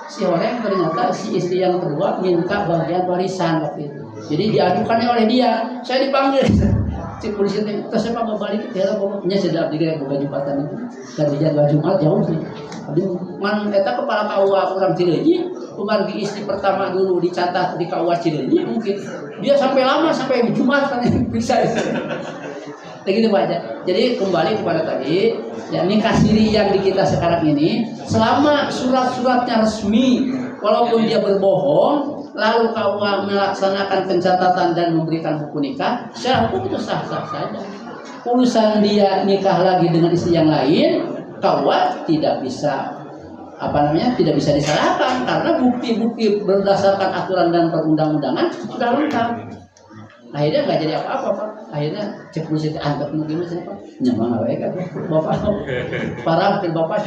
Si orang ternyata si istri yang kedua minta bagian warisan waktu itu. Jadi diadukannya oleh dia. Saya dipanggil. Cek polisi teh, terus saya mau balik ke dalam pokoknya sedap juga buka Jumatan itu. Dan dijadwal Jumat jauh sih. Tapi man eta kepala KUA orang Cileunyi, kumargi istri pertama dulu dicatat di KUA Cileunyi mungkin. Dia sampai lama sampai Jumat kan bisa. Begitu Pak. Jadi kembali kepada tadi, ya nikah siri yang di kita sekarang ini, selama surat-suratnya resmi, walaupun dia berbohong, lalu KUA melaksanakan pencatatan dan memberikan buku nikah, secara hukum itu sah-sah saja. Urusan dia nikah lagi dengan istri yang lain, KUA tidak bisa tidak bisa disalahkan karena bukti-bukti berdasarkan aturan dan perundang-undangan sudah lengkap. Akhirnya nggak jadi apa-apa Pak. Akhirnya cek polisi anggap mungkin mas Pak. Nyamang awe kan Bapak parah ke Bapak.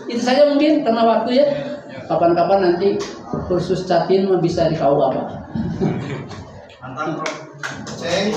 Itu saja mungkin karena waktu ya. Kapan-kapan nanti kursus catin bisa di KUA Pak. Mantap Bro. Ceng.